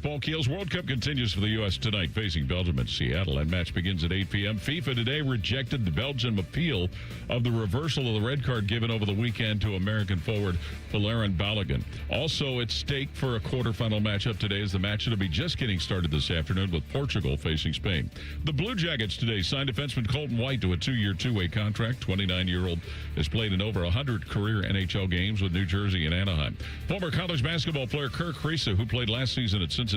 Paul Keels. World Cup continues for the U.S. tonight, facing Belgium in Seattle. That match begins at 8 p.m. FIFA today rejected the Belgian appeal of the reversal of the red card given over the weekend to American forward Valérien Balogun. Also at stake for a quarterfinal matchup today is the match that'll be just getting started this afternoon with Portugal facing Spain. The Blue Jackets today signed defenseman Colton White to a 2-year, two-way contract. 29-year-old has played in over 100 career NHL games with New Jersey and Anaheim. Former college basketball player Kirk Kriisa, who played last season at Cincinnati,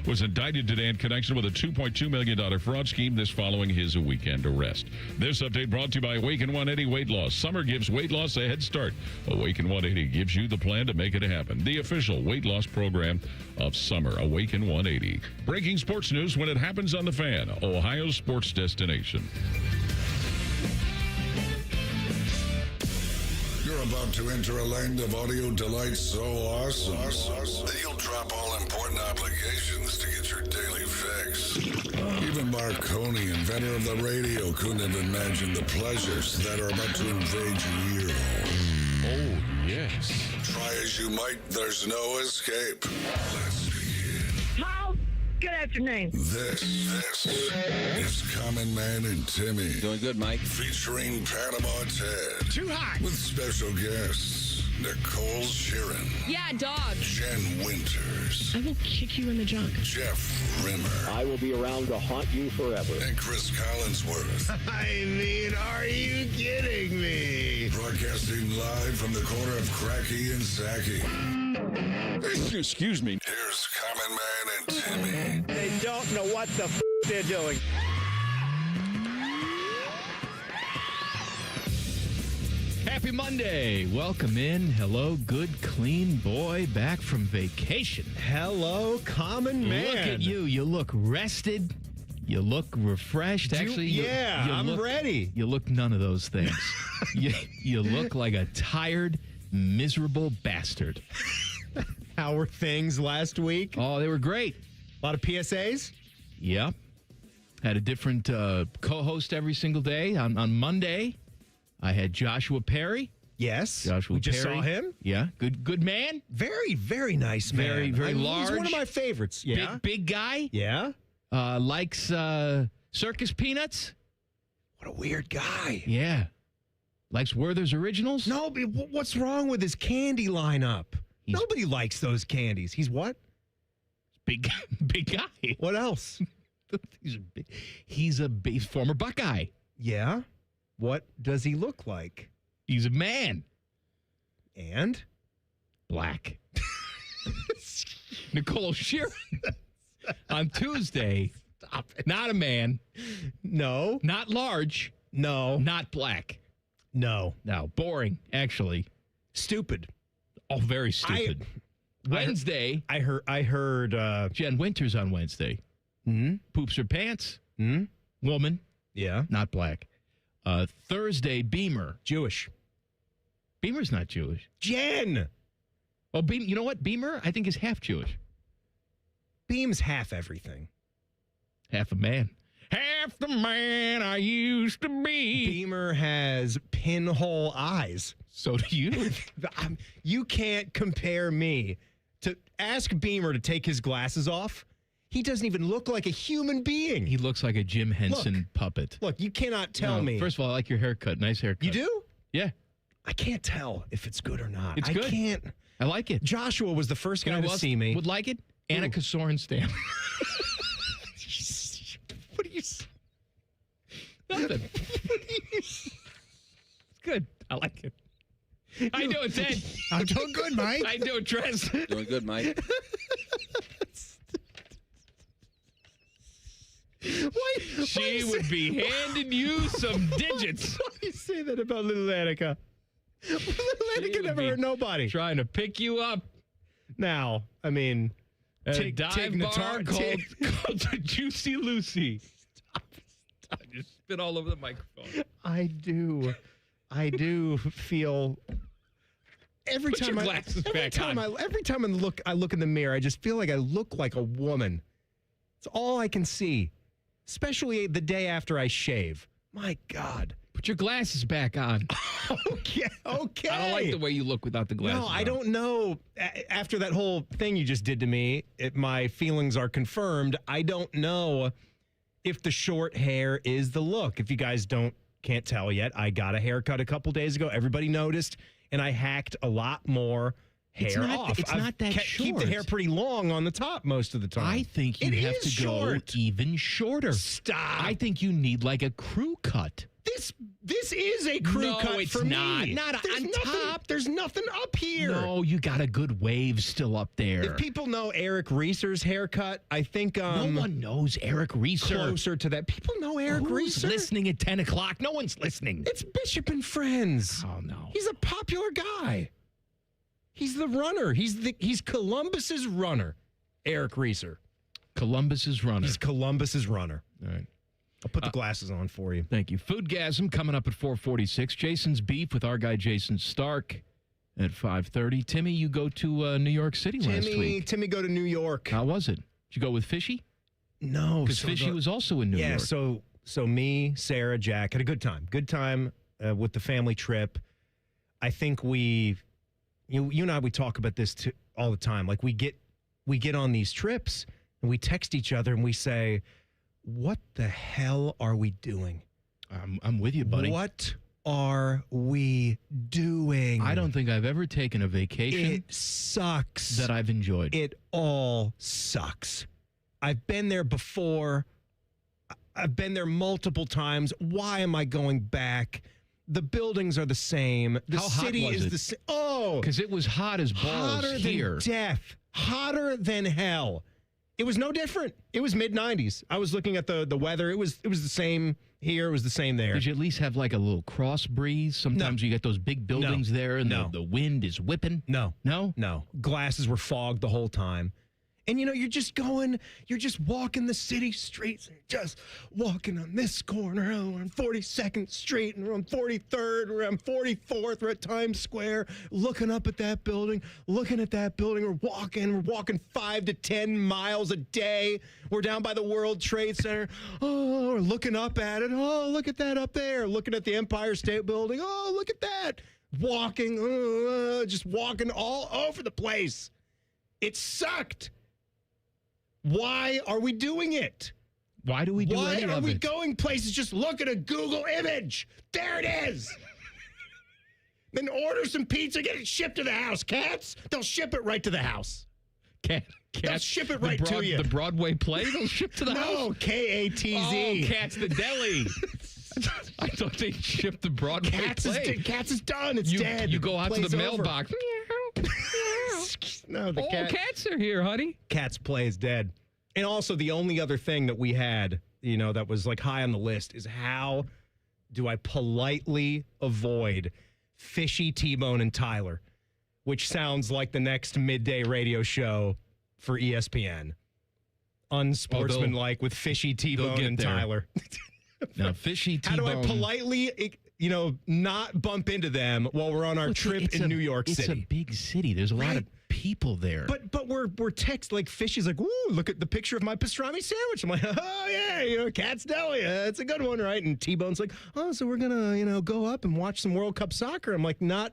was indicted today in connection with a $2.2 million fraud scheme, this following his weekend arrest. This update brought to you by Awaken 180 Weight Loss. Summer gives weight loss a head start. Awaken 180 gives you the plan to make it happen. The official weight loss program of summer. Awaken 180. Breaking sports news when it happens on The Fan, Ohio's sports destination. You're about to enter a land of audio delight so awesome that you'll drop all important obligations to get your daily fix. Even Marconi, inventor of the radio, couldn't have imagined the pleasures that are about to invade your ear hole. Oh, yes. Try as you might, there's no escape. Let's begin. How? Good afternoon. This is Common Man and Timmy. Doing good, Mike. Featuring Panama Ted. Too hot. With special guests, Nicole Sheeran. Yeah, dog. Jen Winters. I will kick you in the junk. Jeff Rimmer. I will be around to haunt you forever. And Chris Collinsworth. I mean, are you kidding me? Broadcasting live from the corner of Cracky and Sacky. Excuse me. Here's Common Man and Timmy. They don't know what the they're doing. Happy Monday. Welcome in. Hello, good, clean boy back from vacation. Hello, common man. Look at you. You look rested. You look refreshed. Actually, you I'm look, ready. You look none of those things. you look like a tired, miserable bastard. How were things last week? Oh, they were great. A lot of PSAs? Yep. Had a different co-host every single day. On Monday, I had Joshua Perry. Yes. Joshua we just Perry. saw him. Yeah. Good man. Very, very nice man. Very large. He's one of my favorites. Yeah. Big guy. Yeah. Likes circus peanuts. What a weird guy. Yeah. Likes Werther's Originals. No, but what's wrong with his candy lineup? Nobody likes those candies. He's what? Big guy. What else? He's a big former Buckeye. Yeah. What does he look like? He's a man. And? Black. Nicole Sheeran. On Tuesday. Stop it. Not a man. No. Not large. No. Not black. No. No. Boring, actually. Stupid. Oh, very stupid. Wednesday. I heard Jen Winters on Wednesday. Mm-hmm. Poops her pants. Mm-hmm. Woman. Yeah. Not black. Thursday, Beamer. Jewish. Beamer's not Jewish. Jen! Well, you know what? Beamer, I think, is half Jewish. Beam's half everything. Half a man. Half the man I used to be. Beamer has pinhole eyes. So do you. You can't compare me to ask Beamer to take his glasses off. He doesn't even look like a human being. He looks like a Jim Henson puppet. Look, you cannot tell me. First of all, I like your haircut. Nice haircut. You do? Yeah. I can't tell if it's good or not. It's good. I can't. I like it. Joshua was the first guy to see me. Would like it? Annika Sorenstam. What are you saying? Nothing. It's good. I like it. How you doing, Ted? I'm doing good, Mike. How you doing, Tress? Doing good, Mike. She would be handing you some digits. Why do you say that about little Annika? Little Annika never hurt nobody. Trying to pick you up. Now, I mean, At a dive bar called the Juicy Lucy. Stop. I just spit all over the microphone. I do feel every Put time your glasses back on. Every time I look in the mirror, I just feel like I look like a woman. It's all I can see, especially the day after I shave. My God. Put your glasses back on. Okay. I don't like the way you look without the glasses No, I on. don't know. After that whole thing you just did to me, my feelings are confirmed. I don't know if the short hair is the look. If you guys can't tell yet, I got a haircut a couple days ago. Everybody noticed, and I hacked a lot more hair off. It's not that short. Keep the hair pretty long on the top most of the time. I think you have to go even shorter. Stop. I think you need like a crew cut. This is a crew cut for not. me. Not There's on nothing, top. There's nothing up here. No, you got a good wave still up there. If people know Eric Reeser's haircut, I think no one knows Eric Reeser. Closer to that. People know Eric Who's Reeser. listening at 10 o'clock? No one's listening. It's Bishop and Friends. Oh, no. He's a popular guy. He's the runner. He's Columbus's runner. Eric Reeser. Columbus's runner. He's Columbus's runner. All right. I'll put the glasses on for you. Thank you. Foodgasm coming up at 4:46. Jason's beef with our guy Jayson Stark at 5:30. Timmy, you go to New York City last week. Timmy go to New York. How was it? Did you go with Fishy? No. Because Fishy was also in New York. Yeah, so me, Sarah, Jack had a good time. Good time with the family trip. I think you and I, we talk about this all the time. Like we get on these trips and we text each other and we say, what the hell are we doing? I'm with you, buddy. What are we doing? I don't think I've ever taken a vacation It sucks. that I've enjoyed. It all sucks. I've been there before. I've been there multiple times. Why am I going back? The buildings are the same. The How hot city was is it? the same. Oh, Because it was hot as balls hotter here. than death. Hotter than hell. It was no different. It was mid-90s. I was looking at the weather. It was the same here. It was the same there. Did you at least have like a little cross breeze? Sometimes you get those big buildings there and the wind is whipping. No. No? No. Glasses were fogged the whole time. And, you're just walking the city streets and just walking on this corner. Oh, we're on 42nd Street and we're on 43rd. We're on 44th. We're at Times Square, looking up at that building, looking at that building. We're walking 5 to 10 miles a day. We're down by the World Trade Center. Oh, we're looking up at it. Oh, look at that up there. Looking at the Empire State Building. Oh, look at that. Just walking all over the place. It sucked. Why are we doing it? Why do we do any of it? Why are we going places? Just look at a Google image. There it is. Then order some pizza, get it shipped to the house. Cats, they'll ship it right to the house. They'll ship it right to you. The Broadway play, they'll ship to the house? No, K-A-T-Z. Oh, Cats the Deli. I thought they shipped the Broadway play. Cats is done. It's dead. You go out to the Play's over. mailbox. No, the Cats are here, honey. Cat's play is dead. And also, the only other thing that we had, that was like high on the list is how do I politely avoid Fishy, T-Bone, and Tyler, which sounds like the next midday radio show for ESPN. Unsportsmanlike with Fishy, T-Bone, and there. Tyler. Now, Fishy, T-Bone. How do I politely, not bump into them while we're on our trip in New York City? It's a big city. There's a lot of people there. But we're text like Fishy's like, ooh, look at the picture of my pastrami sandwich. I'm like, oh yeah, Cat's Deli, it's a good one, right? And T-Bone's like, oh, so we're gonna go up and watch some World Cup soccer. I'm like, not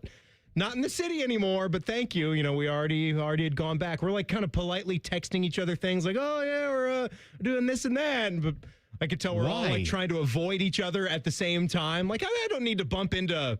in the city anymore, but thank you. We already had gone back. We're like kind of politely texting each other things like, oh yeah, we're doing this and that. But I could tell we're all like trying to avoid each other at the same time. Like I don't need to bump into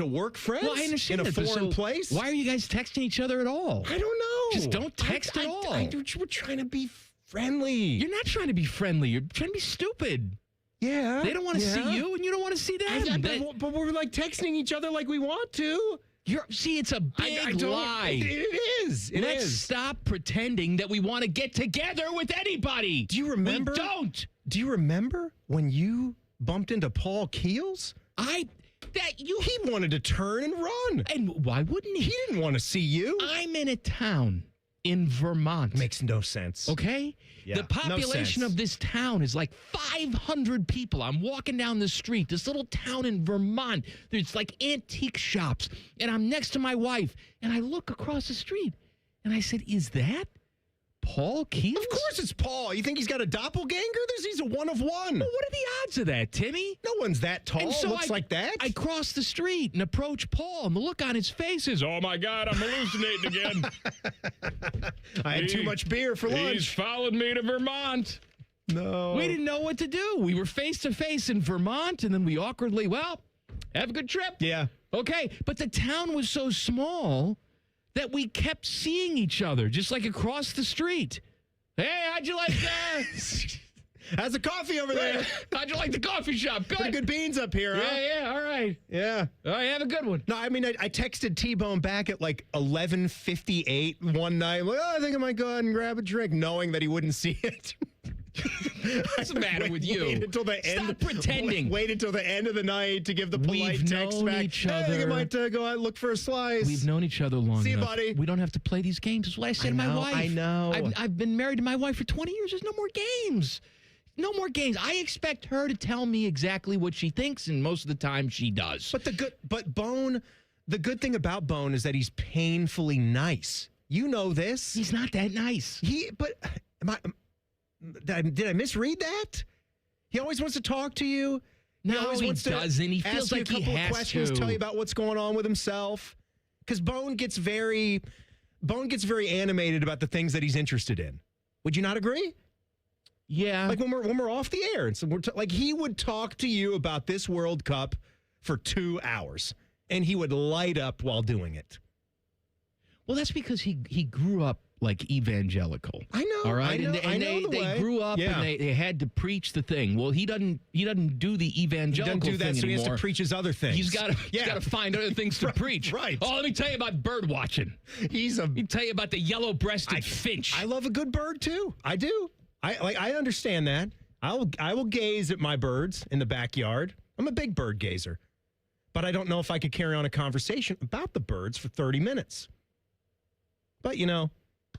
work friends I understand in a that, foreign place. Why are you guys texting each other at all? I don't know. Just don't text at all. We're trying to be friendly. You're not trying to be friendly. You're trying to be stupid. Yeah. They don't want to see you, and you don't want to see them. But we're like texting each other like we want to. It's a big lie. It is. Let's stop pretending that we want to get together with anybody. Do you remember? We don't. Do you remember when you bumped into Paul Keels? He wanted to turn and run. And why wouldn't he? He didn't want to see you. I'm in a town in Vermont. Makes no sense. Okay? Yeah, the population no sense. of this town is like 500 people. I'm walking down the street, this little town in Vermont. There's like antique shops. And I'm next to my wife. And I look across the street. And I said, is that Paul Keels? Of course it's Paul. You think he's got a doppelganger? He's a one of one. Well, what are the odds of that, Timmy? No one's that tall. And so looks like that. I cross the street and approach Paul, and the look on his face is, oh, my God, I'm hallucinating again. I had too much beer for lunch. He's followed me to Vermont. No. We didn't know what to do. We were face-to-face in Vermont, and then we awkwardly, well, have a good trip. Yeah. Okay, but the town was so small that we kept seeing each other, just like across the street. Hey, how'd you like that? How's the coffee over there? How'd you like the coffee shop? Good. Pretty good beans up here, huh? Yeah, all right. Yeah. All right, have a good one. No, I mean, I texted T-Bone back at like 11:58 one night. Like, I think I might go ahead and grab a drink, knowing that he wouldn't see it. What's the matter with you? Wait until the end. Stop pretending. Wait until the end of the night to give the polite We've text known back. each Hey, I think I other. might go out and look for a slice. We've known each other long See you, enough. buddy. We don't have to play these games. That's what I said to my wife. I know. I've been married to my wife for 20 years. There's no more games. No more games. I expect her to tell me exactly what she thinks, and most of the time she does. But Bone, the good thing about Bone is that he's painfully nice. You know this. He's not that nice. Did I misread that? He always wants to talk to you. No, he wants to doesn't. He ask feels you like a couple he of has questions, to. tell you about what's going on with himself. Because Bone gets very animated about the things that he's interested in. Would you not agree? Yeah. Like when we're off the air, and so like he would talk to you about this World Cup for 2 hours, and he would light up while doing it. Well, that's because he grew up like evangelical. I know. All right, I know the they way. grew up Yeah. and they had to preach the thing. Well, he doesn't do the evangelical He doesn't do that, thing so he anymore. has to preach his other things. He's got to find other things to preach. Right. Oh, let me tell you about bird watching. Let me tell you about the yellow-breasted finch. I love a good bird too. I do. I understand that. I will gaze at my birds in the backyard. I'm a big bird gazer. But I don't know if I could carry on a conversation about the birds for 30 minutes. But,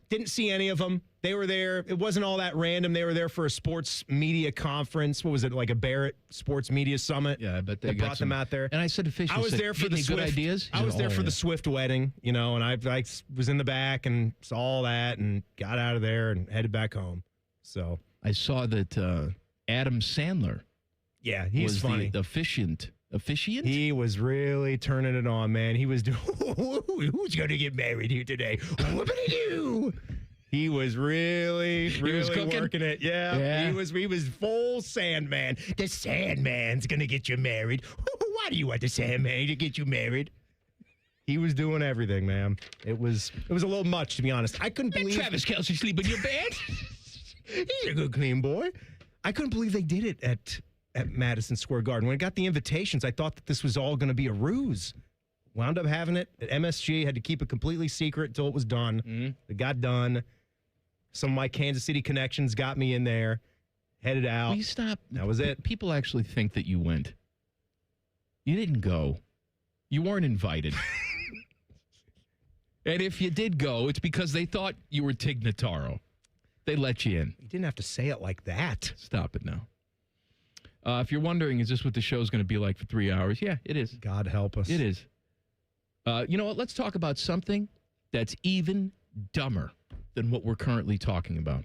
didn't see any of them. They were there. It wasn't all that random. They were there for a sports media conference. What was it, like a Barrett Sports Media Summit? Yeah, I bet they brought them out there. And I said to Fisher, I was there for the good Swift ideas. I was there for the Swift wedding, and I was in the back and saw all that and got out of there and headed back home. So I saw that Adam Sandler. Yeah, he's was funny. The officiant. He was really turning it on, man. He was doing, who's going to get married here today? Whoopity-doo. He was really working it. Yeah. He was full Sandman. The Sandman's going to get you married. Why do you want the Sandman to get you married? He was doing everything, man. It was a little much, to be honest. I couldn't believe Travis Kelce sleep in your bed. He's a good clean boy. I couldn't believe they did it at Madison Square Garden. When I got the invitations, I thought that this was all going to be a ruse. Wound up having it at MSG, had to keep it completely secret until it was done. Mm-hmm. It got done. Some of my Kansas City connections got me in there, headed out. Will you stop? That was it. People actually think that you went. You didn't go. You weren't invited. And if you did go, it's because they thought you were Tig Notaro. They let you in. You didn't have to say it like that. Stop it now. If you're wondering, is this what the show's going to be like for 3 hours? Yeah, it is. God help us. It is. You know what? Let's talk about something that's even dumber than what we're currently talking about.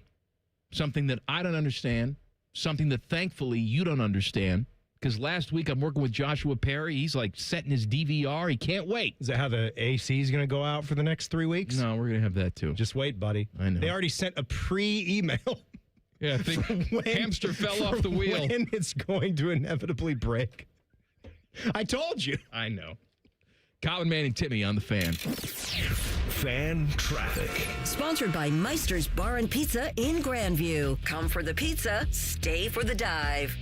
Something that I don't understand. Something that thankfully you don't understand. Because last week I'm working with Joshua Perry. He's like setting his DVR. He can't wait. Is that how the AC is going to go out for the next 3 weeks? No, we're going to have that too. Just wait, buddy. I know. They already sent a pre-email. Yeah, I think hamster fell off the wheel. When it's going to inevitably break. I told you. I know. Colin Manning, Timmy on the Fan. Fan traffic. Sponsored by Meister's Bar and Pizza in Grandview. Come for the pizza, stay for the dive.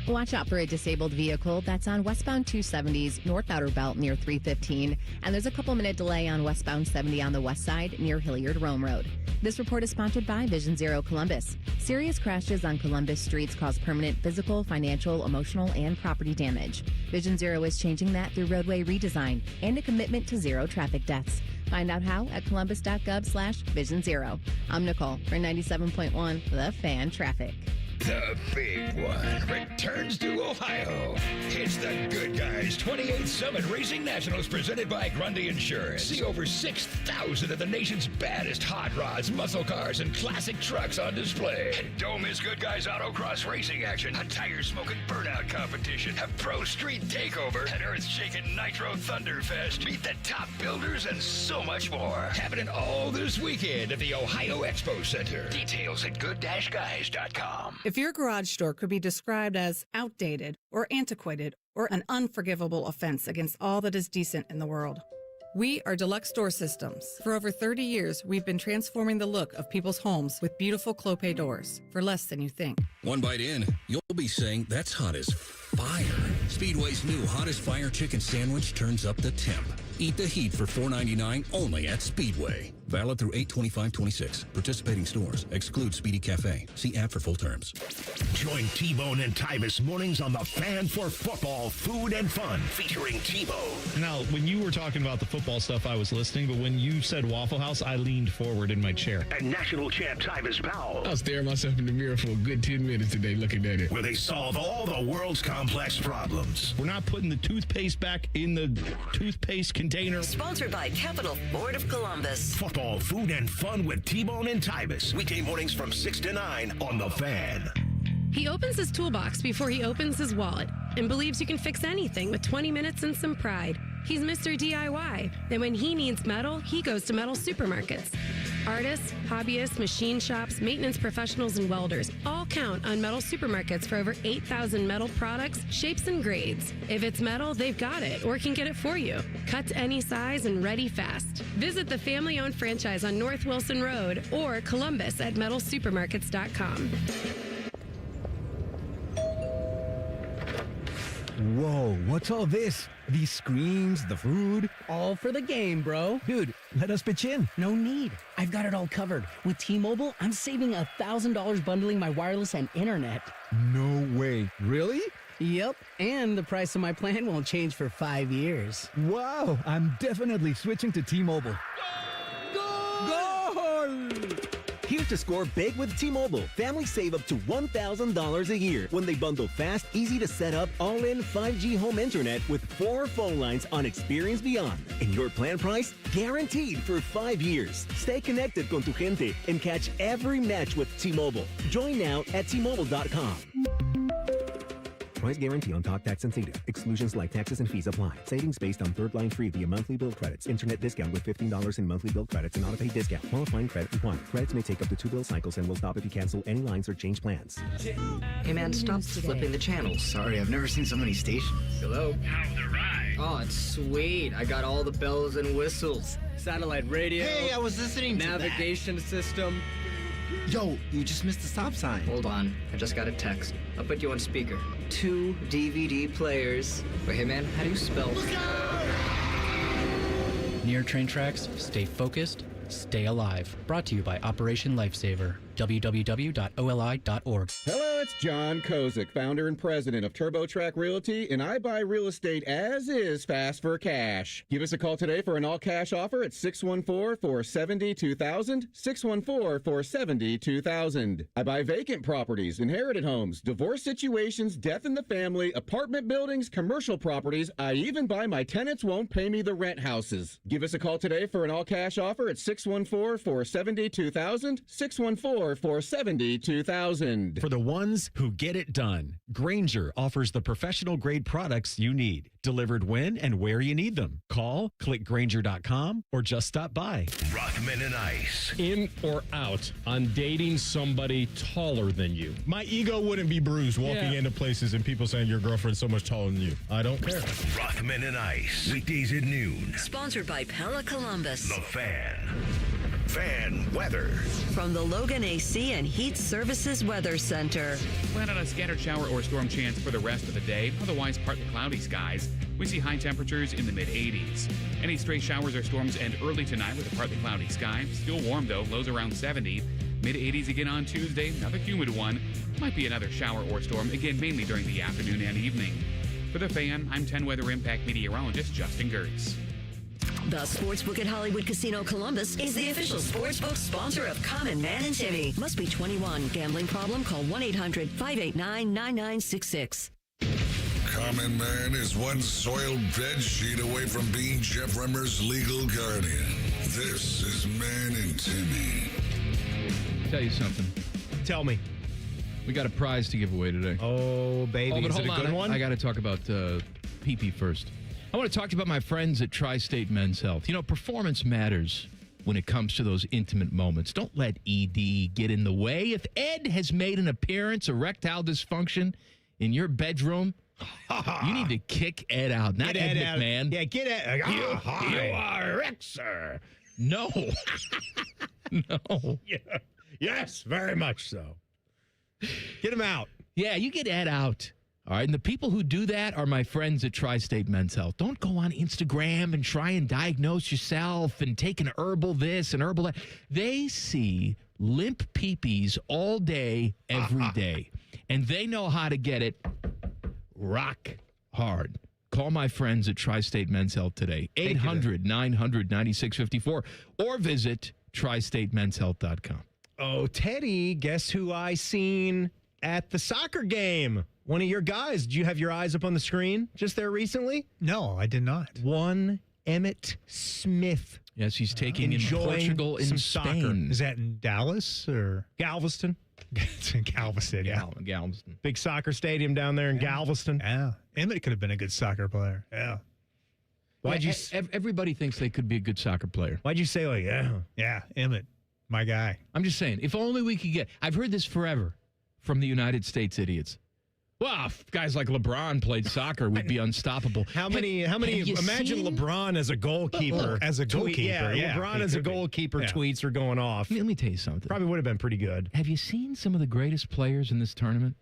Watch out for a disabled vehicle that's on westbound 270's North Outer Belt near 315. And there's a couple-minute delay on westbound 70 on the west side near Hilliard-Rome Road. This report is sponsored by Vision Zero Columbus. Serious crashes on Columbus streets cause permanent physical, financial, emotional, and property damage. Vision Zero is changing that through roadway redesign and a commitment to zero traffic deaths. Find out how at columbus.gov/Vision Zero. I'm Nicole for 97.1 The Fan Traffic. The big one returns to Ohio. It's the Good Guys 28th Summit Racing Nationals presented by Grundy Insurance. See over 6,000 of the nation's baddest hot rods, muscle cars, and classic trucks on display. And don't miss Good Guys Autocross racing action, a tire-smoking burnout competition, a pro street takeover, an earth-shaking Nitro Thunderfest, meet the top builders, and so much more. Happening all this weekend at the Ohio Expo Center. Details at good-guys.com. If your garage door could be described as outdated or antiquated or an unforgivable offense against all that is decent in the world, we are Deluxe Door Systems. For over 30 years, we've been transforming the look of people's homes with beautiful Clopay doors for less than you think. One bite in, you'll be saying that's hot as fire. Speedway's new Hottest Fire Chicken Sandwich turns up the temp. Eat the heat for $4.99 only at Speedway. Valid through 8/25/26. Participating stores. Exclude Speedy Cafe. See app for full terms. Join T-Bone and Tyvis mornings on the Fan for Football, Food and Fun, featuring T-Bone. Now, when you were talking about the football stuff, I was listening, but when you said Waffle House, I leaned forward in my chair. And national champ Tyvis Powell. I was staring myself in the mirror for a good 10 minutes today looking at it. Where they solve all the world's complex problems. We're not putting the toothpaste back in the toothpaste container. Sponsored by Capital Ford of Columbus. Football, Food and Fun with T-Bone and Tyvis. Weekday mornings from 6 to 9 on The Fan. He opens his toolbox before he opens his wallet and believes you can fix anything with 20 minutes and some pride. He's Mr. DIY, and when he needs metal, he goes to metal supermarkets. Artists, hobbyists, machine shops, maintenance professionals, and welders all count on metal supermarkets for over 8,000 metal products, shapes, and grades. If it's metal, they've got it or can get it for you. Cut to any size and ready fast. Visit the family-owned franchise on North Wilson Road or Columbus at metalsupermarkets.com. Whoa, what's all this? These screens, the food? All for the game, bro. Dude, let us pitch in. No need. I've got it all covered. With T-Mobile, I'm saving $1,000 bundling my wireless and internet. No way. Really? Yep, and the price of my plan won't change for 5 years. Wow, I'm definitely switching to T-Mobile. Goal! Here's to score big with T-Mobile. Families save up to $1,000 a year when they bundle fast, easy to set up, all-in 5G home internet with 4 phone lines on Experience Beyond. And your plan price? Guaranteed for 5 years. Stay connected con tu gente and catch every match with T-Mobile. Join now at T-Mobile.com. Price guarantee on talk, tax, and data. Exclusions like taxes and fees apply. Savings based on third line free via monthly bill credits. Internet discount with $15 in monthly bill credits and auto-pay discount. Qualifying credit required. Credits may take up to 2 bill cycles and will stop if you cancel any lines or change plans. Hey man, stop flipping the channels. Sorry, I've never seen so many stations. Hello? How's the ride? Oh, it's sweet. I got all the bells and whistles. Satellite radio. Hey, I was listening to navigation system. Yo, you just missed the stop sign. Hold on. I just got a text. I'll put you on speaker. 2 DVD players. But hey man, how do you spell? Near train tracks, stay focused, stay alive. Brought to you by Operation Lifesaver. www.oli.org. Hello, it's John Kozik, founder and president of TurboTrack Realty, and I buy real estate as is fast for cash. Give us a call today for an all-cash offer at 614-470-2000, 614-470-2000. I buy vacant properties, inherited homes, divorce situations, death in the family, apartment buildings, commercial properties. I even buy my tenants won't pay me the rent houses. Give us a call today for an all-cash offer at 614-470-2000, 614-470-2000. For the ones who get it done, Grainger offers the professional grade products you need, delivered when and where you need them. Call, click Grainger.com, or just stop by. Rothman and Ice. In or out on dating somebody taller than you? My ego wouldn't be bruised walking into places and people saying your girlfriend's so much taller than you. I don't care. Rothman and Ice. Weekdays at noon. Sponsored by Pella Columbus. The Fan. Fan weather. From the Logan AC and Heat Services Weather Center. Plan on a scattered shower or storm chance for the rest of the day. Otherwise, partly cloudy skies. We see high temperatures in the mid-80s. Any stray showers or storms end early tonight with a partly cloudy sky. Still warm, though. Lows around 70. Mid-80s again on Tuesday. Another humid one. Might be another shower or storm, again mainly during the afternoon and evening. For the Fan, I'm 10 Weather Impact meteorologist Justin Gertz. The Sportsbook at Hollywood Casino Columbus is the official sportsbook sponsor of Common Man and Timmy. Must be 21. Gambling problem? Call 1-800-589-9966. Common Man is one soiled bed sheet away from being Jeff Remmer's legal guardian. This is Man and Timmy. Tell you something. Tell me. We got a prize to give away today. Oh, baby. But is it a good one? I got to talk about pee-pee first. I want to talk to you about my friends at Tri-State Men's Health. You know, performance matters when it comes to those intimate moments. Don't let ED get in the way. If Ed has made an appearance, erectile dysfunction in your bedroom, you need to kick Ed out. Not Ed McMahon. Yeah, get Ed. You are wrecked, sir. No. No. Yeah. Yes, very much so. Get him out. Yeah, you get Ed out. All right, and the people who do that are my friends at Tri-State Men's Health. Don't go on Instagram and try and diagnose yourself and take an herbal this and herbal that. They see limp peepees all day, every day, and they know how to get it rock hard. Call my friends at Tri-State Men's Health today, 800-900-9654, or visit tristatemenshealth.com. Oh, Teddy, guess who I seen at the soccer game? One of your guys. Did you have your eyes up on the screen just there recently? No, I did not. One Emmett Smith. Yes, he's taking in Portugal and Spain. Soccer. Is that in Dallas or Galveston? It's in Galveston, yeah. Galveston. Big soccer stadium down there in Galveston. Yeah. Emmett could have been a good soccer player. Yeah. Why'd you? Everybody thinks they could be a good soccer player. Why'd you say like, yeah? Yeah, Emmett, my guy. I'm just saying, if only we could get. I've heard this forever from the United States idiots. Well, if guys like LeBron played soccer, we'd be unstoppable. How many? Imagine LeBron as a goalkeeper. As a goalkeeper, yeah. LeBron as a goalkeeper tweets are going off. Let me tell you something. Probably would have been pretty good. Have you seen some of the greatest players in this tournament?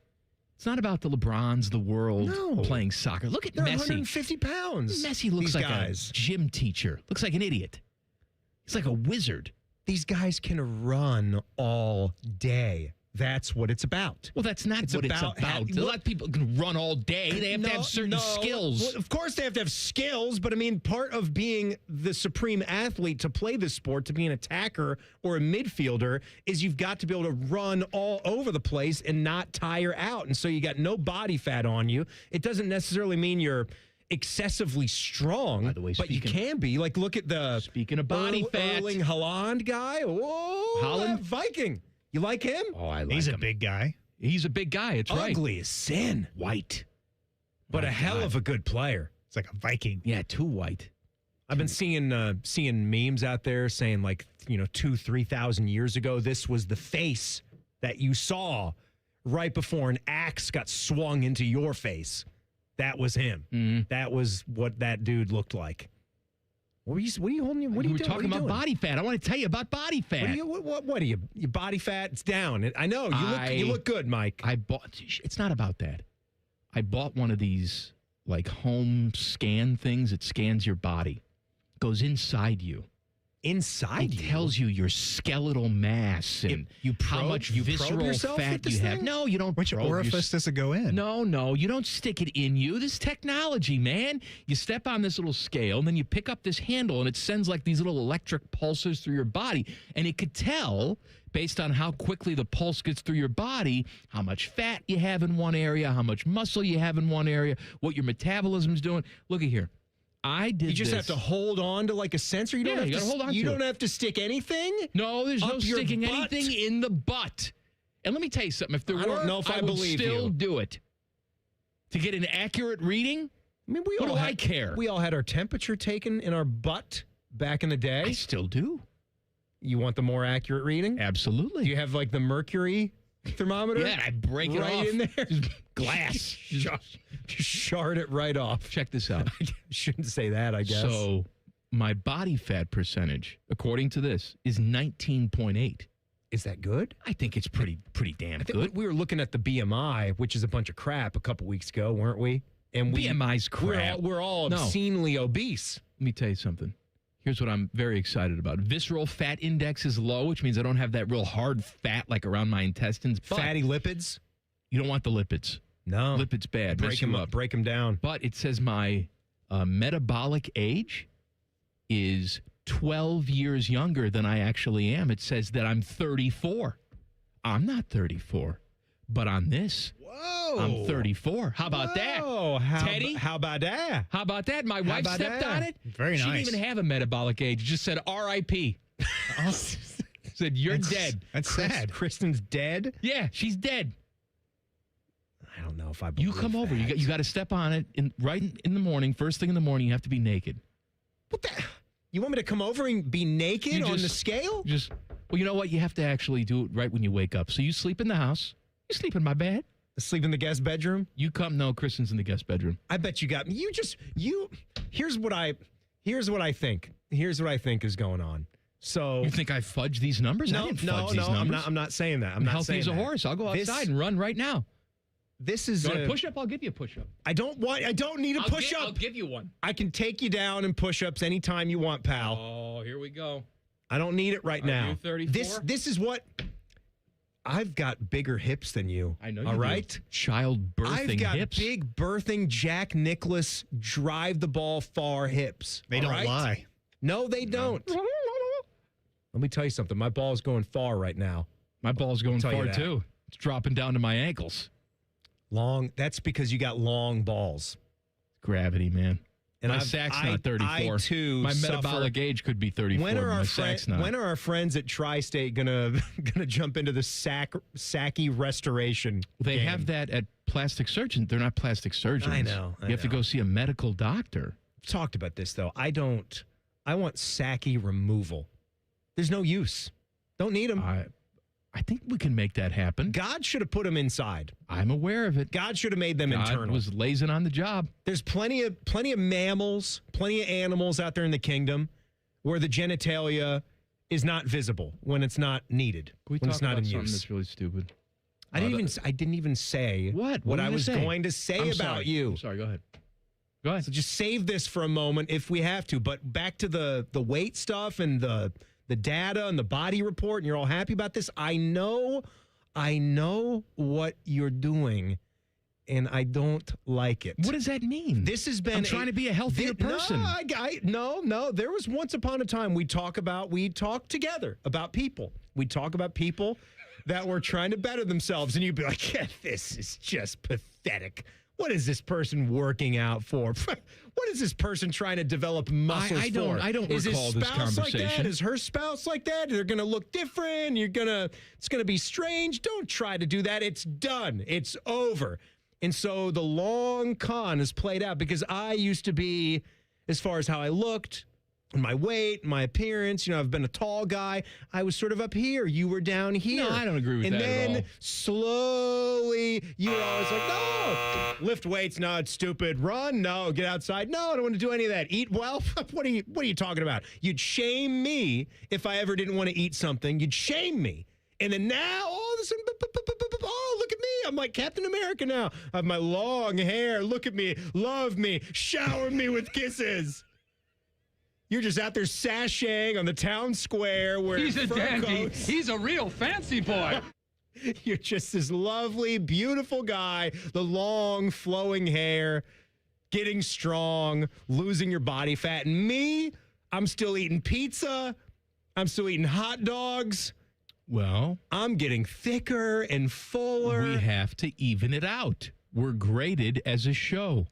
It's not about the LeBrons of the world playing soccer. Look at They're Messi. 150 pounds. Messi looks like a gym teacher. Looks like an idiot. He's like a wizard. These guys can run all day. That's what it's about. Well, that's not what it's about. A lot of people can run all day. They have to have certain skills. Well, of course they have to have skills, but I mean, part of being the supreme athlete to play this sport, to be an attacker or a midfielder, is you've got to be able to run all over the place and not tire out. And so you got no body fat on you. It doesn't necessarily mean you're excessively strong, by the way, but you can be. Like, look at the speaking of body fat, Erling Haaland guy. Whoa, Holland Viking. You like him? Oh, I like him. He's a big guy. He's a big guy. It's right. Ugly as sin. White. But a hell of a good player. It's like a Viking. Yeah, too white. I've been seeing memes out there saying, like, 2,000-3,000 years ago, this was the face that you saw right before an axe got swung into your face. That was him. Mm-hmm. That was what that dude looked like. What are you holding? What are you doing? We're talking about body fat. I want to tell you about body fat. What are you? Your body fat? It's down. I know. You look good, Mike. It's not about that. I bought one of these like home scan things. It scans your body. Goes inside you. Inside it tells you your skeletal mass and how much visceral fat you have. No, you don't. Which orifice does it go in? No, you don't stick it in you. This technology, man. You step on this little scale, and then you pick up this handle, and it sends like these little electric pulses through your body, and it could tell, based on how quickly the pulse gets through your body, how much fat you have in one area, how much muscle you have in one area, what your metabolism's doing. Look at here. You just have to hold on to like a sensor. You don't have to hold on. You don't have to stick anything. No, there's no sticking anything in the butt. And let me tell you something. If there were, I don't know if I would still do it to get an accurate reading. I mean, I care? We all had our temperature taken in our butt back in the day. I still do. You want the more accurate reading? Absolutely. Do you have like the mercury thermometer? Yeah, I break it off. In there. Just glass. Just shard it right off. Check this out. I shouldn't say that, I guess. So my body fat percentage, according to this, is 19.8. Is that good? I think it's pretty damn good. We were looking at the BMI, which is a bunch of crap, a couple weeks ago, weren't we? And BMI's crap. We're all obscenely obese. Let me tell you something. Here's what I'm very excited about. Visceral fat index is low, which means I don't have that real hard fat like around my intestines. Fatty lipids? You don't want the lipids. No. Lipids bad. Break them up. Break them down. But it says my metabolic age is 12 years younger than I actually am. It says that I'm 34. I'm not 34. But on this, I'm 34. How about that? Teddy? How about that? How about that? My wife stepped on it. Very She nice. didn't even have a metabolic age. Just said R.I.P. Said, you're dead. That's sad. Kristen's dead? Yeah, she's dead. I don't know if I You believe come over. that. You got to step on it right in the morning. First thing in the morning, you have to be naked. You want me to come over and be naked on the scale? Well, you know what? You have to actually do it right when you wake up. So you sleep in the house. You sleep in my bed. Sleep in the guest bedroom? You come. No, Kristen's in the guest bedroom. I bet you got me. Here's what I think. Here's what I think is going on. So you think I fudged these numbers? I didn't fudge these numbers. I'm not saying that. I'm not not healthy saying as a that. horse. I'll go outside and run right now. This is you want a push-up? I'll give you a push-up. I don't need a push-up. I'll give you one. I can take you down in push-ups anytime you want, pal. Oh, here we go. I don't need it right Are now. you 34? This is what I've got bigger hips than you. I know you all do. right? Childbirthing I've got hips. big birthing Jack Nicklaus drive the ball far hips. They don't lie. No, they don't. Let me tell you something. My ball's going far right now. My ball's going I'll tell you far that. too. It's dropping down to my ankles. Long. That's because you got long balls. Gravity, man. And my sack's not 34. I too my suffer. metabolic age could be 34. When are but our my sack's not. when are our friends at Tri-State gonna jump into the Sacky restoration? They game? have that at plastic surgeons. They're not plastic surgeons. I know. You have to go see a medical doctor. We've talked about this though. I want Sacky removal. There's no use. Don't need them. I think we can make that happen. God should have put them inside. I'm aware of it. God should have made them God internal. was lazing on the job. There's plenty of mammals, plenty of animals out there in the kingdom where the genitalia is not visible when it's not needed. Can we when talk it's not about in something use. that's really stupid? I didn't even say what I was going to say I'm about sorry. you. I'm sorry. Go ahead. Go ahead. So just save this for a moment if we have to. But back to the weight stuff and the data and the body report, and you're all happy about this. I know what you're doing, and I don't like it. What does that mean? This has been I'm trying to be a healthier person. No. There was once upon a time we talk together about people. We talk about people that were trying to better themselves, and you'd be like, yeah, this is just pathetic. What is this person working out for? What is this person trying to develop muscles for? I don't is recall his this spouse like that? conversation. Is her spouse like that? They're going to look different. It's going to be strange. Don't try to do that. It's done. It's over. And so the long con is played out because I used to be, as far as how I looked, and my weight, my appearance, I've been a tall guy. I was sort of up here. You were down here. No, I don't agree with that at all. And then slowly, you were always like, no, lift weights. No, it's stupid. Run. No, get outside. No, I don't want to do any of that. Eat well. What are you talking about? You'd shame me if I ever didn't want to eat something. You'd shame me. And then now, all of a sudden, oh, look at me. I'm like Captain America now. I have my long hair. Look at me. Love me. Shower me with kisses. You're just out there sashaying on the town square wearing He's a fur dandy. coats. He's a real fancy boy. You're just this lovely, beautiful guy, the long, flowing hair, getting strong, losing your body fat. And me, I'm still eating pizza. I'm still eating hot dogs. Well, I'm getting thicker and fuller. We have to even it out. We're graded as a show.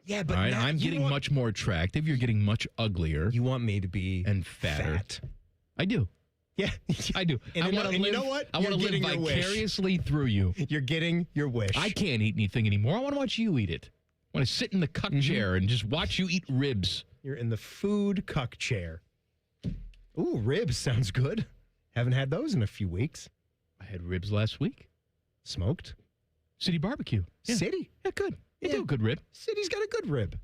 Yeah, but all right, now I'm getting much more attractive. You're getting much uglier. You want me to be and fatter. fat. I do. Yeah, I do. And, I want to live. you know what? I want to live vicariously through you. You're getting your wish. I can't eat anything anymore. I want to watch you eat it. I want to sit in the cuck chair and just watch you eat ribs. You're in the food cuck chair. Ooh, ribs sounds good. Haven't had those in a few weeks. I had ribs last week. Smoked. City barbecue. Yeah. City? Yeah, good. They do a good rib. City's got a good rib.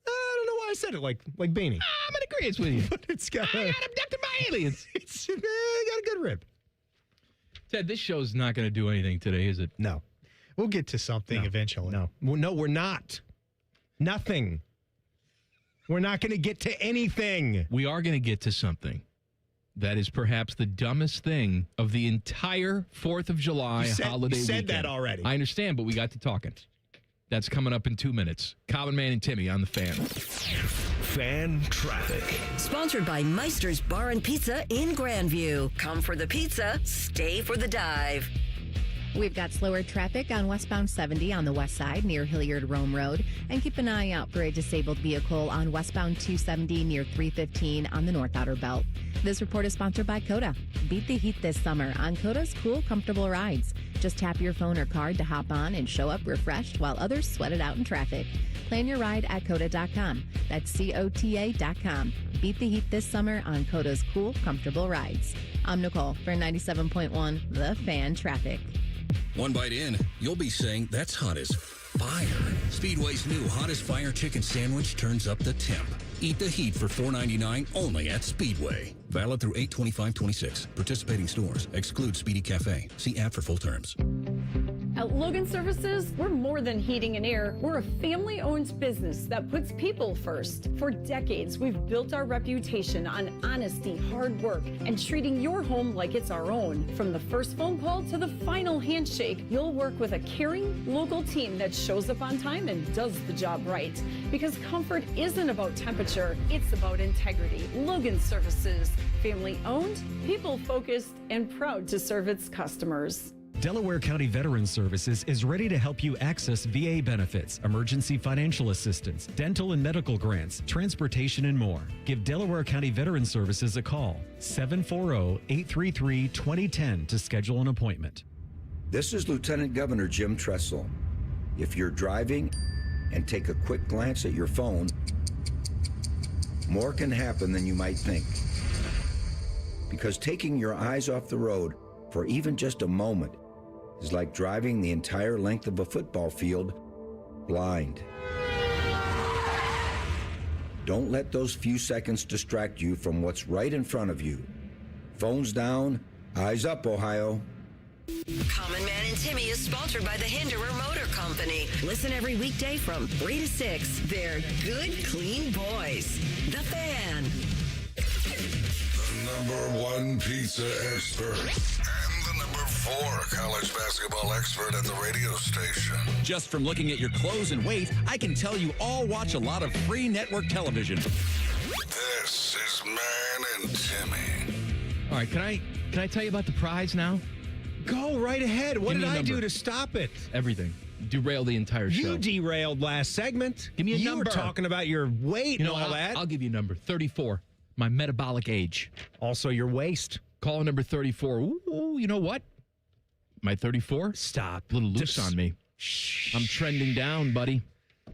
I don't know why I said it like Beanie. I'm in agreement with you. But it's got I got abducted by aliens. It's got a good rib. Ted, this show's not going to do anything today, is it? No. We'll get to something eventually. No. Well, no, we're not. Nothing. We're not going to get to anything. We are going to get to something. That is perhaps the dumbest thing of the entire 4th of July holiday you said weekend. that already. I understand, but we got to talking. That's coming up in 2 minutes. Common Man and Timmy on the Fan. Fan traffic. Sponsored by Meister's Bar and Pizza in Grandview. Come for the pizza, stay for the dive. We've got slower traffic on westbound 70 on the west side near Hilliard Rome Road. And keep an eye out for a disabled vehicle on westbound 270 near 315 on the North Outer Belt. This report is sponsored by Coda. Beat the heat this summer on Coda's cool, comfortable rides. Just tap your phone or card to hop on and show up refreshed while others sweat it out in traffic. Plan your ride at Coda.com. That's COTA.com. Beat the heat this summer on Coda's cool, comfortable rides. I'm Nicole for 97.1 The Fan Traffic. One bite in, you'll be saying, that's hot as fire. Speedway's new Hottest Fire Chicken Sandwich turns up the temp. Eat the heat for $4.99 only at Speedway. Valid through 8/25/26. Participating stores. Exclude Speedy Cafe. See app for full terms. At Logan Services, we're more than heating and air. We're a family-owned business that puts people first. For decades, we've built our reputation on honesty, hard work, and treating your home like it's our own. From the first phone call to the final handshake, you'll work with a caring, local team that shows up on time and does the job right. Because comfort isn't about temperature, it's about integrity. Logan Services, family-owned, people-focused, and proud to serve its customers. Delaware County Veterans Services is ready to help you access VA benefits, emergency financial assistance, dental and medical grants, transportation, and more. Give Delaware County Veterans Services a call, 740-833-2010 to schedule an appointment. This is Lieutenant Governor Jim Tressel. If you're driving and take a quick glance at your phone, more can happen than you might think. Because taking your eyes off the road for even just a moment is like driving the entire length of a football field blind. Don't let those few seconds distract you from what's right in front of you. Phones down, eyes up, Ohio. Common Man and Timmy is sponsored by the Hinderer Motor Company. Listen every weekday from 3 to 6. They're good, clean boys. The Fan. The #1 pizza expert and the #4 college basketball expert at the radio station. Just from looking at your clothes and weight, I can tell you all watch a lot of free network television. This is Man and Timmy. All right, can I tell you about the prize now? Go right ahead. What Give did me a I do number. to stop it? Everything. Derail the entire show. You derailed last segment. Give me a you number. You were talking about your weight and all that. I'll give you a number. 34. My metabolic age. Also your waist. Caller number 34. Ooh, you know what? My 34? Stop. A little loose on me. I'm trending down, buddy.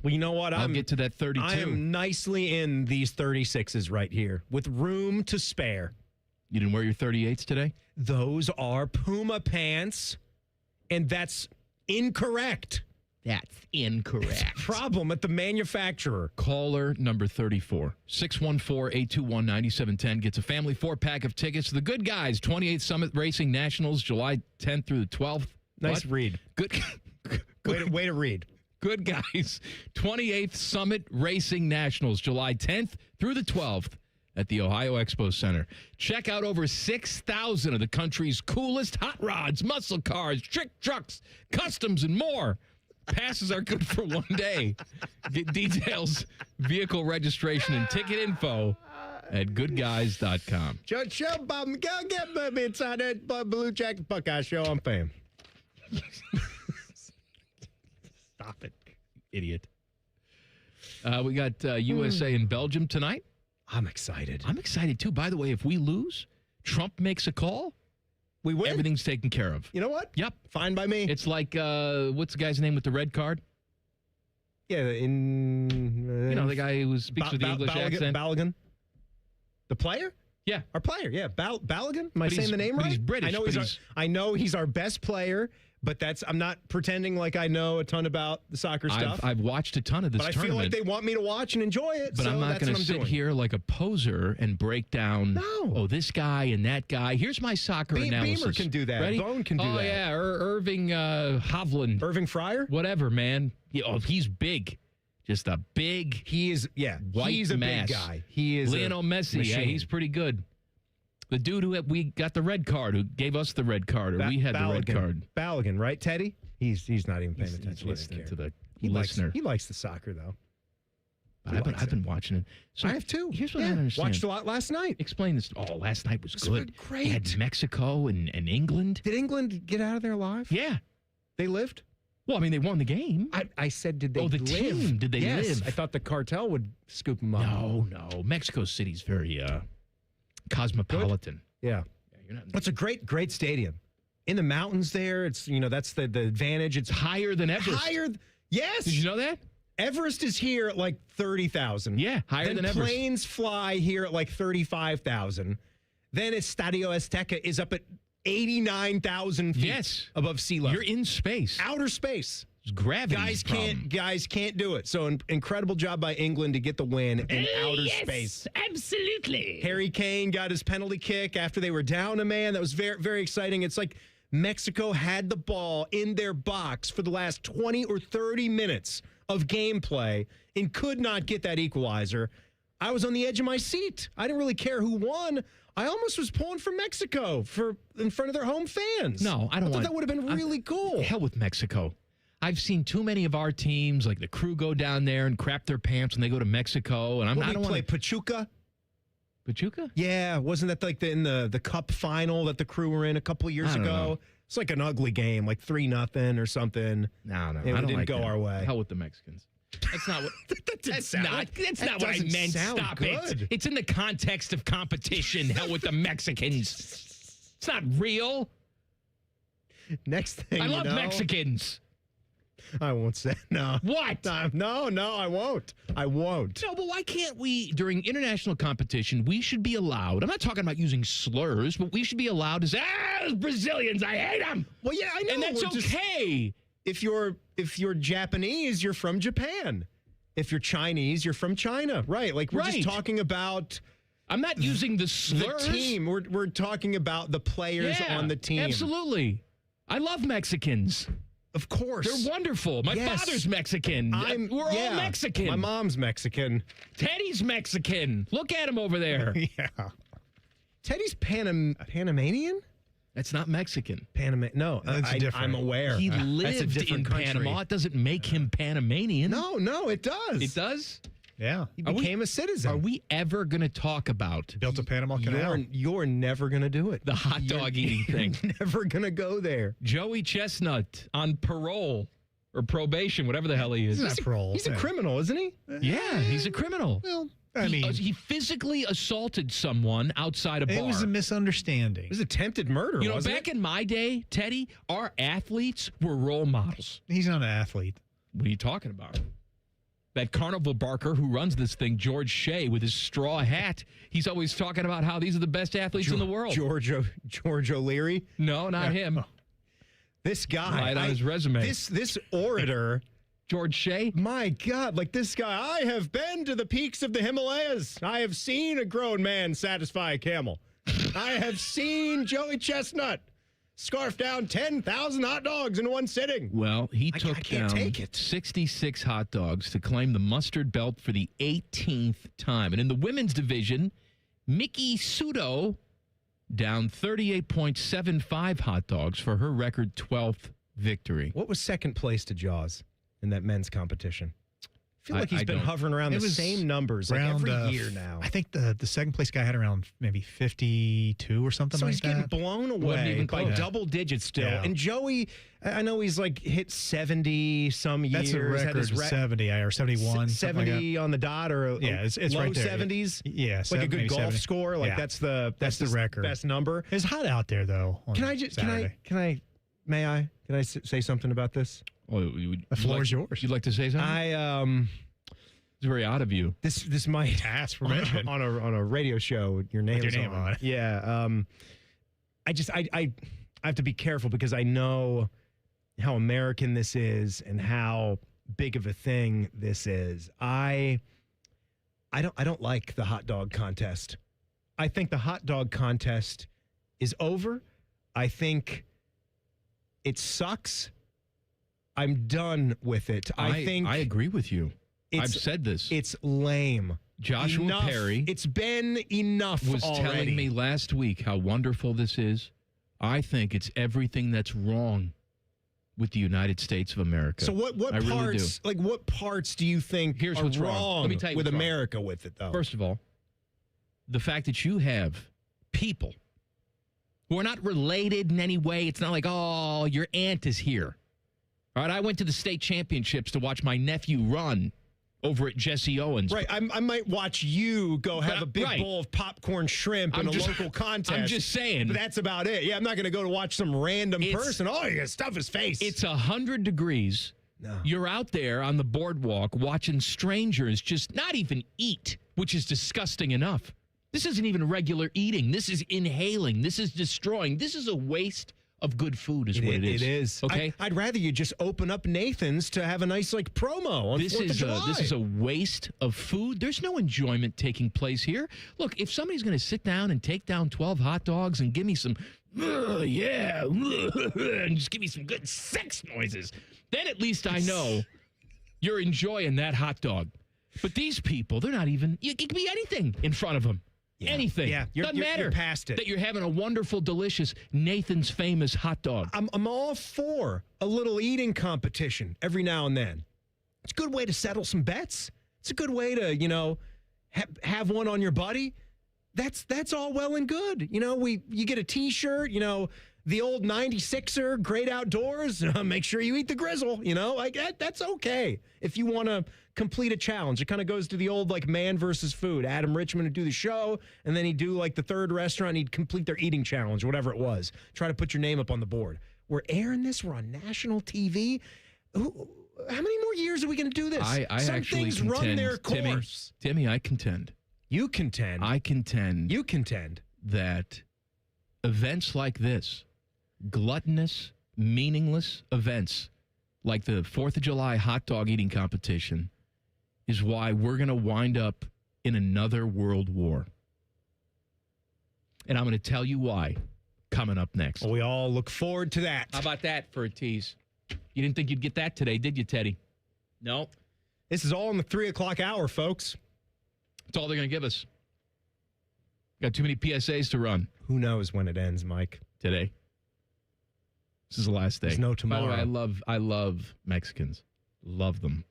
Well, you know what? I'll get to that 32. I am nicely in these 36s right here with room to spare. You didn't wear your 38s today? Those are Puma pants, and that's incorrect. That's incorrect. Problem at the manufacturer. Caller number 34. 614-821-9710 gets a family 4-pack of tickets to the Good Guys 28th Summit Racing Nationals, July 10th through the 12th. Nice read. Good. Way to read. Good Guys 28th Summit Racing Nationals, July 10th through the 12th. At the Ohio Expo Center. Check out over 6,000 of the country's coolest hot rods, muscle cars, trick trucks, customs, and more. Passes are good for one day. Get details, vehicle registration, and ticket info at goodguys.com. Go get me inside that Blue Jacket Buckeye show on Fame. Stop it, idiot. We got USA and Belgium tonight. I'm excited. I'm excited, too. By the way, if we lose, Trump makes a call, we win. Everything's taken care of. You know what? Yep. Fine by me. It's like, what's the guy's name with the red card? Yeah, you know, the guy who speaks with the English accent. Balogun. The player? Yeah. Our player, yeah. Balogun? Am I saying the name right? He's British. I know he's our best player, but I'm not pretending like I know a ton about the soccer stuff. I've watched a ton of this tournament. But I feel like they want me to watch and enjoy it, but so I'm not that's going what to I'm sit doing. here like a poser and break down, this guy and that guy. Here's my soccer analysis. Beamer can do that. Ready? Bone can do that. Oh, yeah. Irving Hovland. Irving Fryer? Whatever, man. He's big. Just a big white he's a mass. big guy. He is Lionel Messi. machine. Yeah, he's pretty good. The dude who we got the red card, who gave us the red card, or we had the red card. Balogun, right, Teddy? He's not even paying attention. He's listening to the listener. He likes the soccer, though. I've been watching it. So I have too. Here's what I don't understand. Watched a lot last night. Explain this. Oh, last night was good. Great. They had Mexico and England. Did England get out of there alive? Yeah. They lived? Well, I mean, they won the game. I said, did they the live? team. Did they live? I thought the cartel would scoop them up. No. Mexico City's very cosmopolitan. Yeah. It's a great stadium. In the mountains there, it's, that's the advantage. It's higher than Everest. Yes. Did you know that? Everest is here at like 30,000. Yeah, higher than Everest. Planes fly here at like 35,000. Then Estadio Azteca is up at 89,000 feet above sea level. You're in space. Outer space. It's gravity. Guys can't do it. So an incredible job by England to get the win in outer space. Absolutely. Harry Kane got his penalty kick after they were down a man. That was very, very exciting. It's like Mexico had the ball in their box for the last 20 or 30 minutes of gameplay and could not get that equalizer. I was on the edge of my seat. I didn't really care who won. I almost was pulling for Mexico in front of their home fans. No, I don't thought that would have been really cool. Hell with Mexico. I've seen too many of our teams, like the Crew, go down there and crap their pants when they go to Mexico. And I don't play Pachuca. Pachuca? Yeah, wasn't that like in the Cup final that the Crew were in a couple years ago? It's like an ugly game, like 3-0 or something. No, it didn't go our way. Hell with the Mexicans. That's not what. That's not what I meant. Stop good. it. It's in the context of competition. Hell with the Mexicans. It's not real. Next thing I love Mexicans. I won't say no. What? No, I won't. No, but why can't we, during international competition, we should be allowed, I'm not talking about using slurs, but we should be allowed to say, those Brazilians, I hate them. Well, yeah, I know. And that's okay. If you're Japanese, you're from Japan. If you're Chinese, you're from China. Right. Like we're just talking about. I'm not using the slurs. The team. We're talking about the players on the team. Absolutely. I love Mexicans. Of course. They're wonderful. My father's Mexican. We're all Mexican. My mom's Mexican. Teddy's Mexican. Look at him over there. Yeah. Teddy's Panamanian? That's not Mexican. No, I'm aware. He lived in Panama. It doesn't make him Panamanian. No, it does. It does? Yeah. He became a citizen. Are we ever going to talk about built a Panama Canal? You're never going to do it. The hot dog eating thing. Never going to go there. Joey Chestnut on parole or probation, whatever the hell he is. He's not parole. He's a criminal, isn't he? Yeah, he's a criminal. Well, I mean, he physically assaulted someone outside a bar. It was a misunderstanding. It was attempted murder. Back in my day, Teddy, our athletes were role models. He's not an athlete. What are you talking about? That carnival barker who runs this thing, George Shea, with his straw hat, he's always talking about how these are the best athletes in the world. George O'Leary? No, not him. This guy. Right on his resume. This orator. George Shea? My God, like this guy. I have been to the peaks of the Himalayas. I have seen a grown man satisfy a camel. I have seen Joey Chestnut scarf down 10,000 hot dogs in one sitting. Well, he took can't down take it. 66 hot dogs to claim the mustard belt for the 18th time. And in the women's division, Miki Sudo down 38.75 hot dogs for her record 12th victory. What was second place to Jaws in that men's competition? I feel like he's been hovering around the same numbers like every year now. I think the second place guy had around maybe 52 or something like that. So he's getting blown away by double digits still. Yeah. And Joey, I know he's like hit 70 some years. That's a record, 70 or 71. 70 on the dot or it's low right there. 70s. Yeah, like a good golf 70. score. Like that's the record. Best number. It's hot out there though. Can I say something about this? Oh, the floor is yours. You'd like to say something? It's very odd of you. This might ask permission on a radio show. Your name is on it. Yeah. I have to be careful because I know how American this is and how big of a thing this is. I don't like the hot dog contest. I think the hot dog contest is over. I think it sucks. I'm done with it. I agree with you. I've said this. It's lame. Joshua Perry. It's been enough was already. telling me last week how wonderful this is. I think it's everything that's wrong with the United States of America. So what I really parts, do. like what parts do you think Here's are what's wrong Let me tell you with what's wrong. America with it, though? First of all, the fact that you have people who are not related in any way. It's not like, oh, your aunt is here. All right, I went to the state championships to watch my nephew run over at Jesse Owens. Right, I might watch you go have a big bowl of popcorn shrimp in a local contest. I'm just saying. But that's about it. Yeah, I'm not going to go to watch some random person. Oh, you're going to stuff his face. It's 100 degrees. No. You're out there on the boardwalk watching strangers just not even eat, which is disgusting enough. This isn't even regular eating. This is inhaling. This is destroying. This is a waste of good food is what it is. It is. Okay? I'd rather you just open up Nathan's to have a nice promo on 4th of July. This is a waste of food. There's no enjoyment taking place here. Look, if somebody's going to sit down and take down 12 hot dogs and give me some, and just give me some good sex noises, then at least I know you're enjoying that hot dog. But these people, they're not even, it could be anything in front of them. Yeah. Anything. Yeah, Doesn't matter. You're past it. That you're having a wonderful, delicious Nathan's Famous hot dog. I'm all for a little eating competition every now and then. It's a good way to settle some bets. It's a good way to, have one on your buddy. That's all well and good. You get a T-shirt, the old 96er, great outdoors. Make sure you eat the grizzle, that's okay. If you want to complete a challenge, it kind of goes to the old man versus food. Adam Richmond would do the show, and then he'd do the third restaurant, and he'd complete their eating challenge, whatever it was. Try to put your name up on the board. We're airing this. We're on national TV. How many more years are we going to do this? I Some actually things contend, run their course. Timmy, I contend. You contend. I contend. You contend. That events like this, gluttonous, meaningless events like the 4th of July hot dog eating competition is why we're going to wind up in another world war. And I'm going to tell you why coming up next. Well, we all look forward to that. How about that for a tease? You didn't think you'd get that today, did you, Teddy? No. This is all in the 3 o'clock hour, folks. That's all they're going to give us. Got too many PSAs to run. Who knows when it ends, Mike? Today. This is the last day. There's no tomorrow. By the way, I love Mexicans. Love them.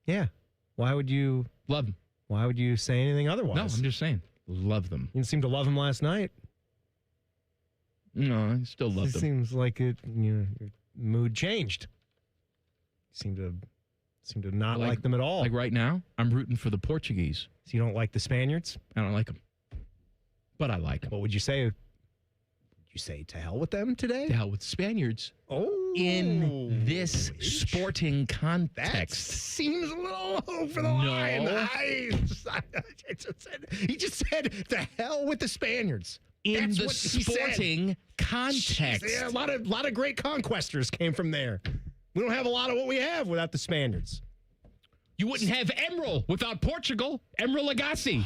Yeah. Why would you love them? Why would you say anything otherwise? No, I'm just saying. Love them. You didn't seem to love them last night. No, I still love them. It seems like your mood changed. You seem to not like them at all. Like right now, I'm rooting for the Portuguese. So you don't like the Spaniards? I don't like them. But I like them. What would you say? Would you say to hell with them today? To hell with Spaniards. Oh. In this sporting context. That seems a little over the line. He just said to hell with the Spaniards. In the sporting context. Yeah, a lot of great conquestors came from there. We don't have a lot of what we have without the Spaniards. You wouldn't have Emeril without Portugal. Emeril Lagasse.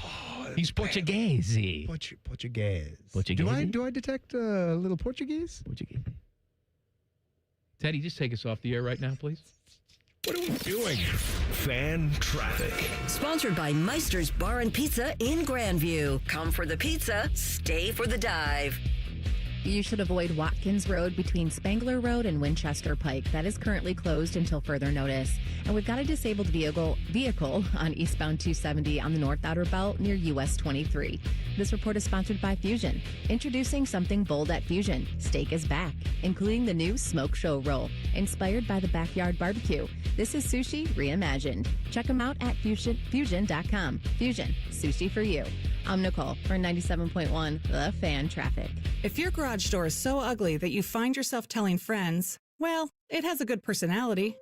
He's Portuguese. Portuguese. Portuguese. Do I detect a little Portuguese? Portuguese. Teddy, just take us off the air right now, please. What are we doing? Fan traffic. Sponsored by Meister's Bar and Pizza in Grandview. Come for the pizza, stay for the dive. You should avoid Watkins Road between Spangler Road and Winchester Pike. That is currently closed until further notice. And we've got a disabled vehicle on eastbound 270 on the North Outer Belt near US 23. This report is sponsored by Fusion. Introducing something bold at Fusion. Steak is back, including the new Smoke Show Roll, inspired by the Backyard Barbecue. This is sushi reimagined. Check them out at fusion.com. Fusion, sushi for you. I'm Nicole for 97.1 The Fan Traffic. If your garage door is so ugly that you find yourself telling friends, well, it has a good personality.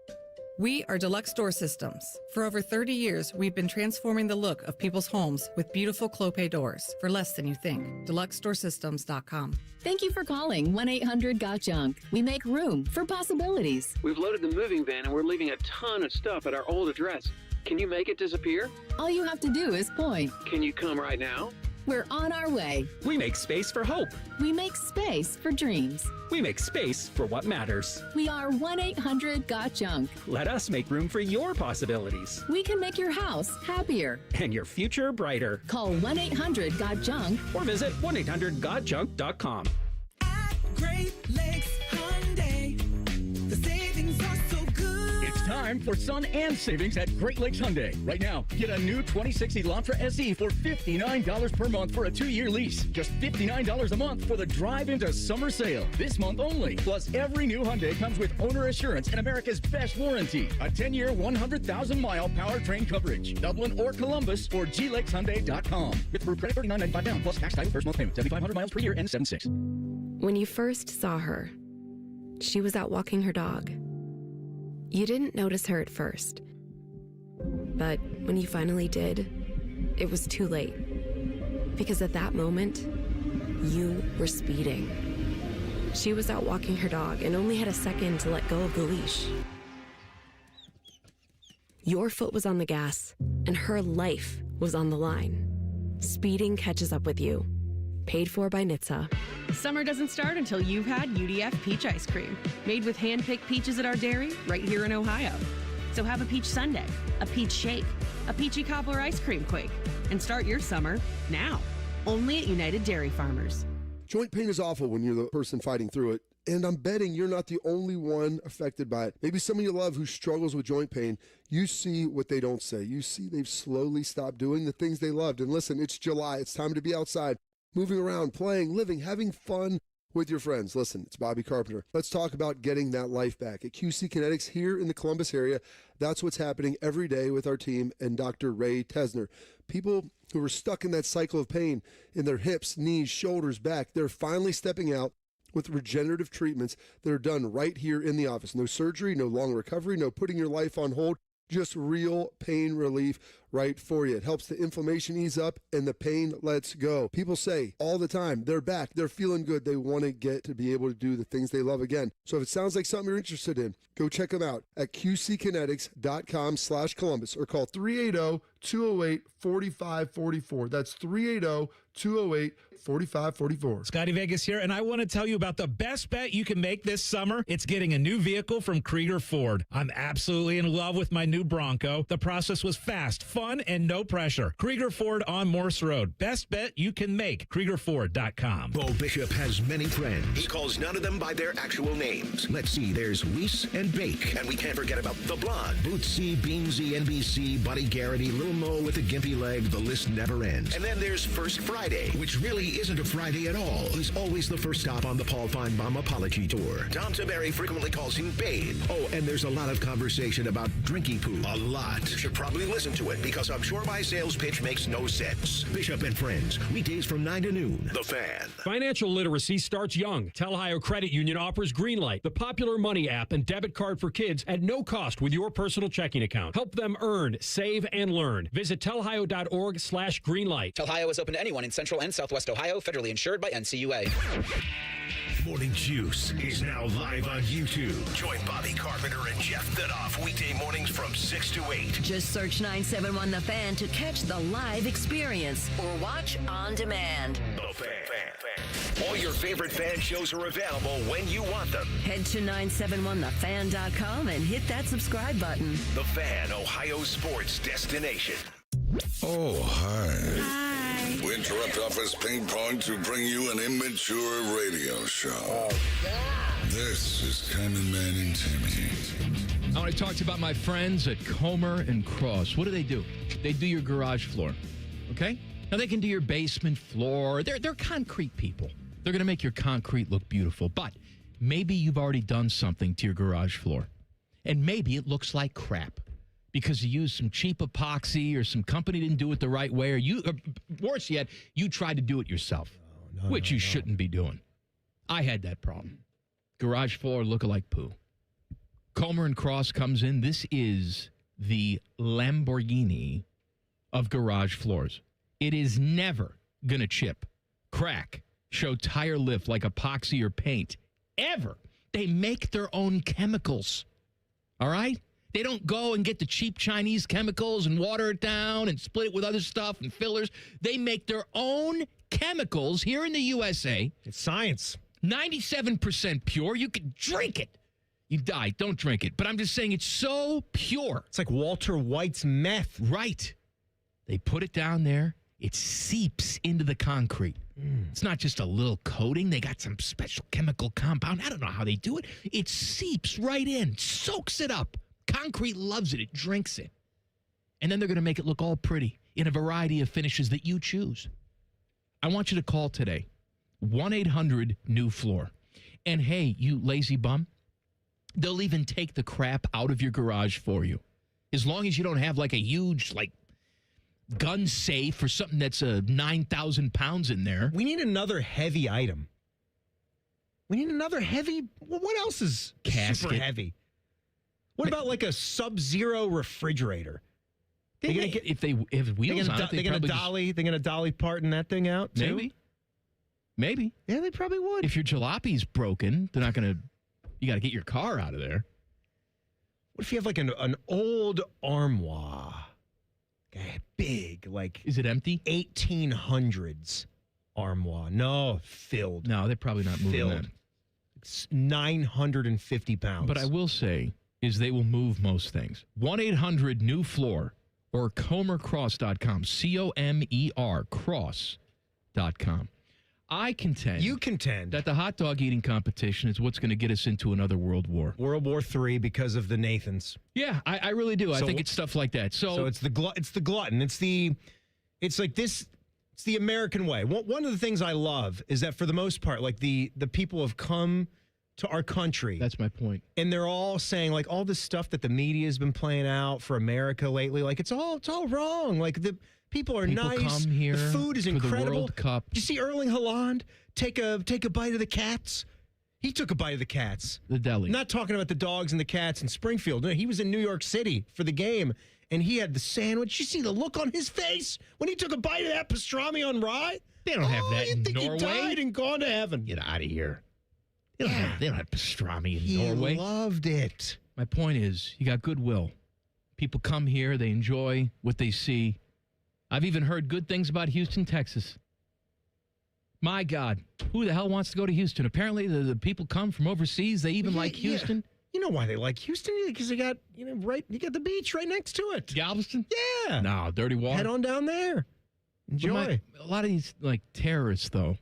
We are Deluxe Door Systems. For over 30 years, we've been transforming the look of people's homes with beautiful Clopay doors for less than you think. DeluxeDoorSystems.com. Thank you for calling 1-800-GOT-JUNK. We make room for possibilities. We've loaded the moving van and we're leaving a ton of stuff at our old address. Can you make it disappear? All you have to do is point. Can you come right now? We're on our way. We make space for hope. We make space for dreams. We make space for what matters. We are 1-800-GOT-JUNK. Let us make room for your possibilities. We can make your house happier. And your future brighter. Call 1-800-GOT-JUNK. Or visit 1-800-GOTJUNK.com. At Great Lakes Hyundai. time for sun and savings at Great Lakes Hyundai. Right now, get a new 2060 Elantra SE for $59 per month for a 2-year lease. Just $59 a month for the drive into summer sale. This month only. Plus, every new Hyundai comes with owner assurance and America's best warranty. A 10-year, 100,000-mile powertrain coverage. Dublin or Columbus or glakeshyundai.com. With approved credit $39.95 down plus tax title first month payment. 7,500 miles per year and 76. When you first saw her, she was out walking her dog. You didn't notice her at first. But when you finally did, it was too late. Because at that moment, you were speeding. She was out walking her dog and only had a second to let go of the leash. Your foot was on the gas, and her life was on the line. Speeding catches up with you. Paid for by NHTSA. Summer doesn't start until you've had UDF peach ice cream. Made with hand-picked peaches at our dairy right here in Ohio. So have a peach sundae, a peach shake, a peachy cobbler ice cream quake, and start your summer now. Only at United Dairy Farmers. Joint pain is awful when you're the person fighting through it. And I'm betting you're not the only one affected by it. Maybe someone you love who struggles with joint pain, you see what they don't say. You see they've slowly stopped doing the things they loved. And listen, it's July. It's time to be outside, moving around, playing, living, having fun with your friends. Listen, it's Bobby Carpenter. Let's talk about getting that life back. At QC Kinetics here in the Columbus area, that's what's happening every day with our team and Dr. Ray Tesner. People who are stuck in that cycle of pain in their hips, knees, shoulders, back, they're finally stepping out with regenerative treatments that are done right here in the office. No surgery, no long recovery, no putting your life on hold, just real pain relief right for you. It helps the inflammation ease up and the pain lets go. People say all the time, they're back, they're feeling good, they want to get to be able to do the things they love again. So if it sounds like something you're interested in, go check them out at qckinetics.com/Columbus or call 380-208-4544. That's 380-208-4544. Scotty Vegas here, and I want to tell you about the best bet you can make this summer. It's getting a new vehicle from Krieger Ford. I'm absolutely in love with my new Bronco. The process was fast, fun, and no pressure. Krieger Ford on Morse Road. Best bet you can make. KriegerFord.com. Bo Bishop has many friends. He calls none of them by their actual names. Let's see, there's Reese and Bake. And we can't forget about the Blonde. Bootsy, Beansy, NBC, Buddy Garrity, Little Mo with a gimpy leg. The list never ends. And then there's First Friday, which really isn't a Friday at all. He's always the first stop on the Paul Feinbaum apology tour. Tom Taberry frequently calls him Babe. Oh, and there's a lot of conversation about drinking poo. A lot. Should probably listen to it because I'm sure my sales pitch makes no sense. Bishop and Friends, weekdays from 9 to noon. The Fan. Financial literacy starts young. Ohio Credit Union offers Greenlight, the popular money app and debit card for kids at no cost with your personal checking account. Help them earn, save, and learn. Visit telhio.org/greenlight. Telhio is open to anyone in Central and Southwest Ohio, federally insured by NCUA. Morning Juice is now live on YouTube. Join Bobby Carpenter and Jeff Thidoff weekday mornings from 6 to 8. Just search 971 The Fan to catch the live experience or watch on demand. The Fan. All your favorite fan shows are available when you want them. Head to 971thefan.com and hit that subscribe button. The Fan, Ohio sports destination. Oh, hi. We interrupt office ping pong to bring you an immature radio show. This is Common Man and Timmy. I want to talk to you about my friends at Comer and Cross. What do? They do your garage floor, okay? Now, they can do your basement floor. They're concrete people. They're going to make your concrete look beautiful. But maybe you've already done something to your garage floor, and maybe it looks like crap because you used some cheap epoxy or some company didn't do it the right way, or worse yet, you tried to do it yourself, which you shouldn't be doing. I had that problem. Garage floor look-alike poo. Comer and Cross comes in. This is the Lamborghini of garage floors. It is never going to chip, crack, show tire lift like epoxy or paint. Ever. They make their own chemicals. All right? They don't go and get the cheap Chinese chemicals and water it down and split it with other stuff and fillers. They make their own chemicals here in the USA. It's science. 97% pure. You can drink it. You die. Don't drink it. But I'm just saying it's so pure. It's like Walter White's meth. Right. They put it down there. It seeps into the concrete. It's not just a little coating. They got some special chemical compound. I don't know how they do it. It seeps right in, soaks it up. concrete loves it. It drinks it. And then they're going to make it look all pretty in a variety of finishes that you choose. I want you to call today, 1-800-NEW-FLOOR. And hey, you lazy bum, they'll even take the crap out of your garage for you. As long as you don't have like a huge gun safe or something that's 9,000 pounds in there. We need another heavy item. We need another heavy. Well, what else is super heavy? What about like a Sub-Zero refrigerator? If wheels on it, they're gonna dolly parting that thing out too. Maybe. Yeah, they probably would. If your jalopy's broken, they're not gonna. You got to get your car out of there. What if you have like an old armoire, big Is it empty? 1800s armoire? No, filled. No, they're probably not moving that. It's 950 pounds. But I will say is they will move most things. 1-800-NEW-FLOOR or comercross.com. COMER cross.com. I contend. You contend. That the hot dog eating competition is what's going to get us into another World War. World War III because of the Nathans. Yeah, I really do. I think it's stuff like that. So it's the glutton. It's the American way. One of the things I love is that for the most part, like the people have come to our country. That's my point. And they're all saying like all this stuff that the media has been playing out for America lately. Like it's all wrong. Like the people are nice. Come here. The food is for incredible. The World Cup. Did you see Erling Haaland take a bite of the cats? He took a bite of the cats. The deli. Not talking about the dogs and the cats in Springfield. No, he was in New York City for the game, and he had the sandwich. You see the look on his face when he took a bite of that pastrami on rye? They don't have that in Norway. He died and gone to heaven. Get out of here. They don't have pastrami in Norway. He loved it. My point is, you got goodwill. People come here. They enjoy what they see. I've even heard good things about Houston, Texas. My God, who the hell wants to go to Houston? Apparently, the people come from overseas. They even like Houston. Yeah. You know why they like Houston? Because they got you got the beach right next to it. Galveston? Yeah. No, dirty water. Head on down there. Enjoy. A lot of these terrorists, though,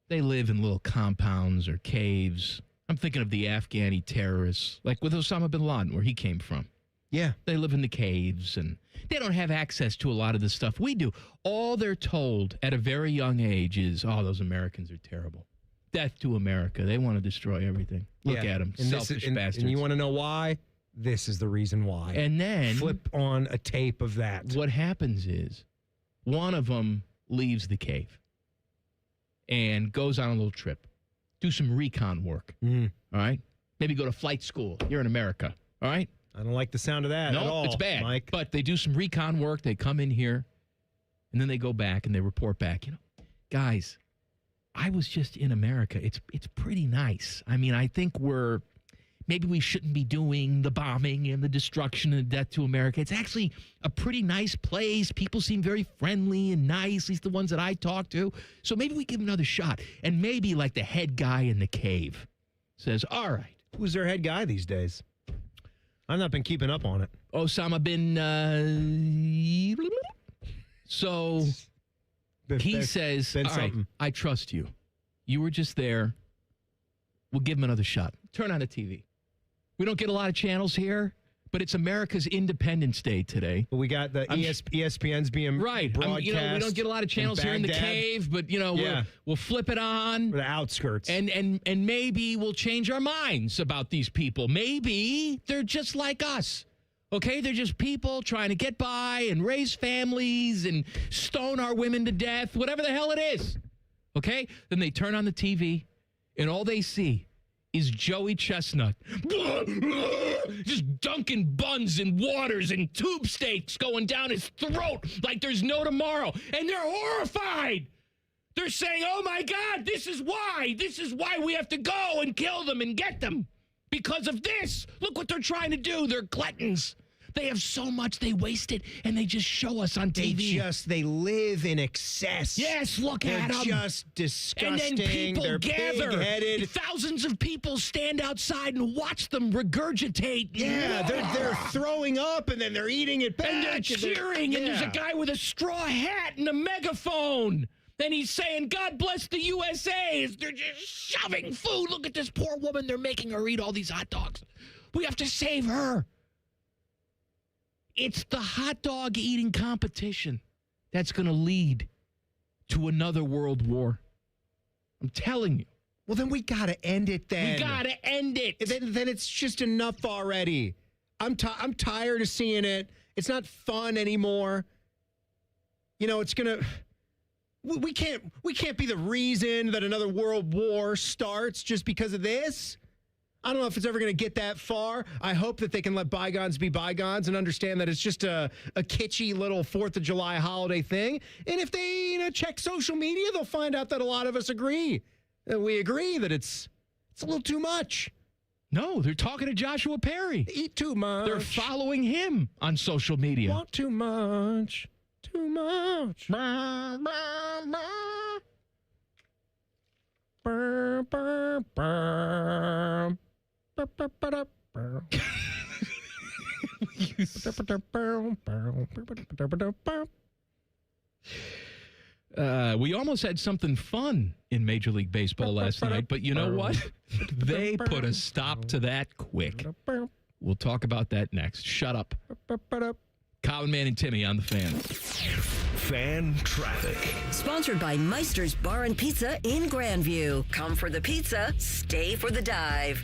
they live in little compounds or caves. I'm thinking of the Afghani terrorists, like with Osama bin Laden, where he came from. Yeah. They live in the caves, and they don't have access to a lot of the stuff we do. All they're told at a very young age is, oh, those Americans are terrible. Death to America. They want to destroy everything. Look at them. Selfish bastards. And you want to know why? This is the reason why. And then flip on a tape of that. What happens is one of them leaves the cave and goes on a little trip. Do some recon work. All right? Maybe go to flight school. You're in America. All right? I don't like the sound of that at all. No, it's bad. Mike. But they do some recon work. They come in here, and then they go back and they report back. Guys, I was just in America. It's pretty nice. I mean, I think maybe we shouldn't be doing the bombing and the destruction and the death to America. It's actually a pretty nice place. People seem very friendly and nice, at least the ones that I talk to. So maybe we give them another shot. And maybe like the head guy in the cave says, all right. Who's their head guy these days? I've not been keeping up on it. Osama bin... So he says, all right, I trust you. You were just there. We'll give him another shot. Turn on the TV. We don't get a lot of channels here, but it's America's Independence Day today. But we got the ESPN's being broadcast. We don't get a lot of channels here in the cave, but we'll flip it on. The outskirts. And maybe we'll change our minds about these people. Maybe they're just like us. Okay, they're just people trying to get by and raise families and stone our women to death, whatever the hell it is. Okay? Then they turn on the TV, and all they see is Joey Chestnut just dunking buns in waters and tube steaks going down his throat like there's no tomorrow. And they're horrified. They're saying, oh, my God, this is why. This is why we have to go and kill them and get them. Because of this. Look what they're trying to do. They're gluttons. They have so much, they waste it, and they just show us on TV. They live in excess. Yes, look at them. They're just disgusting. And then people they're gather. pig-headed. Thousands of people stand outside and watch them regurgitate. Yeah, they're throwing up, and then they're eating it back. And they're cheering, and there's a guy with a straw hat and a megaphone. Then he's saying, God bless the USA, as they're just shoving food. Look at this poor woman. They're making her eat all these hot dogs. We have to save her. It's the hot dog eating competition that's going to lead to another world war. I'm telling you. Well, then we got to end it then. We got to end it. Then it's just enough already. I'm tired of seeing it. It's not fun anymore. You know, it's going to... We can't be the reason that another world war starts just because of this. I don't know if it's ever going to get that far. I hope that they can let bygones be bygones and understand that it's just a kitschy little 4th of July holiday thing. And if they check social media, they'll find out that a lot of us agree. We agree that it's a little too much. No, they're talking to Joshua Perry. Eat too much. They're following him on social media. Want too much. Too much. We almost had something fun in Major League Baseball last night, but you know what? They put a stop to that quick. We'll talk about that next. Shut up. Common Man and Timmy on the Fan. Fan Traffic. Sponsored by Meister's Bar and Pizza in Grandview. Come for the pizza, stay for the dive.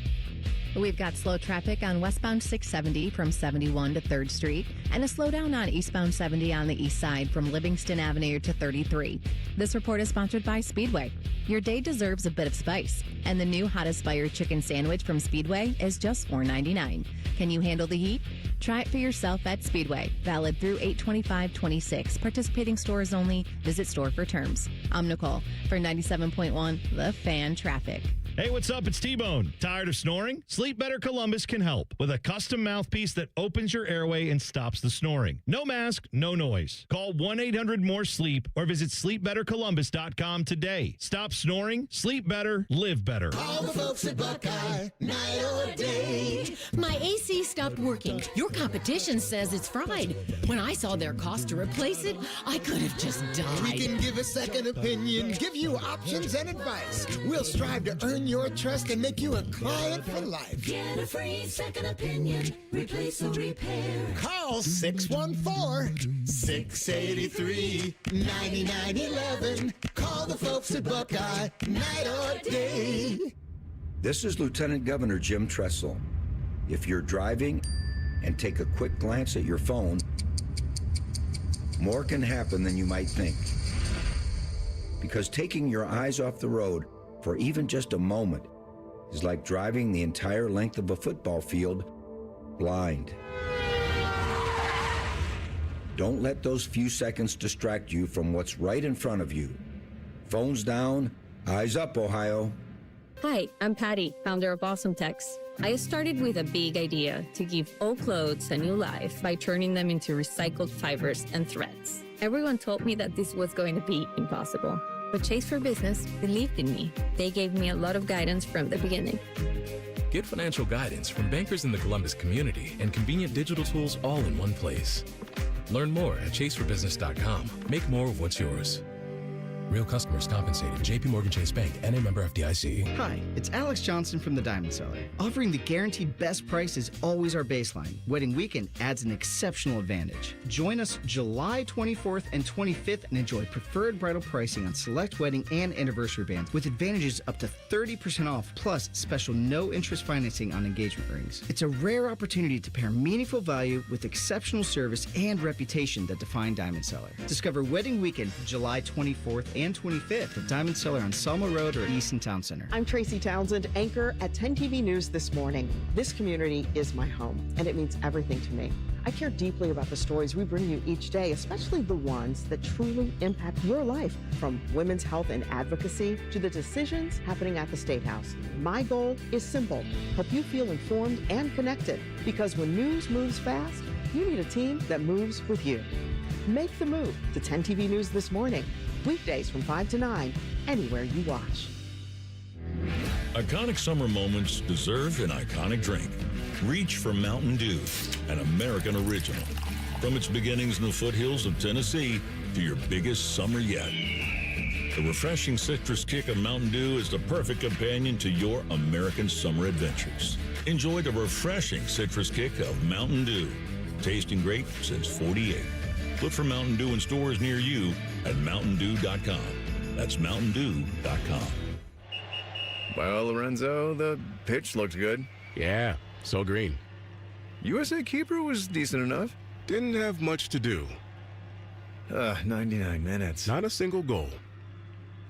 We've got slow traffic on westbound 670 from 71 to 3rd Street and a slowdown on eastbound 70 on the east side from Livingston Avenue to 33. This report is sponsored by Speedway. Your day deserves a bit of spice, and the new Hottest Fire chicken sandwich from Speedway is just $4.99. Can you handle the heat? Try it for yourself at Speedway. Valid through 8/25/26. Participating stores only. Visit store for terms. I'm Nicole for 97.1 The Fan Traffic. Hey, what's up? It's T-Bone. Tired of snoring? Sleep Better Columbus can help with a custom mouthpiece that opens your airway and stops the snoring. No mask, no noise. Call 1-800-MORE-SLEEP or visit sleepbettercolumbus.com today. Stop snoring, sleep better, live better. All the folks at Buckeye, night or day. My AC stopped working. Your competition says it's fried. When I saw their cost to replace it, I could have just died. We can give a second opinion, give you options and advice. We'll strive to earn your trust and make you a client for life. Get a free second opinion. Replace or repair. Call 614-683-9911. Call the folks at Buckeye, night or day. This is Lieutenant Governor Jim Tressel. If you're driving and take a quick glance at your phone, more can happen than you might think. Because taking your eyes off the road for even just a moment is like driving the entire length of a football field blind. Don't let those few seconds distract you from what's right in front of you. Phones down, eyes up, Ohio. Hi, I'm Patty, founder of Awesome Tex. I started with a big idea to give old clothes a new life by turning them into recycled fibers and threads. Everyone told me that this was going to be impossible. But Chase for Business believed in me. They gave me a lot of guidance from the beginning. Get financial guidance from bankers in the Columbus community and convenient digital tools all in one place. Learn more at chaseforbusiness.com. Make more of what's yours. Real customers compensated. JP Morgan Chase Bank, and a member FDIC. Hi, it's Alex Johnson from the Diamond Cellar. Offering the guaranteed best price is always our baseline. Wedding weekend adds an exceptional advantage. Join us July 24th and 25th and enjoy preferred bridal pricing on select wedding and anniversary bands with advantages up to 30% off, plus special no-interest financing on engagement rings. It's a rare opportunity to pair meaningful value with exceptional service and reputation that define Diamond Cellar. Discover Wedding Weekend July 24th and 25th at Diamond Cellar on Selma Road or Easton Town Center. I'm Tracy Townsend, anchor at 10 TV News This Morning. This community is my home, and it means everything to me. I care deeply about the stories we bring you each day, especially the ones that truly impact your life, from women's health and advocacy to the decisions happening at the State House. My goal is simple: help you feel informed and connected, because when news moves fast, you need a team that moves with you. Make the move to 10 TV News This Morning. Weekdays from 5 to 9, anywhere you watch. Iconic summer moments deserve an iconic drink. Reach for Mountain Dew, an American original. From its beginnings in the foothills of Tennessee to your biggest summer yet. The refreshing citrus kick of Mountain Dew is the perfect companion to your American summer adventures. Enjoy the refreshing citrus kick of Mountain Dew. Tasting great since 48. Look for Mountain Dew in stores near you at mountaindew.com. That's mountaindew.com. Well, Lorenzo, the pitch looked good. Yeah, so green. USA keeper was decent enough. Didn't have much to do. 99 minutes. Not a single goal.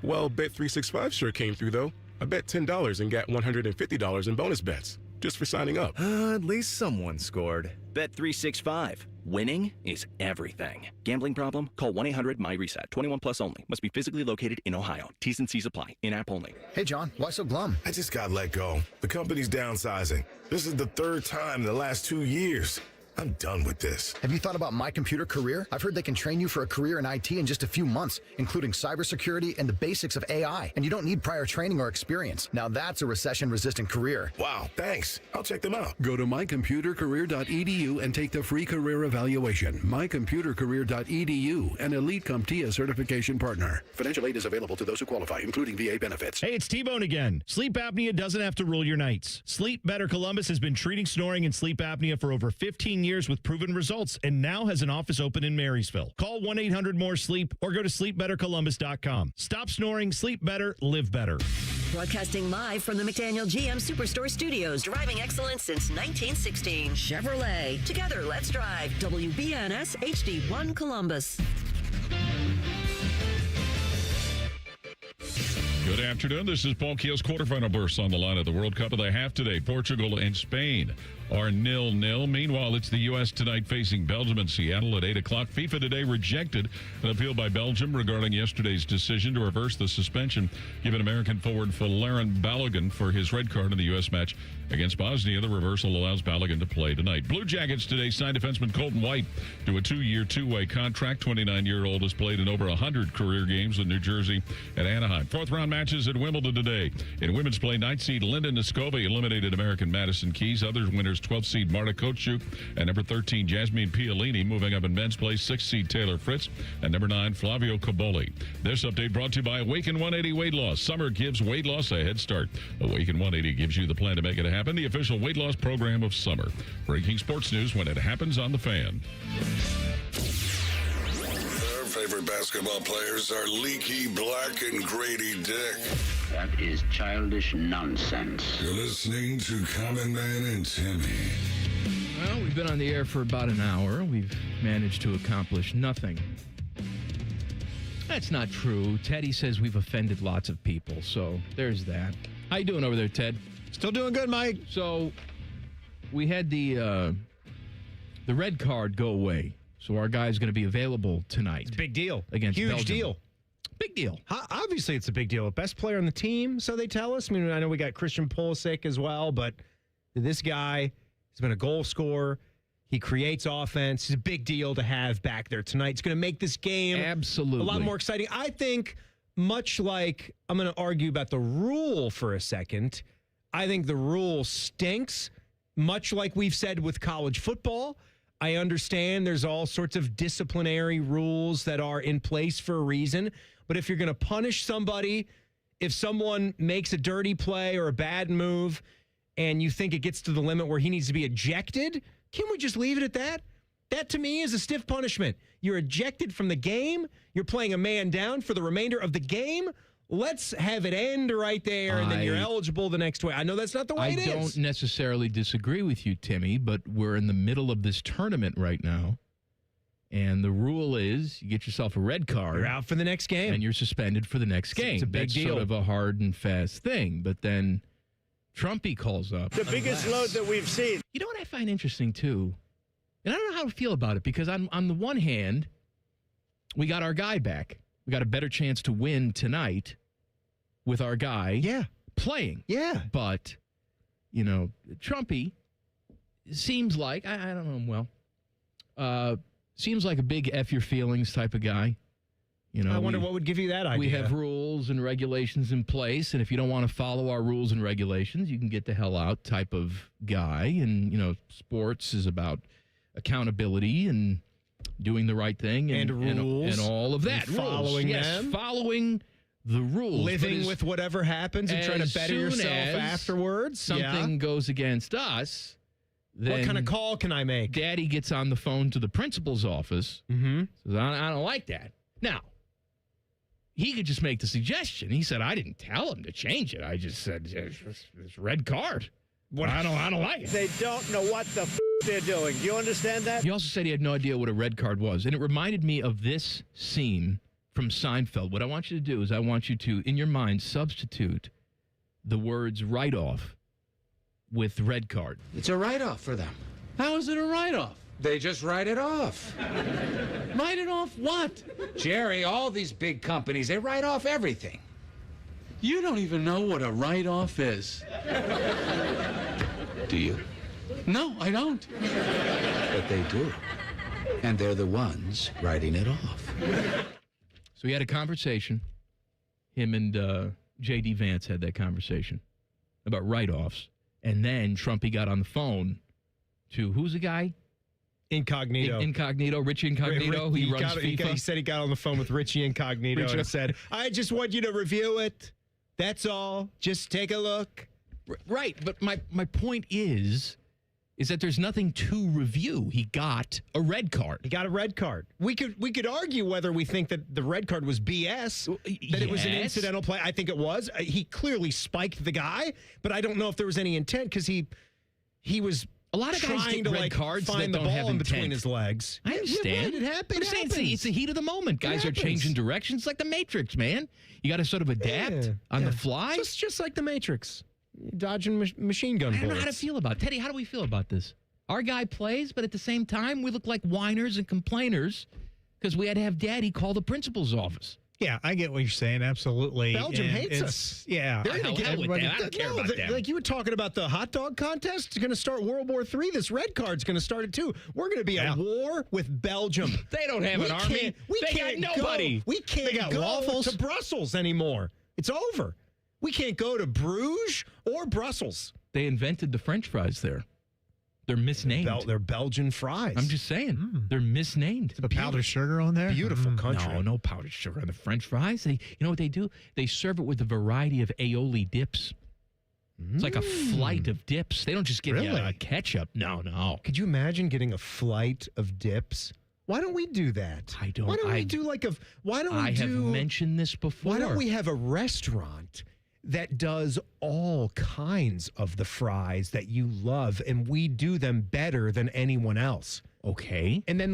Well, Bet365 sure came through, though. I bet $10 and got $150 in bonus bets just for signing up. At least someone scored. Bet365. Winning is everything. Gambling problem? Call 1-800-MY-RESET. 21 plus only. Must be physically located in Ohio. T's and C's apply. In-app only. Hey, John. Why so glum? I just got let go. The company's downsizing. This is the third time in the last 2 years. I'm done with this. Have you thought about My Computer Career? I've heard they can train you for a career in IT in just a few months, including cybersecurity and the basics of AI. And you don't need prior training or experience. Now that's a recession-resistant career. Wow, thanks. I'll check them out. Go to mycomputercareer.edu and take the free career evaluation. Mycomputercareer.edu, an Elite CompTIA certification partner. Financial aid is available to those who qualify, including VA benefits. Hey, it's T-Bone again. Sleep apnea doesn't have to rule your nights. Sleep Better Columbus has been treating snoring and sleep apnea for over 15 years with proven results and now has an office open in Marysville. Call 1-800-MORE-SLEEP or go to sleepbettercolumbus.com. Stop snoring, sleep better, live better. Broadcasting live from the McDaniel GM Superstore Studios, driving excellence since 1916. Chevrolet. Together, let's drive. WBNS HD1 Columbus. Good afternoon. This is Paul Keel's quarterfinal burst on the line of the World Cup of the half today. Portugal and Spain are 0-0. Meanwhile, it's the U.S. tonight facing Belgium and Seattle at 8 o'clock. FIFA today rejected an appeal by Belgium regarding yesterday's decision to reverse the suspension given American forward Valerian Balogun for his red card in the U.S. match against Bosnia. The reversal allows Balogun to play tonight. Blue Jackets today signed defenseman Colton White to a 2-year, two-way contract. 29-year-old has played in over 100 career games in New Jersey and Anaheim. Fourth-round matches at Wimbledon today. In women's play, 9th seed Linda Noskova eliminated American Madison Keys. Other winners, 12th seed Marta Kochuk and number 13 Jasmine Pialini. Moving up in men's play, 6th seed Taylor Fritz and number 9 Flavio Caboli. This update brought to you by Awaken 180 Weight Loss. Summer gives weight loss a head start. Awaken 180 gives you the plan to make it happen. The official weight loss program of summer. Breaking sports news when it happens on the Fan. Their favorite basketball players are Leaky Black and Grady Dick. That is childish nonsense. You're listening to Common Man and Timmy. Well, we've been on the air for about an hour. We've managed to accomplish nothing. That's not true. Teddy says we've offended lots of people, so there's that. How you doing over there, Ted? Still doing good, Mike. So we had the red card go away. So our guy's going to be available tonight. It's a big deal. Against Huge Belgium. deal. Big deal. Obviously, it's a big deal. Best player on the team, so they tell us. I mean, I know we got Christian Pulisic as well, but this guy has been a goal scorer. He creates offense. It's a big deal to have back there tonight. It's going to make this game absolutely a lot more exciting. I think, much like I'm going to argue about the rule for a second, I think the rule stinks, much like we've said with college football. I understand there's all sorts of disciplinary rules that are in place for a reason. But if you're going to punish somebody, if someone makes a dirty play or a bad move and you think it gets to the limit where he needs to be ejected, can we just leave it at that? That, to me, is a stiff punishment. You're ejected from the game. You're playing a man down for the remainder of the game. Let's have it end right there, and then you're eligible the next way. I know that's not the way it is. I don't necessarily disagree with you, Timmy, but we're in the middle of this tournament right now. And the rule is you get yourself a red card. You're out for the next game. And you're suspended for the next game. It's a big deal. That's sort of a hard and fast thing. But then Trumpy calls up. The biggest load that we've seen. You know what I find interesting, too? And I don't know how to feel about it, because on the one hand, we got our guy back. We got a better chance to win tonight with our guy playing. Yeah. But, you know, Trumpy seems like, I don't know, well, seems like a big F your feelings type of guy. You know, I wonder what would give you that idea. We have rules and regulations in place, and if you don't want to follow our rules and regulations, you can get the hell out type of guy. And, you know, sports is about accountability and doing the right thing and rules and all of that. And following them. Following the rules. Living with whatever happens and trying to better yourself afterwards. Something goes against us, Then what kind of call can I make? Daddy gets on the phone to the principal's office. Mm-hmm. Says, I don't like that. Now, he could just make the suggestion. He said, I didn't tell him to change it. I just said, it's red card. What? I don't like it. They don't know what the they're doing. Do you understand that? He also said he had no idea what a red card was. And it reminded me of this scene from Seinfeld. What I want you to do is I want you to, in your mind, substitute the words write-off with red card. It's a write-off for them. How is it a write-off? They just write it off. Write it off what? Jerry, all these big companies, they write off everything. You don't even know what a write-off is. Do you? No, I don't. But they do. And they're the ones writing it off. So he had a conversation. Him and J.D. Vance had that conversation about write-offs. And then Trumpy got on the phone to, who's the guy? Incognito. Richie Incognito. He runs FIFA. He said he got on the phone with Richie Incognito and said, I just want you to review it. That's all. Just take a look. Right. But my point is that there's nothing to review. He got a red card. He got a red card. We could argue whether we think that the red card was BS, that it was an incidental play. I think it was. He clearly spiked the guy, but I don't know if there was any intent because he was a lot of guys trying get to red cards find that the don't ball have in intent. between his legs. I understand. Yeah, it happened. I'm saying it's the heat of the moment. Guys are changing directions like the Matrix, man. You got to sort of adapt on the fly. Just like the Matrix. Dodging machine gun bullets. I don't know how to feel about it. Teddy, how do we feel about this? Our guy plays, but at the same time, we look like whiners and complainers because we had to have Daddy call the principal's office. Yeah, I get what you're saying. Absolutely. Belgium hates us. Yeah. They're going to get everybody. I don't care about that. Like you were talking about the hot dog contest. It's going to start World War III. This red card's going to start it too. We're going to be at war with Belgium. They don't have an army. They got nobody. We can't go waffles to Brussels anymore. It's over. We can't go to Bruges or Brussels. They invented the French fries there. They're misnamed. They're Belgian fries. I'm just saying. They're misnamed. The powdered sugar on there? Beautiful country. No powdered sugar on the French fries. You know what they do? They serve it with a variety of aioli dips. It's like a flight of dips. They don't just give you a ketchup. No. Could you imagine getting a flight of dips? Why don't we do that? I don't. Why don't we do like a? Why don't we I have mentioned this before. Why don't we have a restaurant that does all kinds of the fries that you love, and we do them better than anyone else? Okay. And then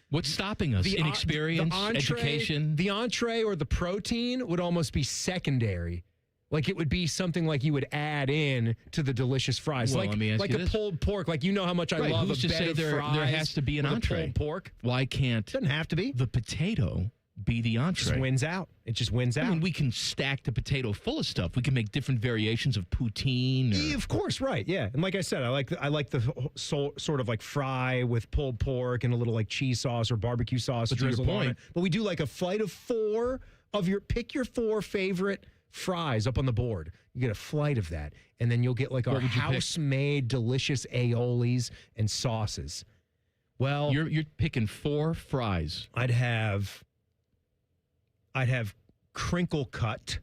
what's stopping us? Inexperience, education? The entree or the protein would almost be secondary. Like it would be something like you would add in to the delicious fries. Well, let me ask you a pulled pork. Like you know how much I love Who's a to bed say of there fries. has to be an entree. Pulled pork. Why can't doesn't have to be the potato be the entree? It just wins out. It just wins out. I mean, we can stack the potato full of stuff. We can make different variations of poutine. Yeah, of course, right? Yeah, and like I said, I like the sort of like fry with pulled pork and a little like cheese sauce or barbecue sauce drizzled on it. But we do like a flight of 4 of pick your 4 favorite fries up on the board. You get a flight of that, and then you'll get like our house-made delicious aiolis and sauces. Well, you're picking 4 fries. I'd have crinkle cut.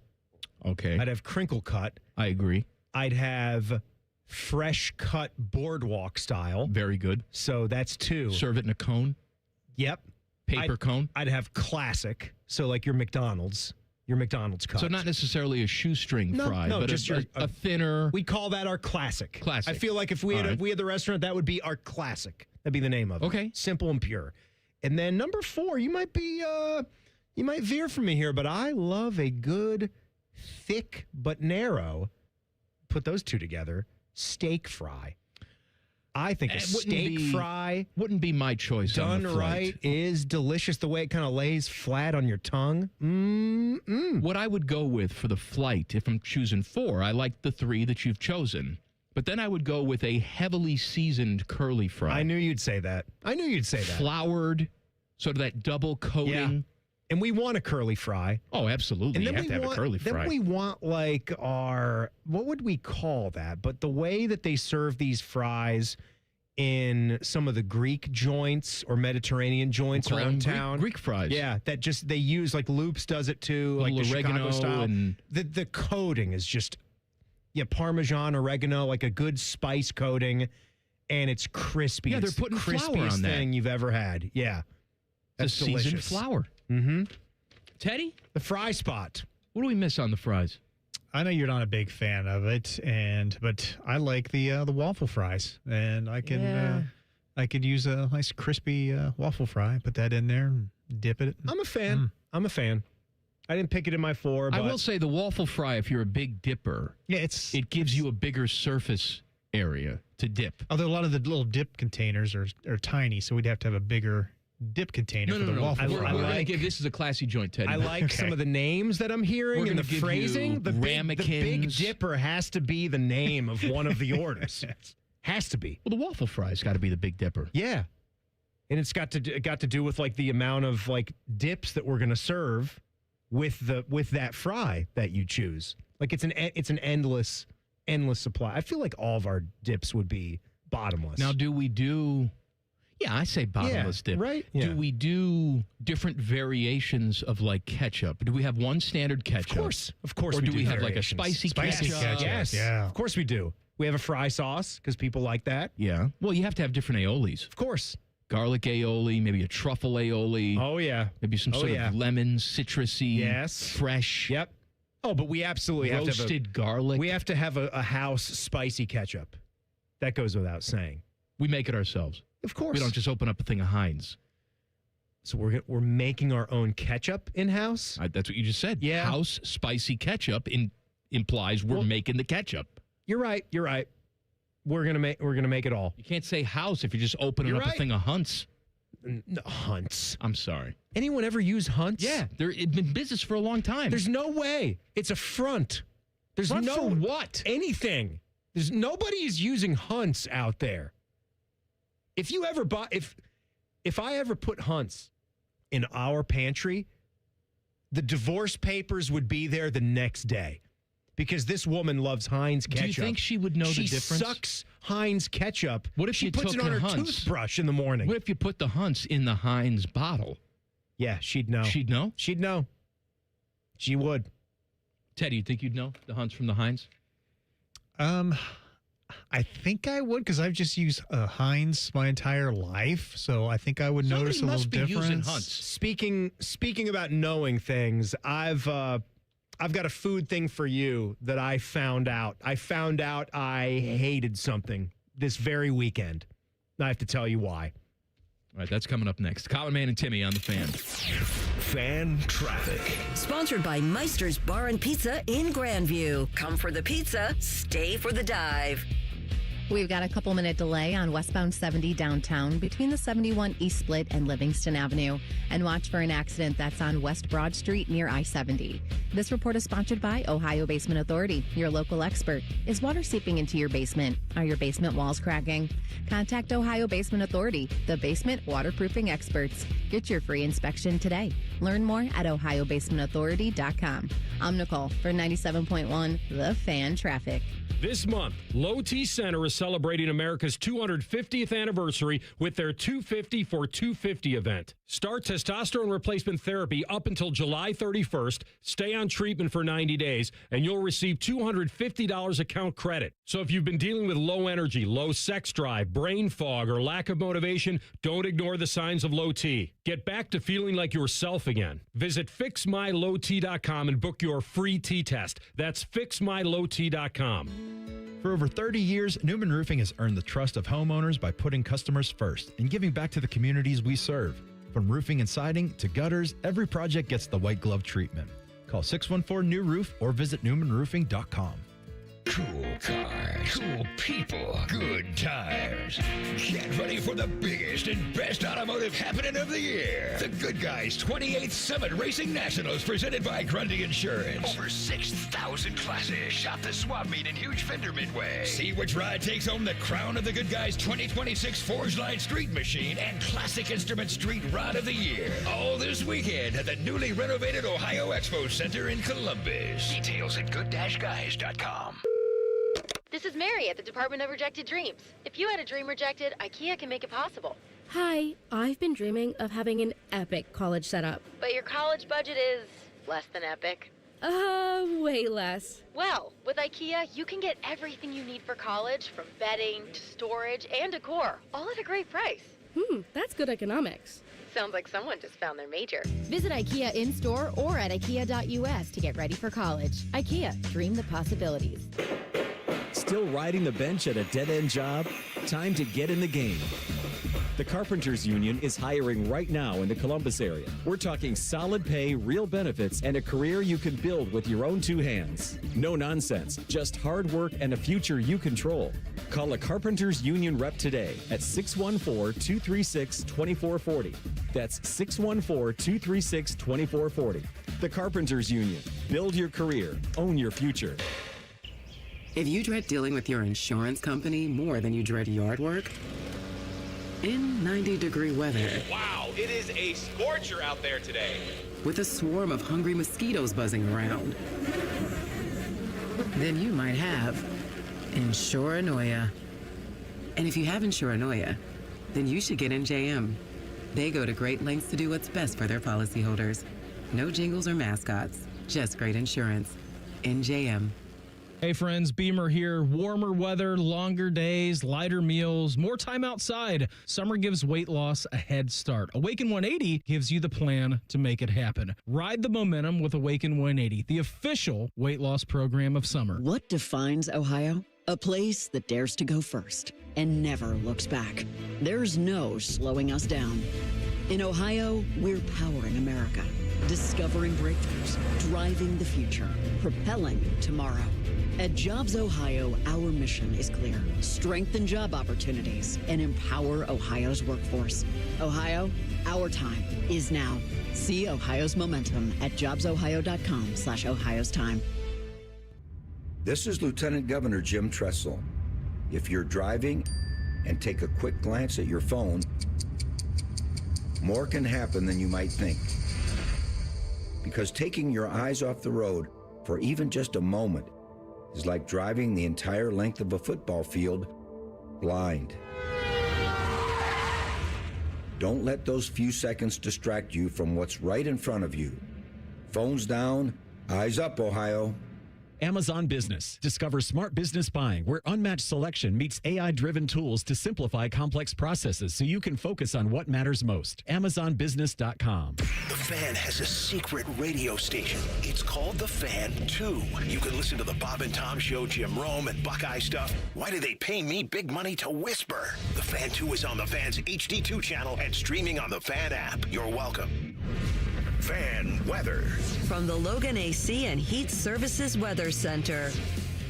Okay. I'd have crinkle cut. I agree. I'd have fresh cut boardwalk style. Very good. So that's 2. Serve it in a cone. Yep. Paper cone. I'd have classic. So like your McDonald's cut. So not necessarily a shoestring fry, but just a thinner. We call that our classic. Classic. I feel like if we had the restaurant, that would be our classic. That'd be the name of it. Okay. Simple and pure. And then number 4, you might veer from me here, but I love a good, thick but narrow. Put those 2 together. Steak fry. I think a steak fry wouldn't be my choice. Done right is delicious. The way it kind of lays flat on your tongue. What I would go with for the flight, if I'm choosing 4, I like the 3 that you've chosen. But then I would go with a heavily seasoned curly fry. I knew you'd say that. Floured, sort of that double coating. Yeah. And we want a curly fry. Oh, absolutely. And you have to have a curly fry. Then we want like what would we call that? But the way that they serve these fries in some of the Greek joints or Mediterranean joints around town. Greek fries. Yeah, they use like Loops does it too, like the Chicago style. And the coating is just Parmesan, oregano, like a good spice coating. and it's crispy. Yeah, they're It's the putting flour crispiest on that. thing you've ever had. Yeah. That's The seasoned delicious. flour. Mm-hmm. Teddy? The fry spot. What do we miss on the fries? I know you're not a big fan of it, but I like the waffle fries, and I could use a nice crispy waffle fry. Put that in there, and dip it. I'm a fan. I'm a fan. I didn't pick it in my 4, but I will say the waffle fry, if you're a big dipper, it gives you a bigger surface area to dip. Although a lot of the little dip containers are tiny, so we'd have to have a bigger dip container for the waffle fry. We're going to give this is a classy joint, Teddy. I like some of the names that I'm hearing We're and the gonna give phrasing. you The big ramekins. dipper has to be the name of one of the orders. Has to be. Well, the waffle fry's got to be the big dipper. Yeah. And it's got to do with like the amount of like dips that we're going to serve with that fry that you choose. Like it's an endless supply. I feel like all of our dips would be bottomless. Now, do we do... Yeah, I say bottomless dip. Right? Do Yeah. we do different variations of like ketchup? Do we have one standard ketchup? Of course. Or we do we have like a variations. spicy ketchup? Yes. Yeah. Of course we do. We have a fry sauce because people like that. Yeah. Well, you have to have different aiolis. Of course. Garlic aioli, maybe a truffle aioli. Oh, yeah. Maybe some sort of lemon, citrusy, Yes. fresh. Yep. Oh, but we absolutely have to have roasted garlic. We have to have a house spicy ketchup. That goes without saying. We make it ourselves. Of course. We don't just open up a thing of Heinz. So we're making our own ketchup in-house? That's what you just said. Yeah. House spicy ketchup implies we're making the ketchup. You're right. We're gonna make it all. You can't say house if you're just opening You're up right. a thing of Hunt's. Hunt's. I'm sorry. Anyone ever use Hunt's? Yeah, they're been in business for a long time. There's no way. It's a front. There's Front no for what? anything. There's nobody is using Hunt's out there. If you ever bought if I ever put Hunt's in our pantry, the divorce papers would be there the next day. Because this woman loves Heinz ketchup. Do you think she would know the difference? She sucks Heinz ketchup. What if she you puts took it on her Hunt's? toothbrush in the morning? What if you put the Hunt's in the Heinz bottle? Yeah, she'd know. She'd know? She'd know. She would. Teddy, you think you'd know the Hunt's from the Heinz? I think I would because I've just used Heinz my entire life, so I think I would notice a little difference. Using Hunt's. Speaking about knowing things, I've got a food thing for you that I found out. I found out I hated something this very weekend. I have to tell you why. All right, that's coming up next. Colin Man and Timmy on the Fan. Fan traffic. Sponsored by Meister's Bar and Pizza in Grandview. Come for the pizza, stay for the dive. We've got a couple-minute delay on westbound 70 downtown between the 71 East Split and Livingston Avenue. And watch for an accident that's on West Broad Street near I-70. This report is sponsored by Ohio Basement Authority, your local expert. Is water seeping into your basement? Are your basement walls cracking? Contact Ohio Basement Authority, the basement waterproofing experts. Get your free inspection today. Learn more at ohiobasementauthority.com. I'm Nicole for 97.1 The Fan Traffic. This month, Low T Center is celebrating America's 250th anniversary with their 250 for 250 event. Start testosterone replacement therapy up until July 31st. Stay on treatment for 90 days, and you'll receive $250 account credit. So if you've been dealing with low energy, low sex drive, brain fog, or lack of motivation, don't ignore the signs of low T. Get back to feeling like yourself again. Visit fixmylowt.com and book your free T test. That's fixmylowt.com. For over 30 years, Newman Roofing has earned the trust of homeowners by putting customers first and giving back to the communities we serve. From roofing and siding to gutters, every project gets the white glove treatment. Call 614-NEW-ROOF or visit newmanroofing.com. Cool cars, cool people, good tires. Get ready for the biggest and best automotive happening of the year. The Good Guys 28th Summit Racing Nationals presented by Grundy Insurance. Over 6,000 classes. Shop the swap meet in Huge Fender Midway. See which ride takes home the crown of the Good Guys 2026 Forge Line Street Machine and Classic Instrument Street Rod of the Year. All this weekend at the newly renovated Ohio Expo Center in Columbus. Details at good-guys.com. This is Mary at the Department of Rejected Dreams. If you had a dream rejected, IKEA can make it possible. Hi, I've been dreaming of having an epic college setup. But your college budget is less than epic. Way less. Well, with IKEA, you can get everything you need for college, from bedding to storage and decor, all at a great price. That's good economics. Sounds like someone just found their major. Visit IKEA in-store or at IKEA.us to get ready for college. IKEA, dream the possibilities. Still riding the bench at a dead-end job? Time to get in the game. The Carpenters Union is hiring right now in the Columbus area. We're talking solid pay, real benefits, and a career you can build with your own two hands. No nonsense, just hard work and a future you control. Call a Carpenters Union rep today at 614-236-2440. That's 614-236-2440. The Carpenters Union. Build your career. Own your future. If you dread dealing with your insurance company more than you dread yard work, in 90-degree weather. Wow, it is a scorcher out there today. With a swarm of hungry mosquitoes buzzing around. Then you might have Insuranoia. And if you have Insuranoia, then you should get NJM. They go to great lengths to do what's best for their policyholders. No jingles or mascots, just great insurance. NJM. Hey friends, Beamer here. Warmer weather, longer days, lighter meals, more time outside. Summer gives weight loss a head start. Awaken 180 gives you the plan to make it happen. Ride the momentum with Awaken 180, the official weight loss program of summer. What defines Ohio? A place that dares to go first and never looks back. There's no slowing us down. In Ohio, we're powering America, discovering breakthroughs, driving the future, propelling tomorrow. At Jobs Ohio, our mission is clear. Strengthen job opportunities and empower Ohio's workforce. Ohio, our time is now. See Ohio's momentum at jobsohio.com/Ohio's time. This is Lieutenant Governor Jim Tressel. If you're driving and take a quick glance at your phone, more can happen than you might think. Because taking your eyes off the road for even just a moment is like driving the entire length of a football field blind. Don't let those few seconds distract you from what's right in front of you. Phones down, eyes up, Ohio. Amazon Business. Discover smart business buying where unmatched selection meets AI-driven tools to simplify complex processes so you can focus on what matters most. AmazonBusiness.com. The Fan has a secret radio station. It's called The Fan 2. You can listen to the Bob and Tom Show, Jim Rome, and Buckeye stuff. Why do they pay me big money to whisper? The Fan 2 is on the Fan's HD2 channel and streaming on the Fan app. You're welcome. Fan weather. From the Logan AC and Heat Services Weather Center.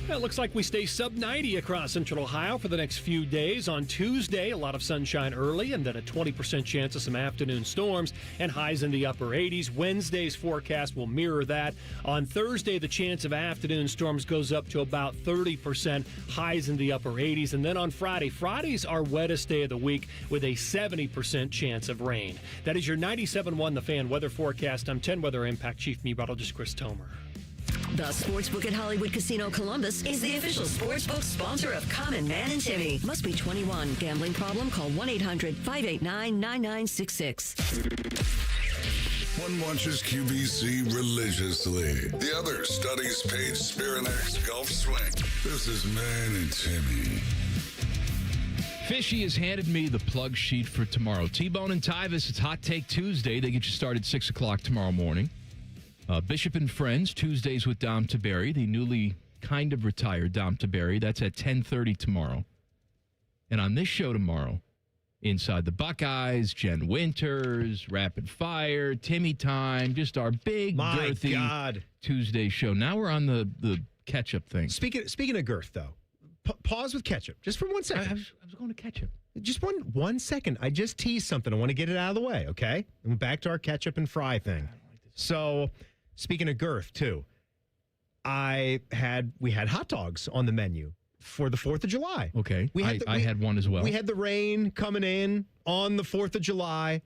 It looks like we stay sub 90 across central Ohio for the next few days. On Tuesday, a lot of sunshine early and then a 20% chance of some afternoon storms and highs in the upper 80s. Wednesday's forecast will mirror that. On Thursday, the chance of afternoon storms goes up to about 30%, highs in the upper 80s. And then on Friday, Friday's our wettest day of the week with a 70% chance of rain. That is your 97.1 The Fan weather forecast. I'm 10 Weather Impact Chief Meteorologist Chris Tomer. The Sportsbook at Hollywood Casino Columbus is the official sportsbook sponsor of Common Man and Timmy. Must be 21. Gambling problem? Call 1-800-589-9966. One watches QVC religiously. The other studies Paige Spiranack's golf swing. This is Man and Timmy. Fishy has handed me the plug sheet for tomorrow. T-Bone and Tyvis, it's Hot Take Tuesday. They get you started at 6 o'clock tomorrow morning. Bishop and Friends, Tuesdays with Dom Tiberi, the newly kind of retired Dom Tiberi. That's at 10:30 tomorrow. And on this show tomorrow, Inside the Buckeyes, Jen Winters, Rapid Fire, Timmy Time, just our big, girthy Tuesday show. Now we're on the ketchup thing. Speaking of girth, though, pause with ketchup just for 1 second. I was going to ketchup. Just one second. I just teased something. I want to get it out of the way, okay? And back to our ketchup and fry thing. So, speaking of girth, too, we had hot dogs on the menu for the 4th of July. Okay. I had one as well. We had the rain coming in on the 4th of July,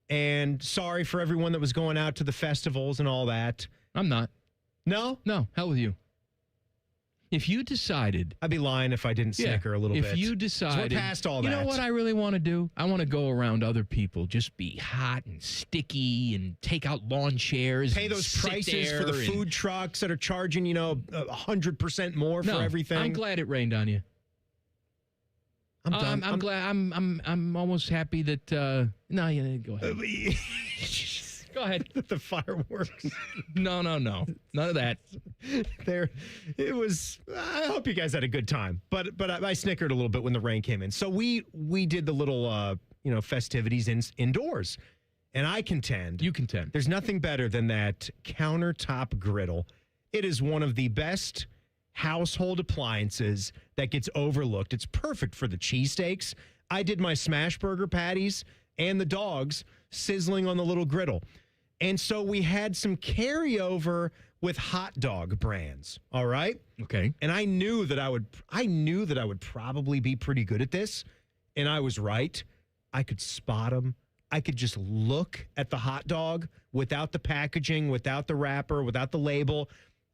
and sorry for everyone that was going out to the festivals and all that. I'm not. No? No. Hell with you. If you decided, I'd be lying if I didn't snicker a little bit. If you decided, we're past all that. You know what I really want to do? I want to go around other people, just be hot and sticky and take out lawn chairs. Pay those prices for the food trucks that are charging, 100% more for everything. I'm glad it rained on you. I'm done. I'm glad. I'm almost happy that. No, go ahead. Go ahead. The fireworks. No. None of that. It was. I hope you guys had a good time. But I snickered a little bit when the rain came in. So we did the little festivities indoors, and I contend. You contend. There's nothing better than that countertop griddle. It is one of the best household appliances that gets overlooked. It's perfect for the cheesesteaks. I did my smash burger patties and the dogs sizzling on the little griddle. And so we had some carryover with hot dog brands. All right. Okay. And I knew that I would probably be pretty good at this. And I was right. I could spot them. I could just look at the hot dog without the packaging, without the wrapper, without the label,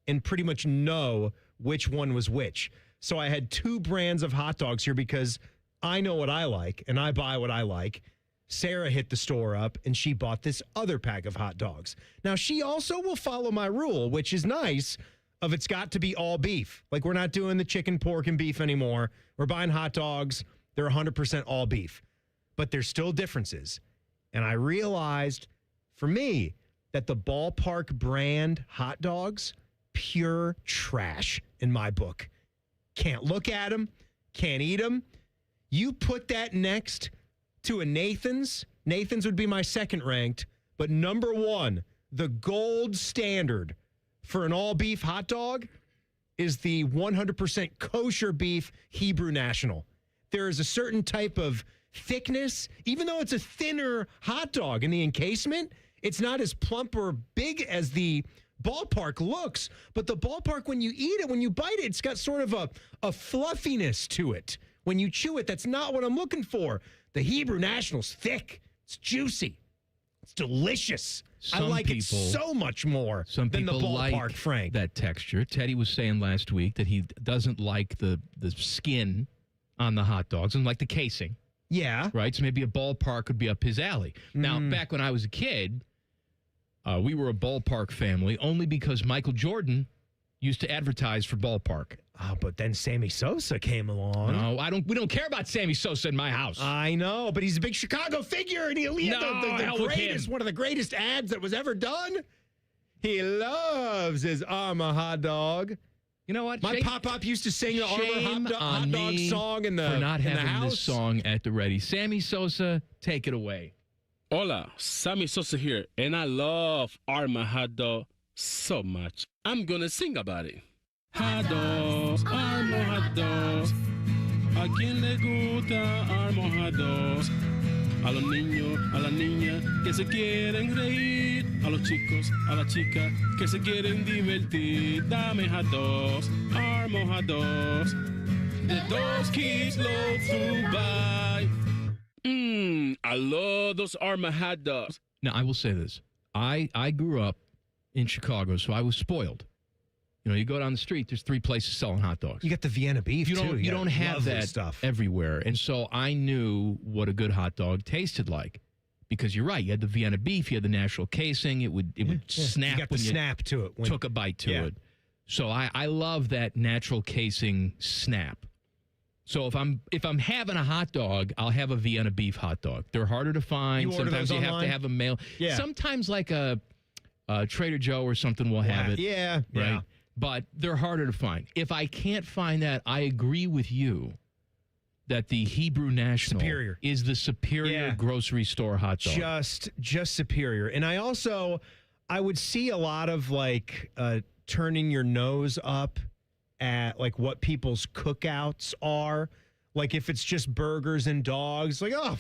and pretty much know which one was which. So I had 2 brands of hot dogs here because I know what I like and I buy what I like. Sarah hit the store up and she bought this other pack of hot dogs. Now, she also will follow my rule, which is nice, of it's got to be all beef. Like, we're not doing the chicken, pork, and beef anymore. We're buying hot dogs. They're 100% all beef. But there's still differences. And I realized, for me, that the Ballpark brand hot dogs, pure trash in my book. Can't look at them. Can't eat them. You put that next to a Nathan's. Nathan's would be my second ranked, but number 1, the gold standard for an all beef hot dog is the 100% kosher beef Hebrew National. There is a certain type of thickness, even though it's a thinner hot dog in the encasement, it's not as plump or big as the Ballpark looks, but the Ballpark, when you eat it, when you bite it, it's got sort of a fluffiness to it. When you chew it, that's not what I'm looking for. The Hebrew National's thick. It's juicy. It's delicious. I like it so much more than the Ballpark, like Frank. That texture. Teddy was saying last week that he doesn't like the skin on the hot dogs and like the casing. Yeah. Right? So maybe a Ballpark would be up his alley. Now, back when I was a kid, we were a Ballpark family only because Michael Jordan used to advertise for Ballpark. Oh, but then Sammy Sosa came along. No, we don't care about Sammy Sosa in my house. I know, but he's a big Chicago figure, and he had the greatest, one of the greatest ads that was ever done. He loves his Armour hot dog. You know what? My pop-up used to sing the Armour hot dog song in the for not having house. this song at the ready. Sammy Sosa, take it away. Hola, Sammy Sosa here, and I love Armour hot dog so much. I'm gonna sing about it. Hot dogs, Armour hot dogs. ¿A quién le gusta Armour hot dogs? A los niños, a las niñas que se quieren reír. A los chicos, a las chicas que se quieren divertir. Dame hot dogs, Armour hot dogs. The dogs kids love to buy. I love those Armour hot dogs. Now, I will say this. I grew up in Chicago, so I was spoiled. You go down the street, there's 3 places selling hot dogs. You got the Vienna beef, too. You don't have that stuff everywhere. And so I knew what a good hot dog tasted like. Because you're right, you had the Vienna beef, you had the natural casing. It would snap you got when the snap to it. Took a bite to it. So I love that natural casing snap. So if I'm having a hot dog, I'll have a Vienna beef hot dog. They're harder to find. Sometimes you have to have a mail. Yeah. Sometimes like a Trader Joe or something will have it. Yeah. Right. Yeah. But they're harder to find. If I can't find that, I agree with you that the Hebrew National is the superior grocery store hot dog. Just superior. And I would see a lot of like turning your nose up at like what people's cookouts are. Like if it's just burgers and dogs, like, oh,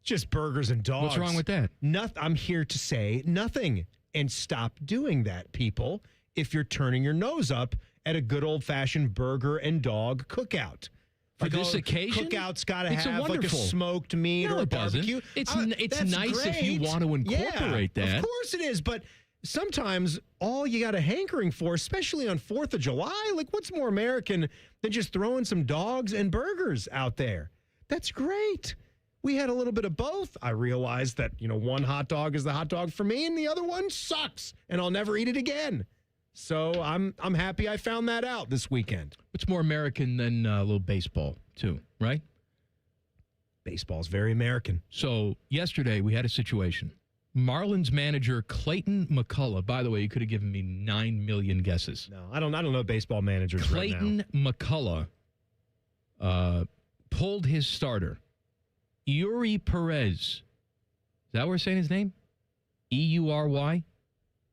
just burgers and dogs. What's wrong with that? I'm here to say nothing. And stop doing that, people, if you're turning your nose up at a good old-fashioned burger and dog cookout. For this occasion? Cookout's got to have like a smoked meat or a barbecue. It's nice great. If you want to incorporate that. Of course it is, but sometimes all you got a hankering for, especially on 4th of July, like what's more American than just throwing some dogs and burgers out there? That's great. We had a little bit of both. I realized that, one hot dog is the hot dog for me and the other one sucks and I'll never eat it again. So I'm happy I found that out this weekend. What's more American than a little baseball, too, right? Baseball's very American. So yesterday we had a situation. Marlins manager Clayton McCullough. By the way, you could have given me 9 million guesses. No, I don't know baseball managers Clayton right now. McCullough pulled his starter, Eury Perez. Is that what we're saying his name? E-U-R-Y?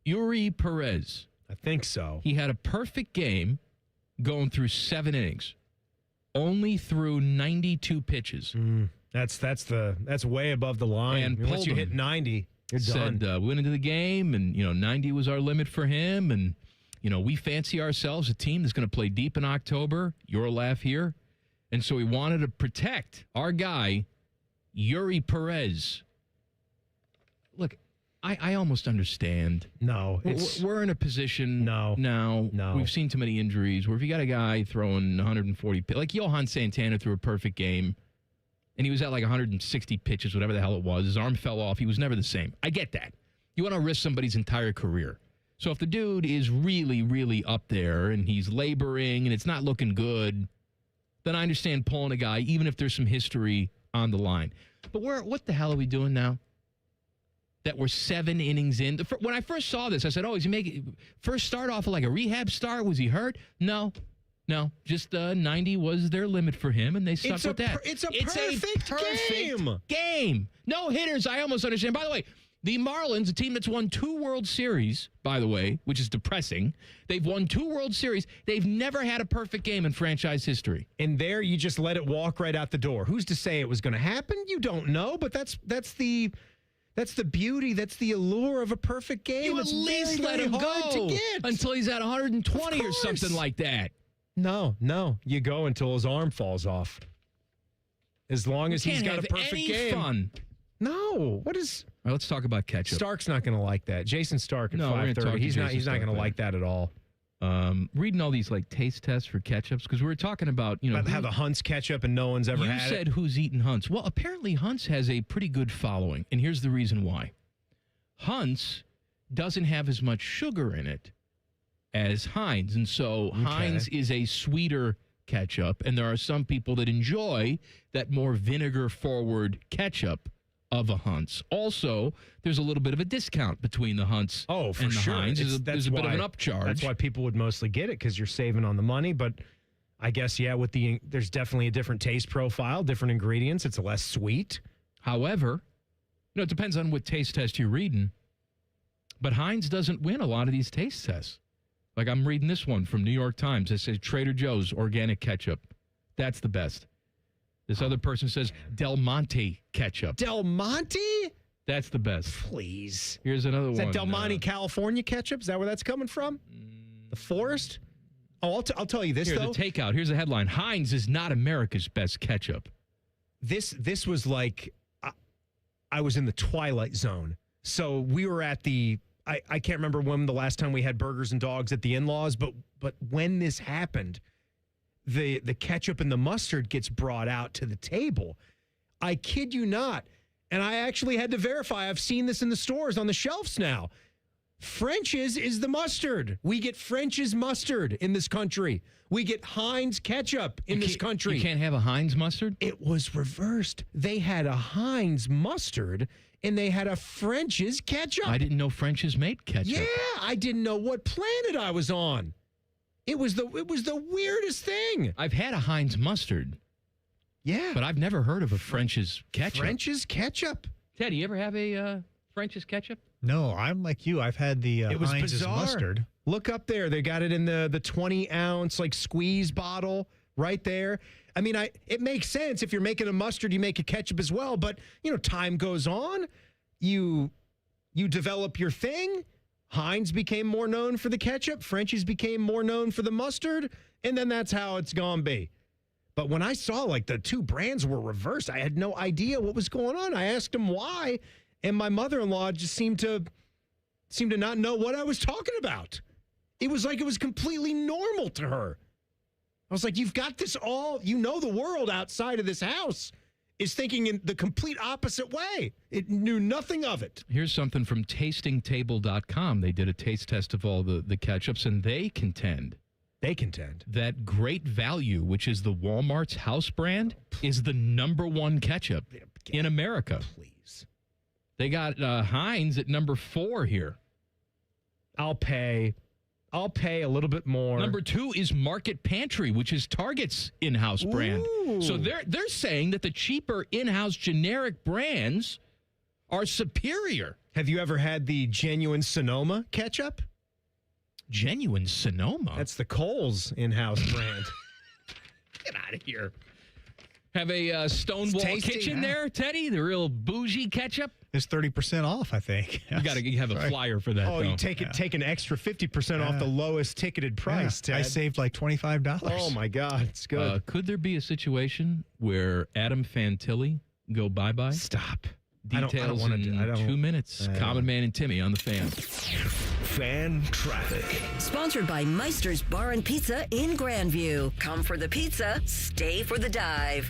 Eury Perez. I think so. He had a perfect game going through 7 innings. Only threw 92 pitches. That's way above the line. And once you hit 90, you're done. Said we went into the game, and 90 was our limit for him, and we fancy ourselves a team that's going to play deep in October. Your laugh here, and so we wanted to protect our guy, Eury Perez. Look, I almost understand. No, we're in a position now. We've seen too many injuries where if you got a guy throwing 140, like Johan Santana threw a perfect game, and he was at like 160 pitches, whatever the hell it was. His arm fell off. He was never the same. I get that. You want to risk somebody's entire career. So if the dude is really, really up there and he's laboring and it's not looking good, then I understand pulling a guy, even if there's some history on the line. But what the hell are we doing now? That we're 7 innings in. When I first saw this, I said, is he first start off like a rehab start? Was he hurt? No, just 90 was their limit for him, and they stuck with that. It's a perfect game. No hitters, I almost understand. By the way, the Marlins, a team that's won 2 World Series, by the way, which is depressing. They've won 2 World Series. They've never had a perfect game in franchise history. And there you just let it walk right out the door. Who's to say it was going to happen? You don't know, but that's the beauty. That's the allure of a perfect game. You at least let him go until he's at 120 or something like that. No. You go until his arm falls off. As long as he's got a perfect game. Fun. No. What is... All right, let's talk about ketchup. Stark's not going to like that. Jayson Stark at 5:30. He's not going to like that at all. Reading all these like taste tests for ketchups, because we were talking about, how the Hunt's ketchup and no one's ever had it. You said who's eating Hunt's. Well, apparently Hunt's has a pretty good following, and here's the reason why. Hunt's doesn't have as much sugar in it as Heinz, and so Heinz is a sweeter ketchup, and there are some people that enjoy that more vinegar-forward ketchup of a Hunt's. Also, there's a little bit of a discount between the Hunt's and the Heinz. There's a bit of an upcharge. That's why people would mostly get it, because you're saving on the money. But I guess, there's definitely a different taste profile, different ingredients. It's less sweet. However, it depends on what taste test you're reading. But Heinz doesn't win a lot of these taste tests. Like I'm reading this one from New York Times. It says Trader Joe's organic ketchup. That's the best. This other person says Del Monte ketchup. Del Monte? That's the best. Please. Here's another one. Is that Del Monte, California ketchup? Is that where that's coming from? The forest? Oh, I'll tell you this, though. The takeout. Here's a headline. Heinz is not America's best ketchup. This was like, I was in the Twilight Zone. So we were at I can't remember when the last time we had burgers and dogs at the in-laws, but when this happened, the ketchup and the mustard gets brought out to the table. I kid you not. And I actually had to verify. I've seen this in the stores on the shelves now. French's is the mustard. We get French's mustard in this country. We get Heinz ketchup in this country. You can't have a Heinz mustard? It was reversed. They had a Heinz mustard and they had a French's ketchup. I didn't know French's made ketchup. Yeah, I didn't know what planet I was on. It was the weirdest thing. I've had a Heinz mustard. Yeah. But I've never heard of a French's ketchup. French's ketchup? Ted, you ever have a French's ketchup? No, I'm like you. I've had the it was Heinz's bizarre. mustard. Look up there. They got it in the 20-ounce like squeeze bottle right there. I mean, it makes sense. If you're making a mustard, you make a ketchup as well. But, time goes on. You develop your thing. Heinz became more known for the ketchup. French's became more known for the mustard. And then that's how it's gonna be. But when I saw like the two brands were reversed, I had no idea what was going on. I asked him why. And my mother-in-law just seemed to seemed to not know what I was talking about. It was like it was completely normal to her. I was like, you've got this all, you know, the world outside of this house is thinking in the complete opposite way. It knew nothing of it. Here's something from tastingtable.com. They did a taste test of all the ketchups, and they contend that Great Value, which is the Walmart's house brand, is the number one ketchup in America. Please. They got Heinz at number 4 here. I'll pay a little bit more. Number 2 is Market Pantry, which is Target's in-house brand. So they're saying that the cheaper in-house generic brands are superior. Have you ever had the genuine Sonoma ketchup? Genuine Sonoma? That's the Kohl's in-house brand. Get out of here. Have a Stonewall tasty, Kitchen there, Teddy? The real bougie ketchup? It's 30% off, I think. You got to have a flyer for that. Oh, though. you take an extra 50% off the lowest ticketed price, Ted. I saved like $25. Oh, my God. It's good. Could there be a situation where Adam Fantilli go bye-bye? Stop. Details in 2 minutes. Common Man and Timmy on the Fan. Fan traffic. Sponsored by Meister's Bar and Pizza in Grandview. Come for the pizza, stay for the dive.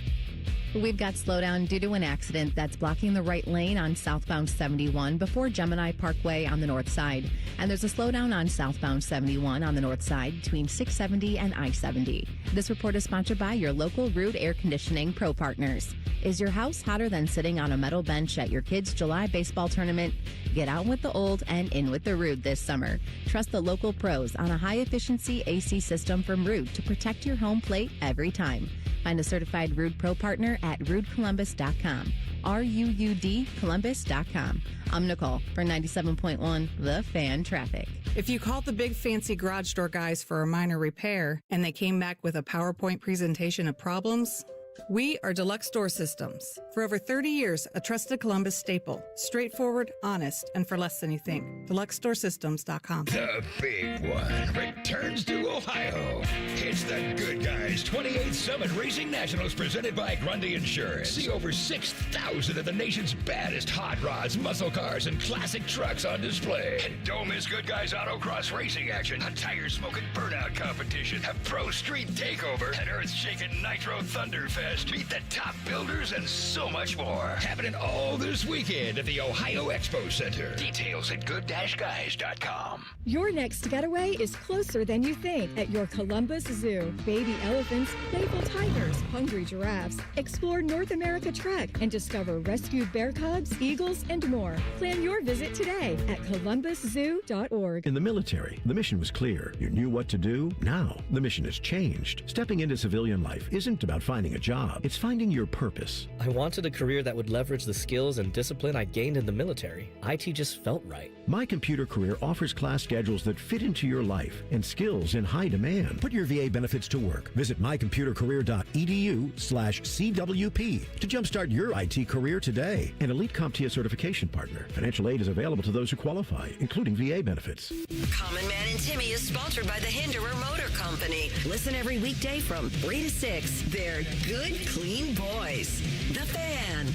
We've got slowdown due to an accident that's blocking the right lane on southbound 71 before Gemini Parkway on the north side. And there's a slowdown on southbound 71 on the north side between 670 and I-70. This report is sponsored by your local Rude Air Conditioning Pro Partners. Is your house hotter than sitting on a metal bench at your kids' July baseball tournament? Get out with the old and in with the Rude this summer. Trust the local pros on a high-efficiency AC system from Rude to protect your home plate every time. Find a certified Rude Pro partner at rudecolumbus.com. RUUD Columbus.com. I'm Nicole for 97.1 The Fan Traffic. If you called the big fancy garage door guys for a minor repair and they came back with a PowerPoint presentation of problems, we are Deluxe Door Systems. For over 30 years, a trusted Columbus staple. Straightforward, honest, and for less than you think. DeluxeDoorSystems.com. The big one returns to Ohio. It's the Good Guys 28th Summit Racing Nationals presented by Grundy Insurance. See over 6,000 of the nation's baddest hot rods, muscle cars, and classic trucks on display. And don't miss Good Guys Autocross racing action, a tire-smoking burnout competition, a pro street takeover, an earth-shaking Nitro Thunderfest. Meet the top builders and so much more. Happening all this weekend at the Ohio Expo Center. Details at good-guys.com. Your next getaway is closer than you think at your Columbus Zoo. Baby elephants, playful tigers, hungry giraffes. Explore North America Trek and discover rescued bear cubs, eagles, and more. Plan your visit today at columbuszoo.org. In the military, the mission was clear. You knew what to do. Now, the mission has changed. Stepping into civilian life isn't about finding a job. It's finding your purpose. I wanted a career that would leverage the skills and discipline I gained in the military. IT just felt right. My Computer Career offers class schedules that fit into your life and skills in high demand. Put your VA benefits to work. Visit mycomputercareer.edu/CWP to jumpstart your IT career today. An Elite CompTIA certification partner. Financial aid is available to those who qualify, including VA benefits. Common Man and Timmy is sponsored by the Hinderer Motor Company. Listen every weekday from 3 to 6. They're good, clean boys. The Fan.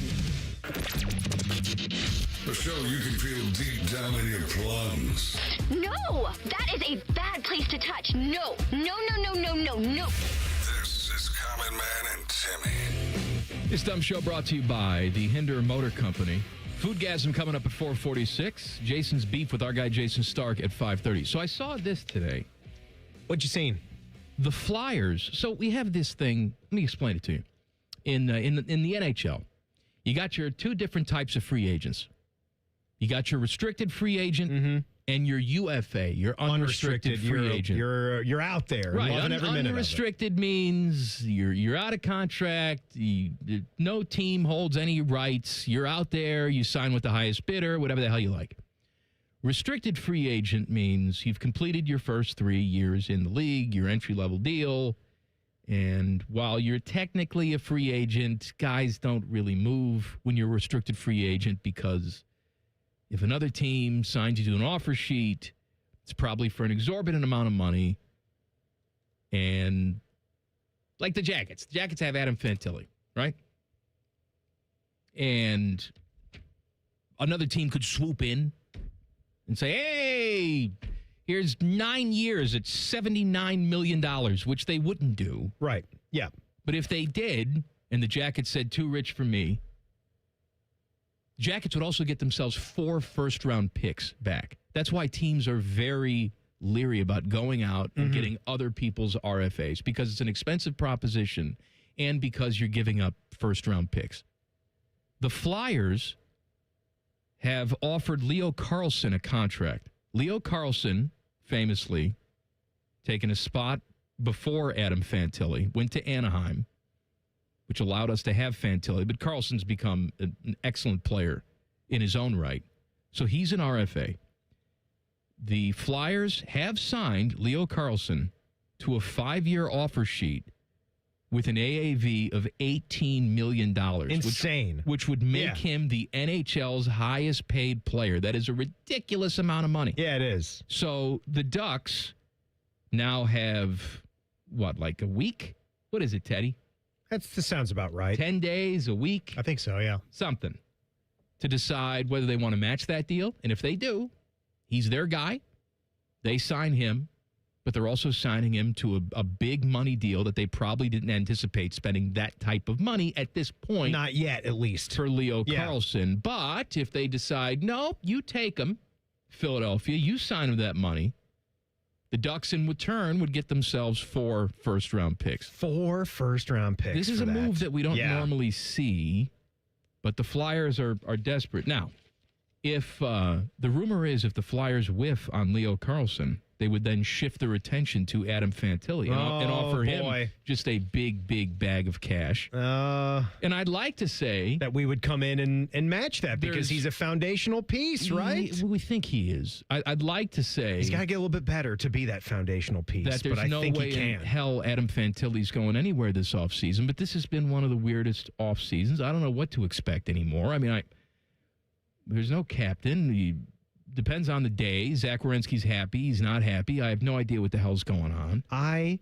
A show you can feel deep down in your plums. No! That is a bad place to touch. No. No, no, no, no, no, no. This is Common Man and Timmy. This dumb show brought to you by the Hinderer Motor Company. Foodgasm coming up at 4:46. Jason's beef with our guy Jayson Stark at 5:30. So I saw this today. What you seen? The Flyers. So we have this thing. Let me explain it to you. In the NHL, you got your two different types of free agents. You got your restricted free agent and your UFA, your unrestricted free agent. You're out there, right? Loving every minute Unrestricted means you're out of contract. No team holds any rights. You're out there. You sign with the highest bidder, whatever the hell you like. Restricted free agent means you've completed your first 3 years in the league, your entry-level deal, and while you're technically a free agent, guys don't really move when you're a restricted free agent because if another team signs you to an offer sheet, it's probably for an exorbitant amount of money. And like the Jackets. The Jackets have Adam Fantilli, right? And another team could swoop in and say, hey, here's 9 years at $79 million, which they wouldn't do. Right. Yeah. But if they did, and the Jackets said, too rich for me, Jackets would also get themselves 4 first-round picks back. That's why teams are very leery about going out and getting other people's RFAs, because it's an expensive proposition and because you're giving up first-round picks. The Flyers have offered Leo Carlsson a contract. Leo Carlsson, famously, taken a spot before Adam Fantilli, went to Anaheim, which allowed us to have Fantilli, but Carlson's become an excellent player in his own right. So he's an RFA. The Flyers have signed Leo Carlsson to a 5-year offer sheet with an AAV of $18 million. Insane. Which would make him the NHL's highest paid player. That is a ridiculous amount of money. Yeah, it is. So the Ducks now have, like a week? What is it, Teddy? That sounds about right. 10 days, a week? I think so, yeah. Something. To decide whether they want to match that deal. And if they do, he's their guy. They sign him, but they're also signing him to a big money deal that they probably didn't anticipate spending that type of money at this point. Not yet, at least. For Leo Carlsson. But if they decide, no, you take him, Philadelphia, you sign him that money, the Ducks in return would get themselves 4 first-round picks. 4 first-round picks. This is a move that we don't normally see, but the Flyers are desperate. Now, if the rumor is if the Flyers whiff on Leo Carlsson, they would then shift their attention to Adam Fantilli and offer him just a big, big bag of cash. And I'd like to say that we would come in and match that because he's a foundational piece, right? We think he is. I'd like to say he's got to get a little bit better to be that foundational piece. That there's but I no think way he can. in hell Adam Fantilli's going anywhere this offseason, but this has been one of the weirdest off seasons. I don't know what to expect anymore. I mean, there's no captain. He depends on the day. Zach Werenski's happy. He's not happy. I have no idea what the hell's going on. I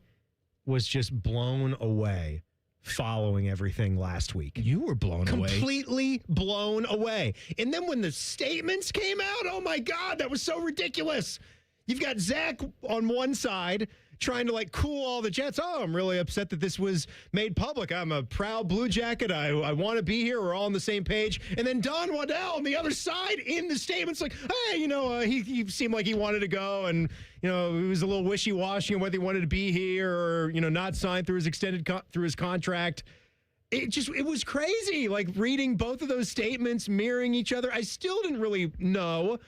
was just blown away following everything last week. You were blown away. Completely blown away. And then when the statements came out, oh my God, that was so ridiculous. You've got Zach on one side trying to cool all the jets. Oh, I'm really upset that this was made public. I'm a proud Blue Jacket. I want to be here. We're all on the same page. And then Don Waddell on the other side in the statements hey, he seemed like he wanted to go and, he was a little wishy-washy on whether he wanted to be here or, not sign through his through his contract. It was crazy, reading both of those statements, mirroring each other. I still didn't really know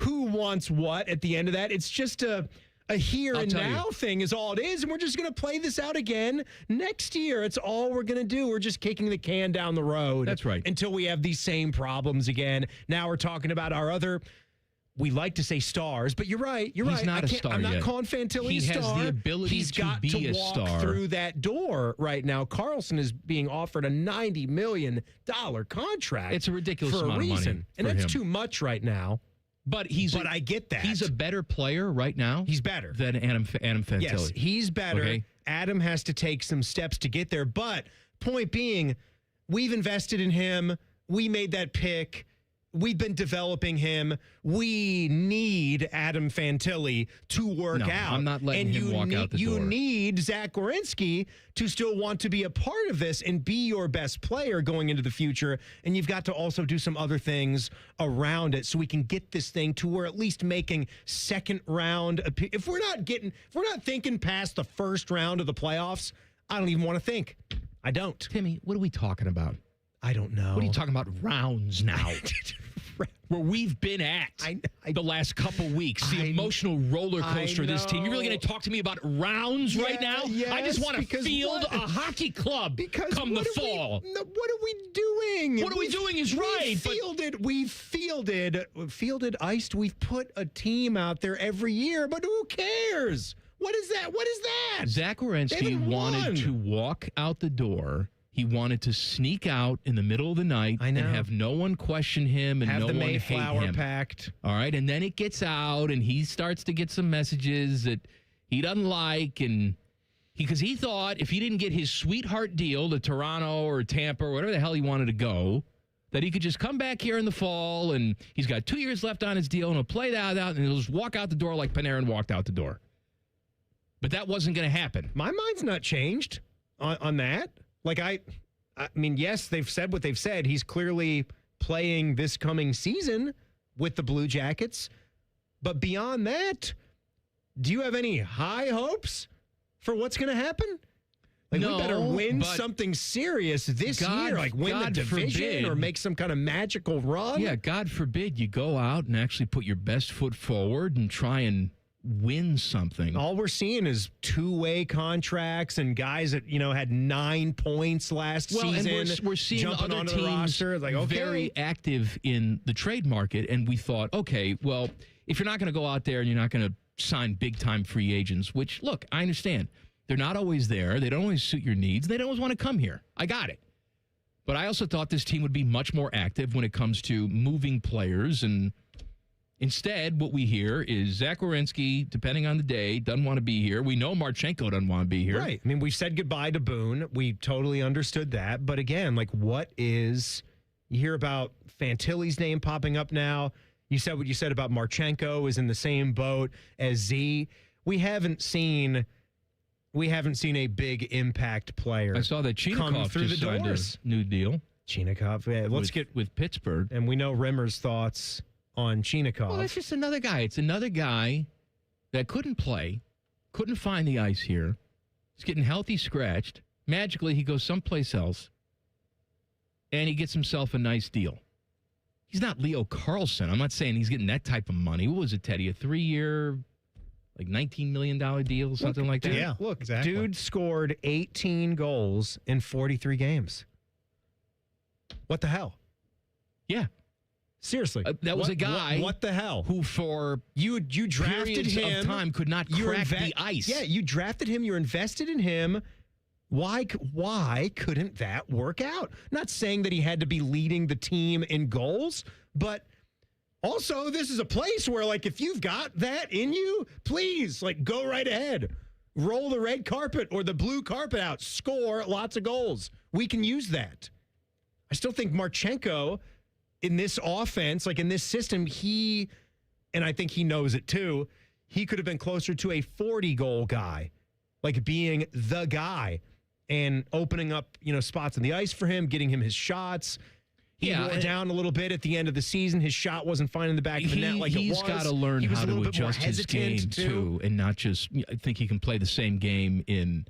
who wants what at the end of that. It's just a here and now thing is all it is, and we're just going to play this out again next year. It's all we're going to do. We're just kicking the can down the road. That's right. Until we have these same problems again. Now we're talking about our other, we like to say stars, but you're right. You're He's right. not a star I'm not yet. calling Fantilli a star. He has the ability He's to got be to a walk star through that door right now. Carlsson is being offered a $90 million contract. It's a ridiculous for amount a reason. of money. And for that's him. too much right now. But I get that. He's a better player right now. He's better than Adam Fantilli. Yes, he's better. Okay. Adam has to take some steps to get there. But point being, we've invested in him. We made that pick. We've been developing him. We need Adam Fantilli to work out. I'm not letting him walk out the door. You need Zach Werenski to still want to be a part of this and be your best player going into the future. And you've got to also do some other things around it so we can get this thing to where at least making second round. If we're not thinking past the first round of the playoffs, I don't even want to think. I don't. Timmy, what are we talking about? I don't know. What are you talking about rounds now? Where we've been at the last couple weeks, the emotional roller coaster of this team. You're really going to talk to me about rounds right now? Yes, I just want to field a hockey club come the fall. What are we doing? What are we doing is right. We've fielded iced. We've put a team out there every year, but who cares? What is that? What is that? Zach Werenski wanted to walk out the door. He wanted to sneak out in the middle of the night and have no one question him and have no the one Mayflower hate him. Pact. All right, and then it gets out, and he starts to get some messages that he doesn't like, and because he thought if he didn't get his sweetheart deal to Toronto or Tampa or whatever the hell he wanted to go, that he could just come back here in the fall and he's got 2 years left on his deal and he'll play that out and he'll just walk out the door like Panarin walked out the door. But that wasn't going to happen. My mind's not changed on that. Like, I mean, yes, they've said what they've said. He's clearly playing this coming season with the Blue Jackets. But beyond that, do you have any high hopes for what's going to happen? Like, no, we better win something serious this year, like win the division or make some kind of magical run. Yeah, God forbid you go out and actually put your best foot forward and try and win something. All we're seeing is two-way contracts and guys that, had 9 points last season. And we're seeing jumping other onto teams the roster. Like, okay. Very active in the trade market, and we thought, okay, well, if you're not going to go out there and you're not going to sign big-time free agents, which, look, I understand. They're not always there. They don't always suit your needs. They don't always want to come here. I got it. But I also thought this team would be much more active when it comes to moving players. And instead, what we hear is Zach Werenski, depending on the day, doesn't want to be here. We know Marchenko doesn't want to be here. Right. I mean, we've said goodbye to Boone. We totally understood that. But again, like, you hear about Fantilli's name popping up now. You said what you said about Marchenko is in the same boat as Z. We haven't seen a big impact player. I saw that Chinakhov through just the signed doors. A new deal. Chinakhov, yeah. Let's get with Pittsburgh, and we know Rimmer's thoughts on Chinakhov. Well, that's just another guy. It's another guy that couldn't play, couldn't find the ice here. He's getting healthy scratched. Magically, he goes someplace else, and he gets himself a nice deal. He's not Leo Carlson. I'm not saying he's getting that type of money. What was it, Teddy? A 3-year, like $19 million deal, something like that? Yeah, look, exactly. Dude scored 18 goals in 43 games. What the hell? Yeah. Seriously. That was a guy. What the hell? Who for you drafted him. Of time could not crack the ice. Yeah, you drafted him. You're invested in him. Why couldn't that work out? Not saying that he had to be leading the team in goals, but also this is a place where, like, if you've got that in you, please, like, go right ahead. Roll the red carpet or the blue carpet out. Score lots of goals. We can use that. I still think Marchenko in this offense, like in this system, and I think he knows it too, he could have been closer to a 40-goal guy, like being the guy and opening up, spots on the ice for him, getting him his shots. He wore down a little bit at the end of the season. His shot wasn't finding the back of the net like it was. He's got to learn how to adjust his game, too, and not just think he can play the same game in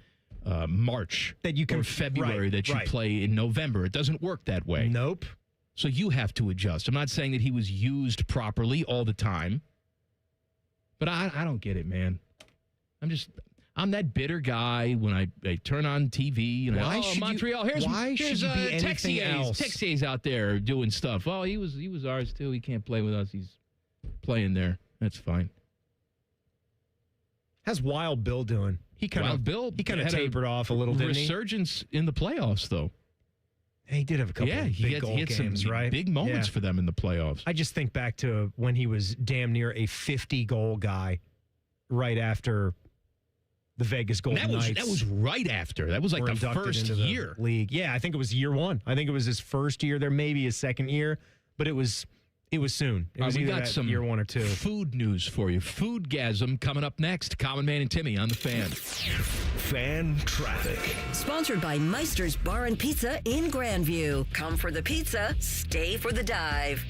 March or February that you play in November. It doesn't work that way. Nope. So you have to adjust. I'm not saying that he was used properly all the time, but I don't get it, man. I'm that bitter guy when I turn on TV. Montreal. Here's Texier's out there doing stuff. Oh, he was ours too. He can't play with us. He's playing there. That's fine. How's Wild Bill doing? He kind of tapered off a little, didn't he? Resurgence in the playoffs, though. He did have a couple of big goal games, some right? Big moments for them in the playoffs. I just think back to when he was damn near a 50-goal guy right after the Vegas Golden Knights. That was right after. That was like the first year. League. Yeah, I think it was year one. I think it was his first year there, maybe his second year, but it was soon. It was we got some year 1 or 2. Food news for you. Foodgasm coming up next. Common Man and Timmy on the Fan. Fan traffic. Sponsored by Meister's Bar and Pizza in Grandview. Come for the pizza, stay for the dive.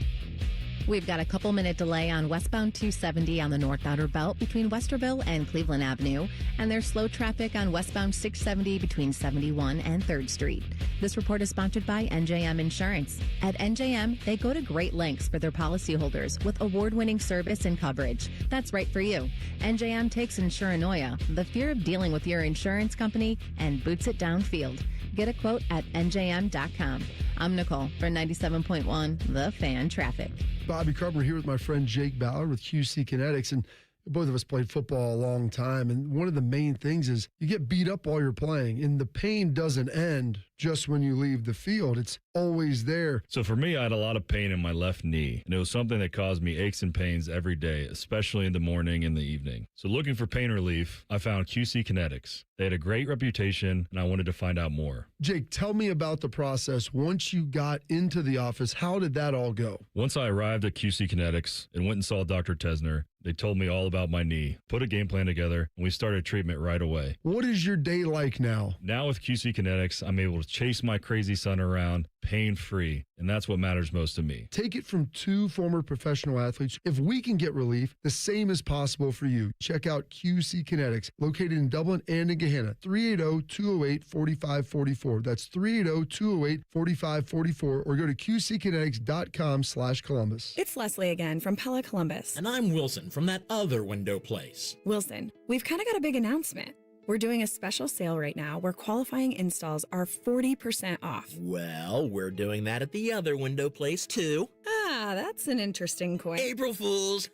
We've got a couple-minute delay on westbound 270 on the North Outer Belt between Westerville and Cleveland Avenue, and there's slow traffic on westbound 670 between 71 and 3rd Street. This report is sponsored by NJM Insurance. At NJM, they go to great lengths for their policyholders with award-winning service and coverage. That's right for you. NJM takes insuranoia, the fear of dealing with your insurance company, and boots it downfield. Get a quote at njm.com. I'm Nicole for 97.1 The Fan Traffic. Bobby Carpenter here with my friend Jake Ballard with QC Kinetics, and both of us played football a long time, and one of the main things is you get beat up while you're playing, and the pain doesn't end just when you leave the field. It's always there. So for me, I had a lot of pain in my left knee, and it was something that caused me aches and pains every day, especially in the morning and the evening. So looking for pain relief, I found QC Kinetics. They had a great reputation, and I wanted to find out more. Jake, tell me about the process. Once you got into the office, how did that all go? Once I arrived at QC Kinetics and went and saw Dr. Tesner, they told me all about my knee, put a game plan together, and we started treatment right away. What is your day like now? Now with QC Kinetics, I'm able to chase my crazy son around pain-free, and that's what matters most to me. Take it from two former professional athletes. If we can get relief, the same is possible for you. Check out QC Kinetics, located in Dublin and in Gahanna, 380-208-4544. That's 380-208-4544, or go to qckinetics.com/Columbus. It's Leslie again from Pella Columbus. And I'm Wilson from that other window place. Wilson, we've kind of got a big announcement. We're doing a special sale right now where qualifying installs are 40% off. Well, we're doing that at the other window place too. Ah, that's an interesting coin. April Fools.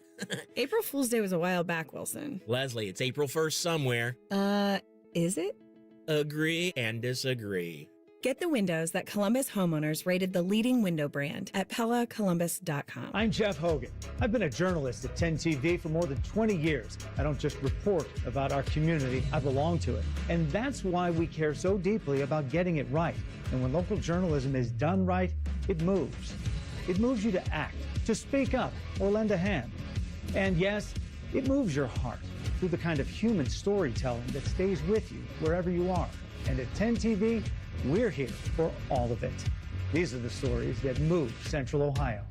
April Fool's Day was a while back, Wilson. Leslie, it's April 1st somewhere. Is it? Agree and disagree. Get the windows that Columbus homeowners rated the leading window brand at PellaColumbus.com. I'm Jeff Hogan. I've been a journalist at 10 TV for more than 20 years. I don't just report about our community, I belong to it. And that's why we care so deeply about getting it right. And when local journalism is done right, it moves. It moves you to act, to speak up, or lend a hand. And yes, it moves your heart through the kind of human storytelling that stays with you wherever you are. And at 10 TV, we're here for all of it. These are the stories that move Central Ohio.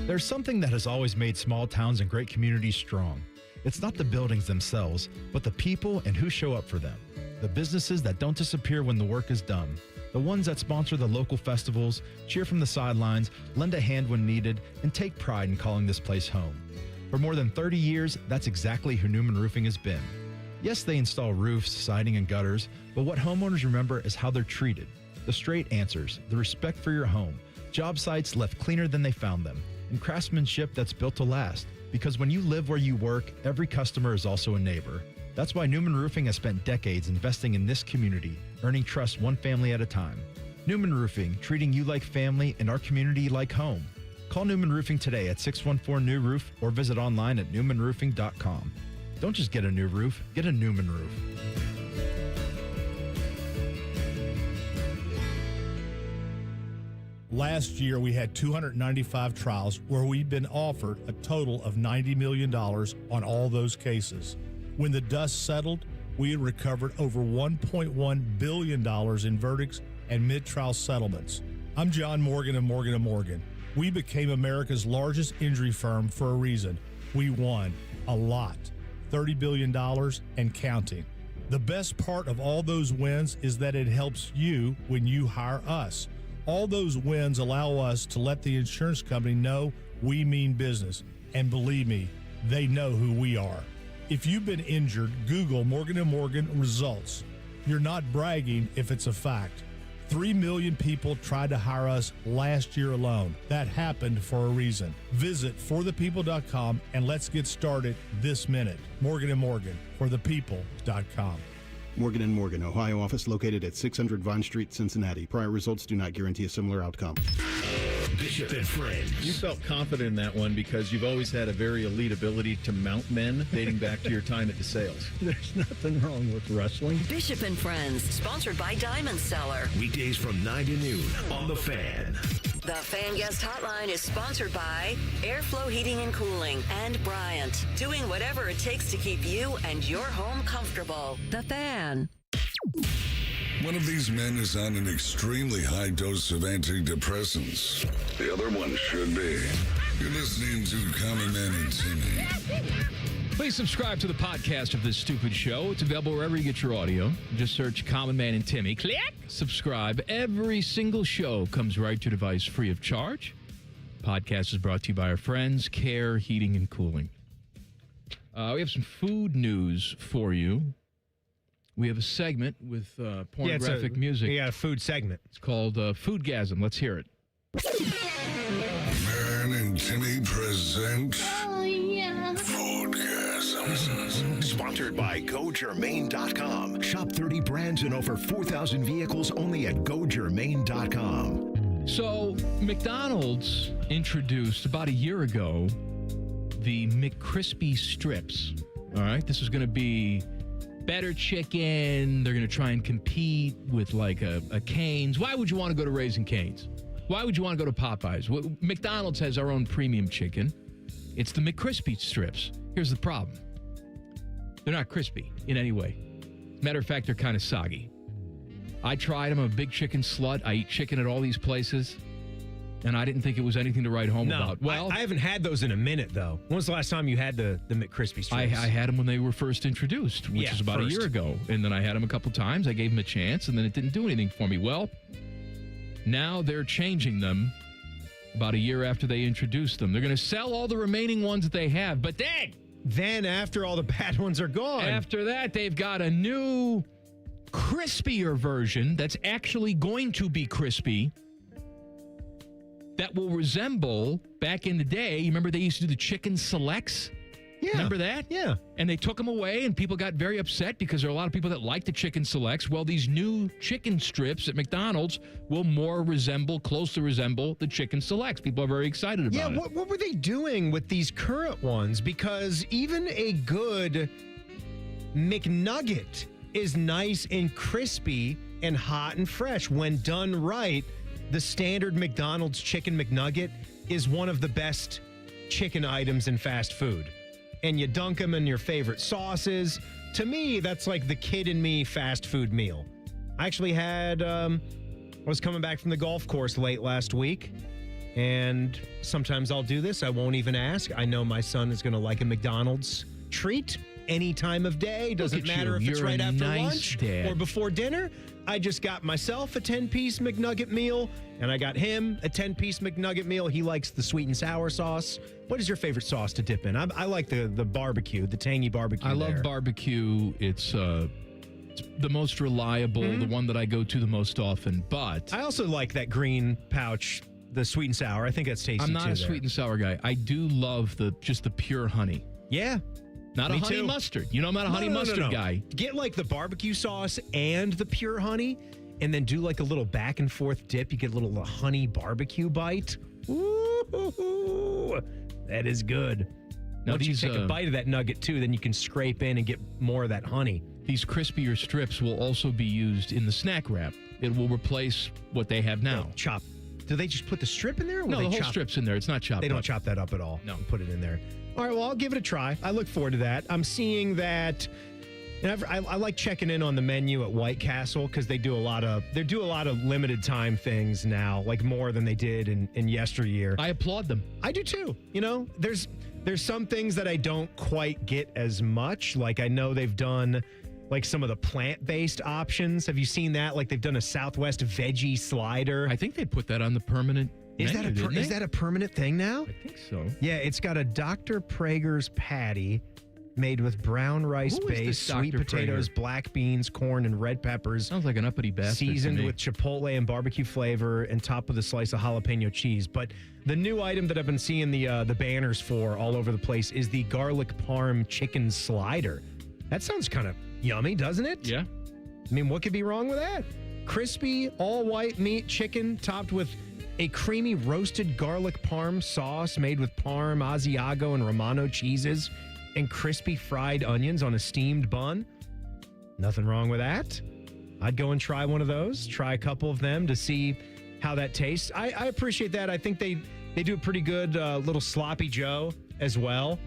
There's something that has always made small towns and great communities strong. It's not the buildings themselves, but the people and who show up for them. The businesses that don't disappear when the work is done. The ones that sponsor the local festivals, cheer from the sidelines, lend a hand when needed, and take pride in calling this place home. For more than 30 years, that's exactly who Newman Roofing has been. Yes, they install roofs, siding, and gutters, but what homeowners remember is how they're treated. The straight answers, the respect for your home, job sites left cleaner than they found them, and craftsmanship that's built to last. Because when you live where you work, every customer is also a neighbor. That's why Newman Roofing has spent decades investing in this community, earning trust one family at a time. Newman Roofing, treating you like family and our community like home. Call Newman Roofing today at 614-NEW-ROOF or visit online at newmanroofing.com. Don't just get a new roof, get a Newman roof. Last year, we had 295 trials where we've been offered a total of $90 million on all those cases. When the dust settled, we had recovered over $1.1 billion in verdicts and mid-trial settlements. I'm John Morgan of Morgan & Morgan. We became America's largest injury firm for a reason. We won a lot. $30 billion and counting. The best part of all those wins is that it helps you when you hire us. All those wins allow us to let the insurance company know we mean business. And believe me, they know who we are. If you've been injured, Google Morgan & Morgan results. You're not bragging if it's a fact. 3 million people tried to hire us last year alone. That happened for a reason. Visit forthepeople.com and let's get started this minute. Morgan & Morgan, forthepeople.com. Morgan & Morgan, Ohio office located at 600 Vine Street, Cincinnati. Prior results do not guarantee a similar outcome. Bishop and Friends. You felt confident in that one because you've always had a very elite ability to mount men dating back to your time at DeSales. There's nothing wrong with wrestling. Bishop and Friends, sponsored by Diamond Seller. Weekdays from 9 to noon on The Fan. The Fan Guest Hotline is sponsored by Airflow Heating and Cooling and Bryant, doing whatever it takes to keep you and your home comfortable. The Fan. One of these men is on an extremely high dose of antidepressants. The other one should be. You're listening to Common Man and Timmy. Please subscribe to the podcast of this stupid show. It's available wherever you get your audio. Just search Common Man and Timmy. Click. Subscribe. Every single show comes right to your device free of charge. Podcast is brought to you by our friends, Care Heating and Cooling. We have some food news for you. We have a segment with pornographic music. We got a food segment. It's called Foodgasm. Let's hear it. Man and Timmy present Foodgasm. Foodgasm. Sponsored by GoGermain.com. Shop 30 brands and over 4,000 vehicles only at GoGermain.com. So, McDonald's introduced about a year ago the McCrispy strips. All right, this is going to be better chicken. They're going to try and compete with like a Cane's. Why would you want to go to Raising Cane's? Why would you want to go to Popeyes? McDonald's has our own premium chicken. It's the McCrispy strips. Here's the problem. They're not crispy in any way. Matter of fact, they're kind of soggy. I tried them. I'm a big chicken slut. I eat chicken at all these places. And I didn't think it was anything to write home about. Well, I haven't had those in a minute, though. When was the last time you had the McCrispy strips? I had them when they were first introduced, which was about a year ago. And then I had them a couple times. I gave them a chance, and then it didn't do anything for me. Well, now they're changing them about a year after they introduced them. They're going to sell all the remaining ones that they have. But then after all the bad ones are gone. After that, they've got a new, crispier version that's actually going to be crispy. That will resemble, back in the day, you remember they used to do the chicken selects? Yeah. Remember that? Yeah. And they took them away, and people got very upset because there are a lot of people that like the chicken selects. Well, these new chicken strips at McDonald's will closely resemble the chicken selects. People are very excited about it. Yeah, what were they doing with these current ones? Because even a good McNugget is nice and crispy and hot and fresh when done right. The standard McDonald's chicken McNugget is one of the best chicken items in fast food. And you dunk them in your favorite sauces. To me, that's like the kid in me fast food meal. I actually had, I was coming back from the golf course late last week. And sometimes I'll do this. I won't even ask. I know my son is going to like a McDonald's treat any time of day. Doesn't matter if it's right after lunch or before dinner. I just got myself a 10-piece McNugget meal, and I got him a 10-piece McNugget meal. He likes the sweet and sour sauce. What is your favorite sauce to dip in? I like the barbecue, the tangy barbecue. I love barbecue. It's the most reliable, the one that I go to the most often. But I also like that green pouch, the sweet and sour. I think that's tasty too. I'm not a sweet and sour guy. I do love just the pure honey. Yeah. Not Me a honey too. mustard. You know, I'm not a honey mustard guy. Get like the barbecue sauce and the pure honey, and then do like a little back and forth dip. You get a little honey barbecue bite. Ooh, that is good. Now, once you take a bite of that nugget too, then you can scrape in and get more of that honey. These crispier strips will also be used in the snack wrap. It will replace what they have now. Chop. Do they just put the strip in there? Or no, the whole strip's in there. It's not chopped up. They don't chop that up at all. No. Put it in there. All right, well, I'll give it a try. I look forward to that. I'm seeing that. And I like checking in on the menu at White Castle because they do a lot of limited time things now, like more than they did in yesteryear. I applaud them. I do too. You know, there's some things that I don't quite get as much. Like I know they've done like some of the plant-based options. Have you seen that? Like they've done a Southwest veggie slider. I think they put that on the permanent Is menu, that a permanent thing now? I think so. Yeah, it's got a Dr. Prager's patty made with brown rice base, sweet potatoes, black beans, corn, and red peppers. Sounds like an uppity bastard. Seasoned with chipotle and barbecue flavor and topped with a slice of jalapeno cheese. But the new item that I've been seeing the banners for all over the place is the garlic parm chicken slider. That sounds kind of yummy, doesn't it? Yeah. I mean, what could be wrong with that? Crispy, all-white meat chicken topped with a creamy roasted garlic parm sauce made with parm, Asiago, and Romano cheeses, and crispy fried onions on a steamed bun. Nothing wrong with that. I'd go and try one of those, try a couple of them to see how that tastes. I appreciate that. I think they do a pretty good little sloppy Joe as well.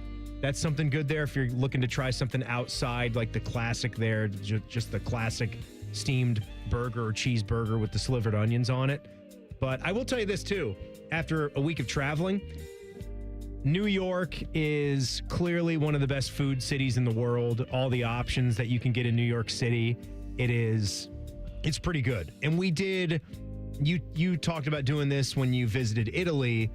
That's something good there if you're looking to try something outside, like the classic there, just the classic steamed burger or cheeseburger with the slivered onions on it. But I will tell you this too, after a week of traveling, New York is clearly one of the best food cities in the world. All the options that you can get in New York City, it's pretty good. And we did, you talked about doing this when you visited Italy.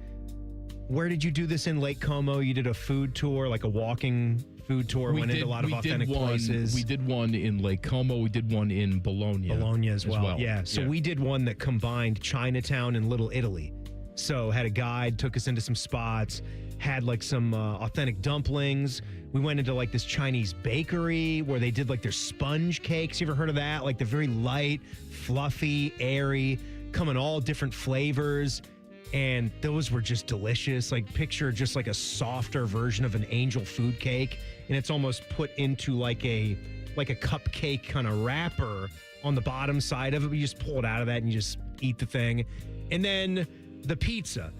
Where did you do this in Lake Como? You did a food tour, like a walking food tour, went into a lot of authentic places. We did one in Lake Como. We did one in Bologna. Bologna as well. Yeah. So we did one that combined Chinatown and Little Italy. So had a guide, took us into some spots, had like some authentic dumplings. We went into like this Chinese bakery where they did like their sponge cakes. You ever heard of that? Like they're very light, fluffy, airy, come in all different flavors. And those were just delicious. Like picture just like a softer version of an angel food cake. And it's almost put into like a cupcake kind of wrapper on the bottom side of it. You just pull it out of that and you just eat the thing. And then the pizza.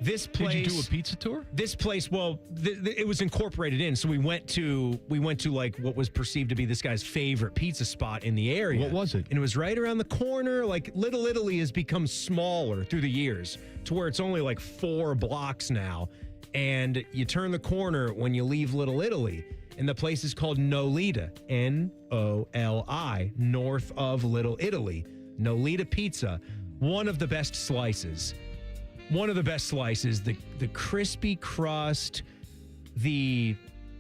This place. Did you do a pizza tour? This place, well, it was incorporated in. So we went to like what was perceived to be this guy's favorite pizza spot in the area. What was it? And it was right around the corner. Like Little Italy has become smaller through the years to where it's only like 4 blocks now. And you turn the corner when you leave Little Italy. And the place is called Nolita, Noli, north of Little Italy. Nolita Pizza, one of the best slices. The crispy crust, the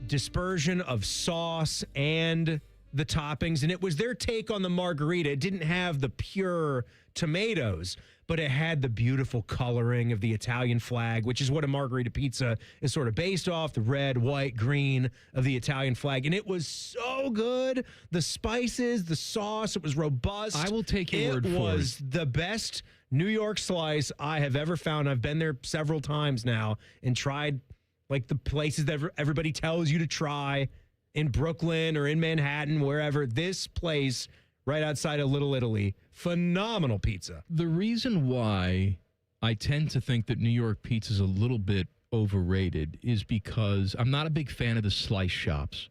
dispersion of sauce and the toppings. And it was their take on the margarita. It didn't have the pure tomatoes, but it had the beautiful coloring of the Italian flag, which is what a margarita pizza is sort of based off, the red, white, green of the Italian flag. And it was so good. The spices, the sauce, it was robust. I will take your word for it. It was the best New York slice I have ever found. I've been there several times now and tried like the places that everybody tells you to try in Brooklyn or in Manhattan, wherever. This place right outside of Little Italy, phenomenal pizza. The reason why I tend to think that New York pizza is a little bit overrated is because I'm not a big fan of the slice shops.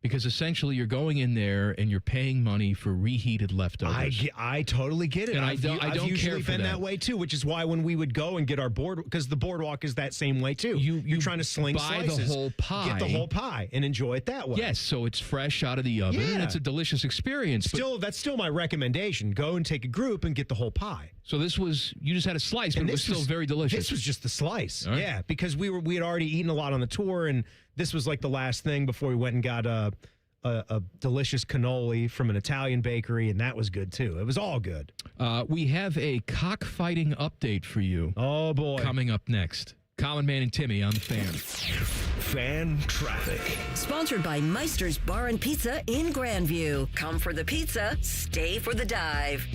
Because essentially you're going in there and you're paying money for reheated leftovers. I totally get it. And I've usually been that way too, which is why when we would go and get our board, because the boardwalk is that same way too. You're trying to sling buy slices, the whole pie. get the whole pie, and enjoy it that way. Yes, so it's fresh out of the oven. Yeah. And it's a delicious experience. That's still my recommendation. Go and take a group and get the whole pie. So you just had a slice, but it was still very delicious. This was just the slice. Right. Yeah, because we had already eaten a lot on the tour, and this was like the last thing before we went and got a delicious cannoli from an Italian bakery, and that was good too. It was all good. We have a cockfighting update for you. Oh boy. Coming up next. Common Man and Timmy on the Fan. Fan traffic. Sponsored by Meister's Bar and Pizza in Grandview. Come for the pizza, stay for the dive.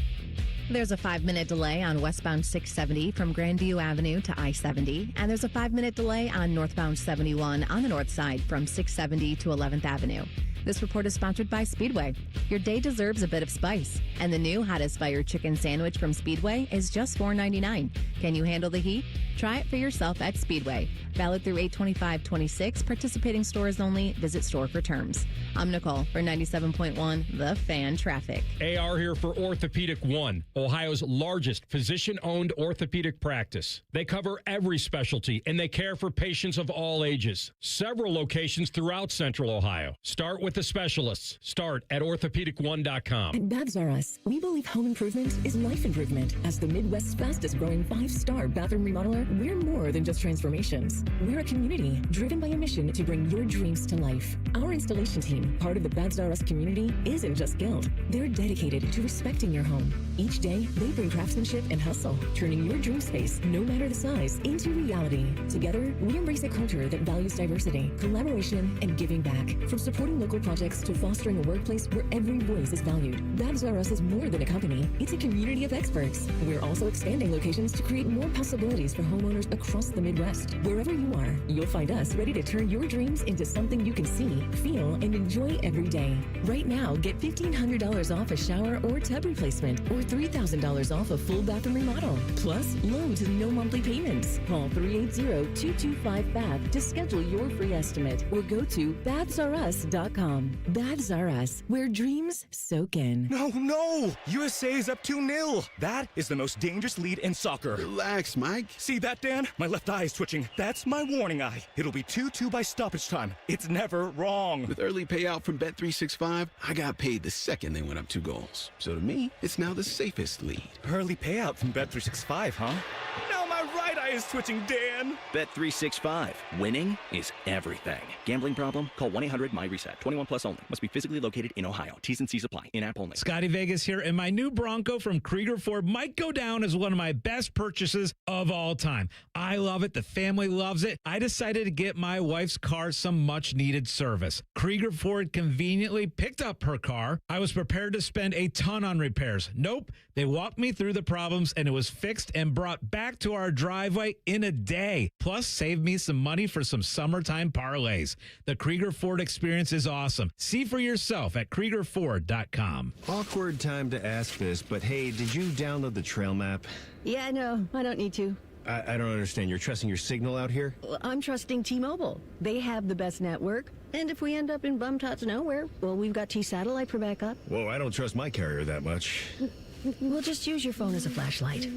There's a 5-minute delay on westbound 670 from Grandview Avenue to I-70, and there's a 5-minute delay on northbound 71 on the north side from 670 to 11th Avenue. This report is sponsored by Speedway. Your day deserves a bit of spice, and the new hottest fire chicken sandwich from Speedway is just $4.99. Can you handle the heat? Try it for yourself at Speedway. Valid through 8/25/26. Participating stores only. Visit store for terms. I'm Nicole for 97.1 The Fan Traffic. AR here for Orthopedic One, Ohio's largest physician-owned orthopedic practice. They cover every specialty, and they care for patients of all ages. Several locations throughout Central Ohio. Start with the specialists. Start at orthopedic1.com. At Babs R Us, we believe home improvement is life improvement. As the Midwest's fastest growing 5-star bathroom remodeler, we're more than just transformations. We're a community driven by a mission to bring your dreams to life. Our installation team, part of the Babs R Us community, isn't just skilled. They're dedicated to respecting your home. Each day, they bring craftsmanship and hustle, turning your dream space, no matter the size, into reality. Together, we embrace a culture that values diversity, collaboration, and giving back. From supporting local projects to fostering a workplace where every voice is valued. Babs R Us is more than a company. It's a community of experts. We're also expanding locations to create more possibilities for homeowners across the Midwest. Wherever you are, you'll find us ready to turn your dreams into something you can see, feel, and enjoy every day. Right now, get $1,500 off a shower or tub replacement, or $3,000 off a full bathroom remodel. Plus, low to no monthly payments. Call 380-225-BAB to schedule your free estimate, or go to babsrus.com. Babs R Us, where dreams soak in. No! USA is up 2-0. That is the most dangerous lead in soccer. Relax, Mike. See that, Dan? My left eye is twitching. That's my warning eye. It'll be 2-2 by stoppage time. It's never wrong. With early payout from Bet365, I got paid the second they went up 2 goals. So to me, it's now the safest lead. Early payout from Bet365, huh? No, My right eye is twitching, Dan. Bet365. Winning is everything. Gambling problem? Call 1-800-MY-RESET. 21 plus only. Must be physically located in Ohio. T's and C's apply. In-app only. Scotty Vegas here, and my new Bronco from Krieger Ford might go down as one of my best purchases of all time. I love it. The family loves it. I decided to get my wife's car some much-needed service. Krieger Ford conveniently picked up her car. I was prepared to spend a ton on repairs. Nope. They walked me through the problems, and it was fixed and brought back to our driveway in a day. Plus, saved me some money for some summertime parlays. The Krieger Ford experience is awesome. See for yourself at KriegerFord.com. Awkward time to ask this, but hey, did you download the trail map? Yeah, no, I don't need to. I don't understand. You're trusting your signal out here? Well, I'm trusting T-Mobile. They have the best network. And if we end up in bum-tots nowhere, well, we've got T-Satellite for backup. Whoa, I don't trust my carrier that much. We'll just use your phone as a flashlight.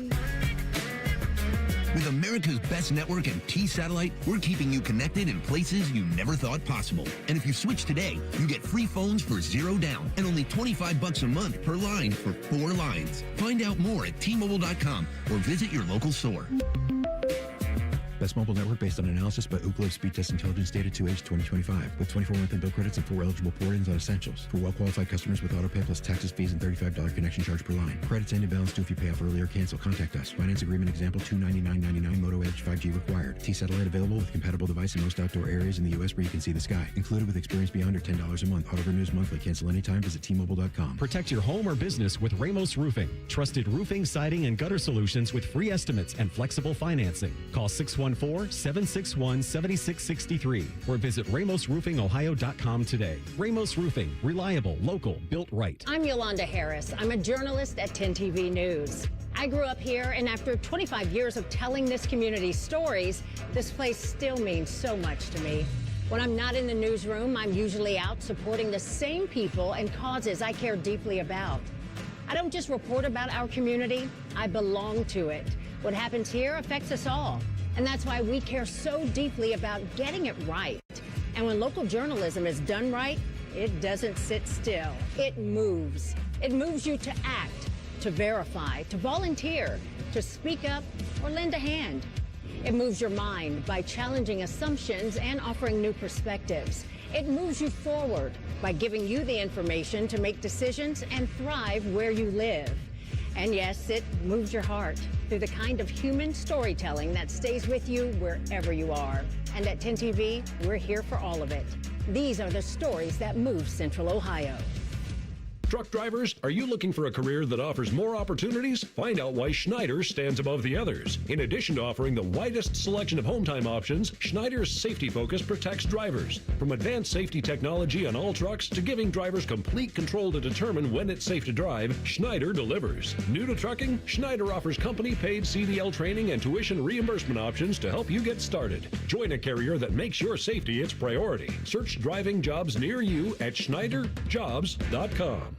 With America's best network and T-Satellite, we're keeping you connected in places you never thought possible. And if you switch today, you get free phones for $0 down and only $25 a month per line for 4 lines. Find out more at T-Mobile.com or visit your local store. Best mobile network based on analysis by Ookla Speed Test Intelligence data to age 2025 with 24 monthly bill credits and 4 eligible port-ins on essentials. For well-qualified customers with autopay plus taxes, fees, and $35 connection charge per line. Credits end in balance due if you pay off early or cancel. Contact us. Finance agreement example $299.99 Moto Edge 5G required. T-Satellite available with compatible device in most outdoor areas in the U.S. where you can see the sky. Included with experience beyond or $10 a month. Auto renews monthly. Cancel anytime. Visit T-Mobile.com. Protect your home or business with Ramos Roofing. Trusted roofing, siding, and gutter solutions with free estimates and flexible financing. Call 614-761-7663 or visit RamosRoofingOhio.com today. Ramos Roofing. Reliable, local, built right. I'm Yolanda Harris. I'm a journalist at 10 TV News. I grew up here, and after 25 years of telling this community's stories, this place still means so much to me. When I'm not in the newsroom, I'm usually out supporting the same people and causes I care deeply about. I don't just report about our community, I belong to it. What happens here affects us all, and that's why we care so deeply about getting it right. And when local journalism is done right, it doesn't sit still. It moves. It moves you to act, to verify, to volunteer, to speak up, or lend a hand. It moves your mind by challenging assumptions and offering new perspectives. It moves you forward by giving you the information to make decisions and thrive where you live. And yes, it moves your heart through the kind of human storytelling that stays with you wherever you are. And at 10 TV, we're here for all of it. These are the stories that move Central Ohio. Truck drivers, are you looking for a career that offers more opportunities? Find out why Schneider stands above the others. In addition to offering the widest selection of home time options, Schneider's safety focus protects drivers. From advanced safety technology on all trucks to giving drivers complete control to determine when it's safe to drive, Schneider delivers. New to trucking? Schneider offers company-paid CDL training and tuition reimbursement options to help you get started. Join a carrier that makes your safety its priority. Search driving jobs near you at SchneiderJobs.com.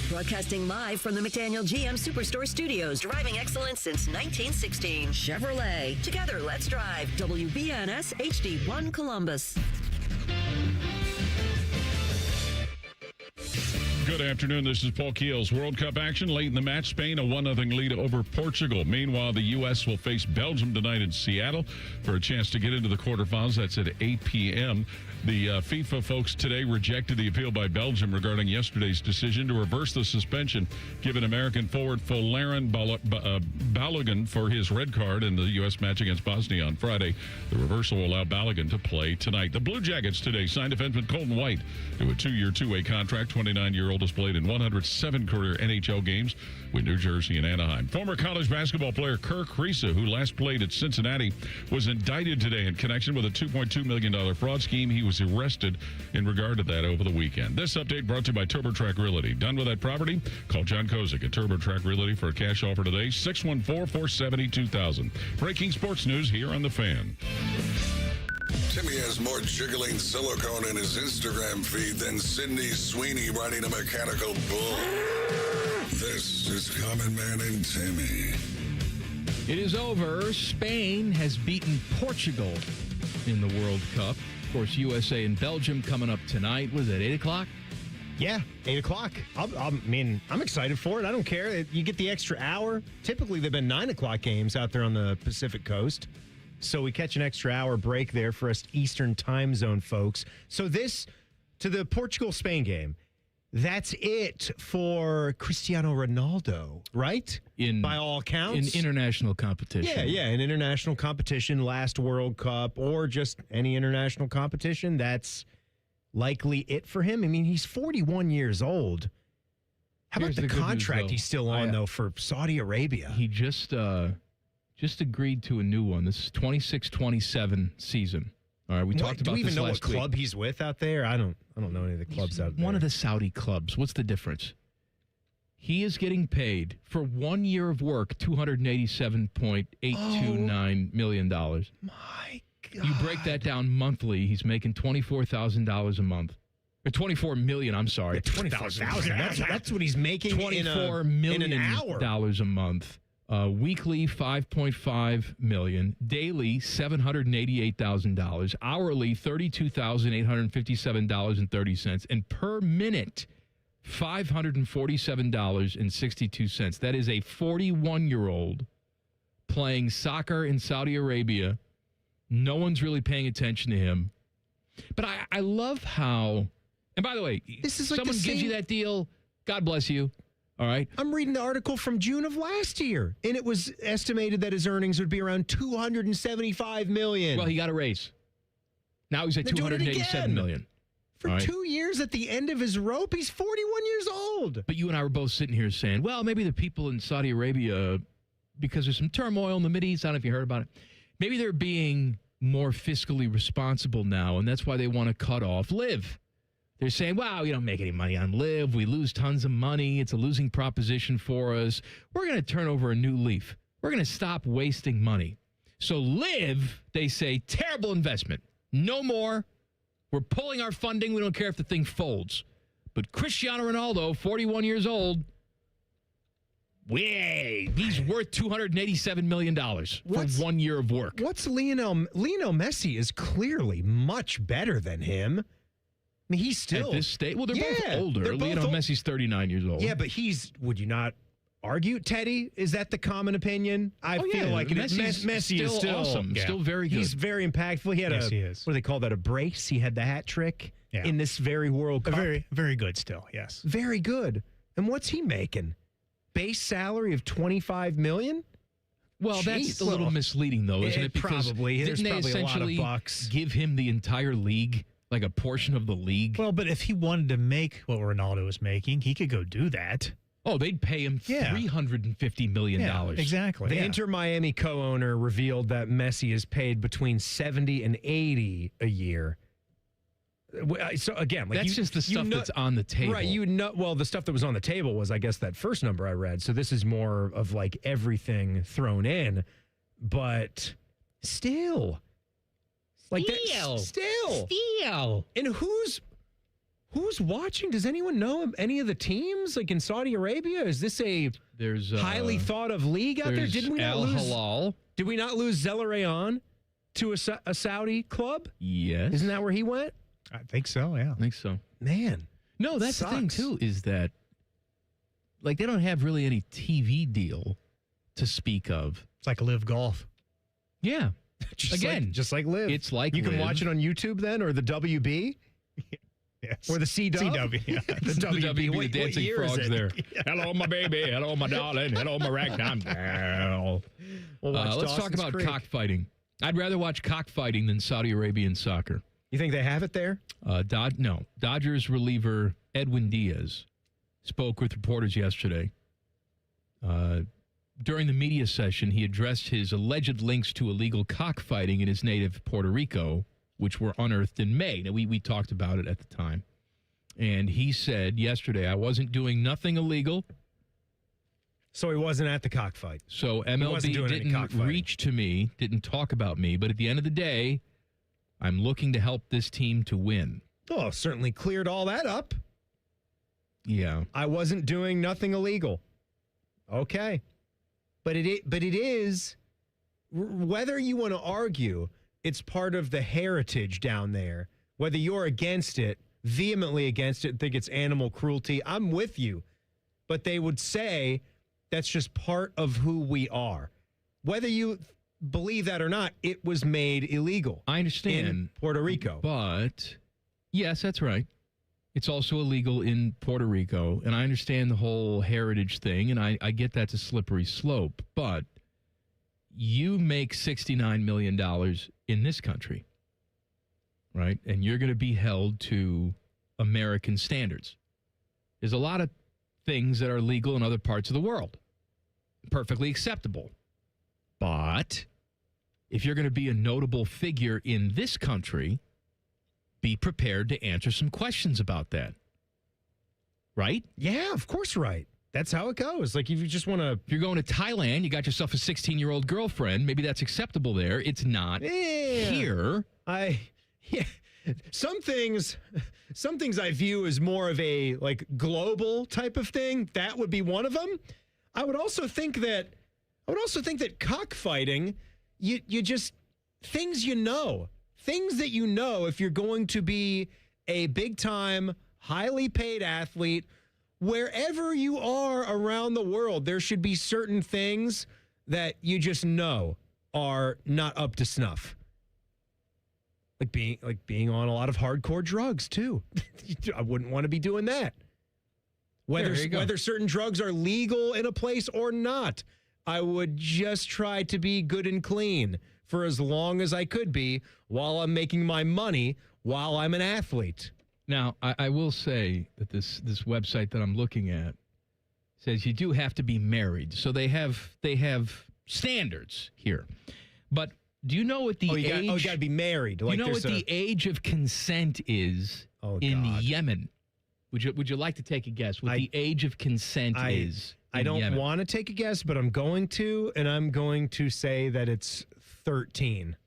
Broadcasting live from the McDaniel GM Superstore Studios. Driving excellence since 1916. Chevrolet. Together, let's drive. WBNS HD1 Columbus. Good afternoon. This is Paul Keels. World Cup action late in the match. Spain a 1-0 lead over Portugal. Meanwhile, the U.S. will face Belgium tonight in Seattle for a chance to get into the quarterfinals. That's at 8 p.m. The FIFA folks today rejected the appeal by Belgium regarding yesterday's decision to reverse the suspension given American forward Folarin Balogun for his red card in the U.S. match against Bosnia on Friday. The reversal will allow Balogun to play tonight. The Blue Jackets today signed defenseman Colton White to a 2-year, 2-way contract. 29-year-old has played in 107 career NHL games with New Jersey and Anaheim. Former college basketball player Kerr Kriisa, who last played at Cincinnati, was indicted today in connection with a $2.2 million fraud scheme. He was arrested in regard to that over the weekend. This update brought to you by TurboTrack Realty. Done with that property? Call John Kozik at TurboTrack Realty for a cash offer today, 614-470-2000. Breaking sports news here on The Fan. Timmy has more jiggling silicone in his Instagram feed than Sydney Sweeney riding a mechanical bull. This is Common Man and Timmy. It is over. Spain has beaten Portugal in the World Cup. Of course, USA and Belgium coming up tonight. Was it 8 o'clock? Yeah, 8 o'clock. I'm excited for it. I don't care. You get the extra hour. Typically, they've been 9 o'clock games out there on the Pacific Coast. So we catch an extra hour break there for us Eastern time zone folks. So this, to the Portugal-Spain game, that's it for Cristiano Ronaldo, right? By all accounts. In international competition. Yeah, in international competition, last World Cup, or just any international competition, that's likely it for him. I mean, he's 41 years old. How about the contract he's still on, though, for Saudi Arabia? He just agreed to a new one. This is 26-27 season. All right, we talked about this last week. Do we even know what club he's with out there? I don't know any of the clubs out there. One of the Saudi clubs. What's the difference? He is getting paid for 1 year of work, $287.829 million. My God. You break that down monthly, he's making $24,000 a month. Or $24 million, I'm sorry. Yeah, $24,000. That's what he's making $24 million in an hour. A month. Weekly, $5.5 million. Daily, $788,000. Hourly, $32,857.30. And per minute, $547.62. That is a 41-year-old playing soccer in Saudi Arabia. No one's really paying attention to him. But I love how, and by the way, this is like someone gives you that deal, God bless you. All right. I'm reading the article from June of last year, and it was estimated that his earnings would be around $275 million. Well, he got a raise. Now he's at $287 million. For 2 years at the end of his rope, he's 41 years old. But you and I were both sitting here saying, well, maybe the people in Saudi Arabia, because there's some turmoil in the Mideast, I don't know if you heard about it, maybe they're being more fiscally responsible now, and that's why they want to cut off LIV. They're saying, wow, we don't make any money on LIV. We lose tons of money. It's a losing proposition for us. We're going to turn over a new leaf. We're going to stop wasting money. So LIV, they say, terrible investment. No more. We're pulling our funding. We don't care if the thing folds. But Cristiano Ronaldo, 41 years old, he's worth $287 million for 1 year of work. What's Lionel Messi is clearly much better than him. I mean, he's still at this stage. Well, they're both older. Lionel Messi's 39 years old. Yeah, but would you not argue, Teddy? Is that the common opinion? I feel like Messi is still awesome. Yeah. Still very good. He's very impactful. He had what do they call that? A brace. He had the hat trick in this very World Cup. Very, very good still, yes. Very good. And what's he making? Base salary of $25 million? Well, that's a little misleading, though, isn't it? Because probably. Didn't they essentially give him the entire league, like a portion of the league? Well, but if he wanted to make what Ronaldo was making, he could go do that. Oh, they'd pay him $350 million. Yeah, exactly. The Inter Miami co-owner revealed that Messi is paid between $70 and $80 a year. So again, that's just the stuff that's on the table, right? Well, the stuff that was on the table was, I guess, that first number I read. So this is more of like everything thrown in, but still, like still. And who's watching? Does anyone know any of the teams like in Saudi Arabia? Is this there's highly thought of league out there? Did we not lose? Did we not lose Zelarayan to a Saudi club? Yes. Isn't that where he went? I think so, yeah. I think so. Man. No, that's the thing, too, is that, like, they don't have really any TV deal to speak of. It's like Live Golf. Yeah. just like Live. It's like you can watch it on YouTube then, or the WB? Yes. Or the CW? Yeah. the WB. The dancing frogs there. Hello, my baby. Hello, my darling. Hello, my ragtime girl. Let's talk about cockfighting. I'd rather watch cockfighting than Saudi Arabian soccer. You think they have it there? No. Dodgers reliever Edwin Diaz spoke with reporters yesterday. During the media session, he addressed his alleged links to illegal cockfighting in his native Puerto Rico, which were unearthed in May. Now, we talked about it at the time. And he said yesterday, I wasn't doing nothing illegal. So he wasn't at the cockfight. So MLB didn't reach to me, didn't talk about me. But at the end of the day, I'm looking to help this team to win. Oh, certainly cleared all that up. Yeah. I wasn't doing nothing illegal. Okay. But it is, whether you want to argue, it's part of the heritage down there, whether you're against it vehemently against it and think it's animal cruelty. I'm with you. But they would say that's just part of who we are. Whether you believe that or not, it was made illegal. I understand. In Puerto Rico. But, yes, that's right. It's also illegal in Puerto Rico. And I understand the whole heritage thing, and I get that's a slippery slope. But you make $69 million in this country, right? And you're going to be held to American standards. There's a lot of things that are legal in other parts of the world. Perfectly acceptable. But if you're going to be a notable figure in this country, be prepared to answer some questions about that. Right? Yeah, of course, right. That's how it goes. Like, if you just want to... If you're going to Thailand, you got yourself a 16-year-old girlfriend. Maybe that's acceptable there. It's not here. Some things I view as more of a, like, global type of thing. That would be one of them. I would also think that cockfighting, you just... Things that you know if you're going to be a big-time, highly paid athlete... Wherever you are around the world, there should be certain things that you just know are not up to snuff. Like being on a lot of hardcore drugs too. I wouldn't want to be doing that. Whether certain drugs are legal in a place or not, I would just try to be good and clean for as long as I could be while I'm making my money while I'm an athlete. Now, I will say that this website that I'm looking at says you do have to be married. So they have standards here. But do you know what the age... you got to be married. Do you know what the age of consent is in Yemen? Would you like to take a guess what the age of consent is I don't want to take a guess, but I'm going to, and I'm going to say that it's 13.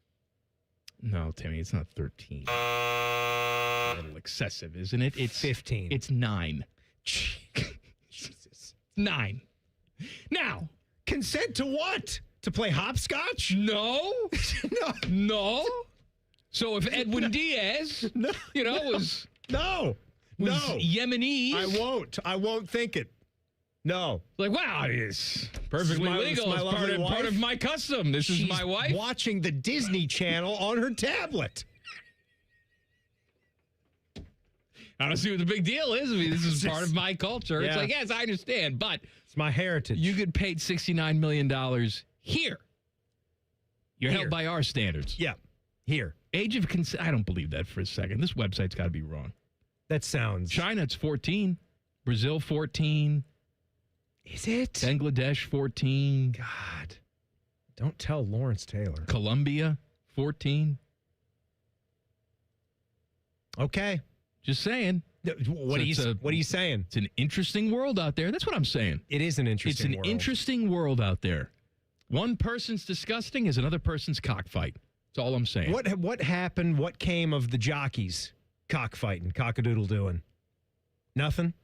No, Timmy, it's not 13. A little excessive, isn't it? It's 15. It's 9. Jesus. 9. Now, consent to what? To play hopscotch? No. No. So if Edwin Diaz, was Yemenese. I won't think it. No. Like, wow, it's perfectly legal. It's part of my custom. She's is my wife. Watching the Disney Channel on her tablet. I don't see what the big deal is. I mean, this is part of my culture. Yeah. It's like, yes, I understand, but it's my heritage. You get paid $69 million here. You're held by our standards. Yeah, here. Age of consent. I don't believe that for a second. This website's got to be wrong. That sounds. China, it's 14. Brazil, 14. Is it? Bangladesh, 14. God. Don't tell Lawrence Taylor. Colombia, 14. Okay. Just saying. What are you saying? It's an interesting world out there. That's what I'm saying. It is an interesting world. It's an interesting world out there. One person's disgusting is another person's cockfight. That's all I'm saying. What happened? What came of the jockeys cockfighting, cockadoodle doing? Nothing?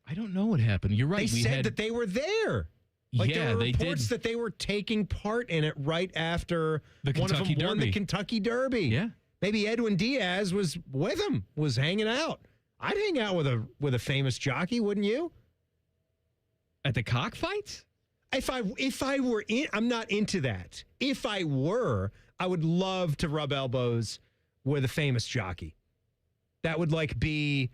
I don't know what happened. You're right. They said that they were there. There were reports that they were taking part in it right after the Kentucky Derby. Won the Kentucky Derby. Yeah. Maybe Edwin Diaz was with him, was hanging out. I'd hang out with a famous jockey, wouldn't you? At the cockfights? If I were in, I'm not into that. If I were, I would love to rub elbows with a famous jockey. That would be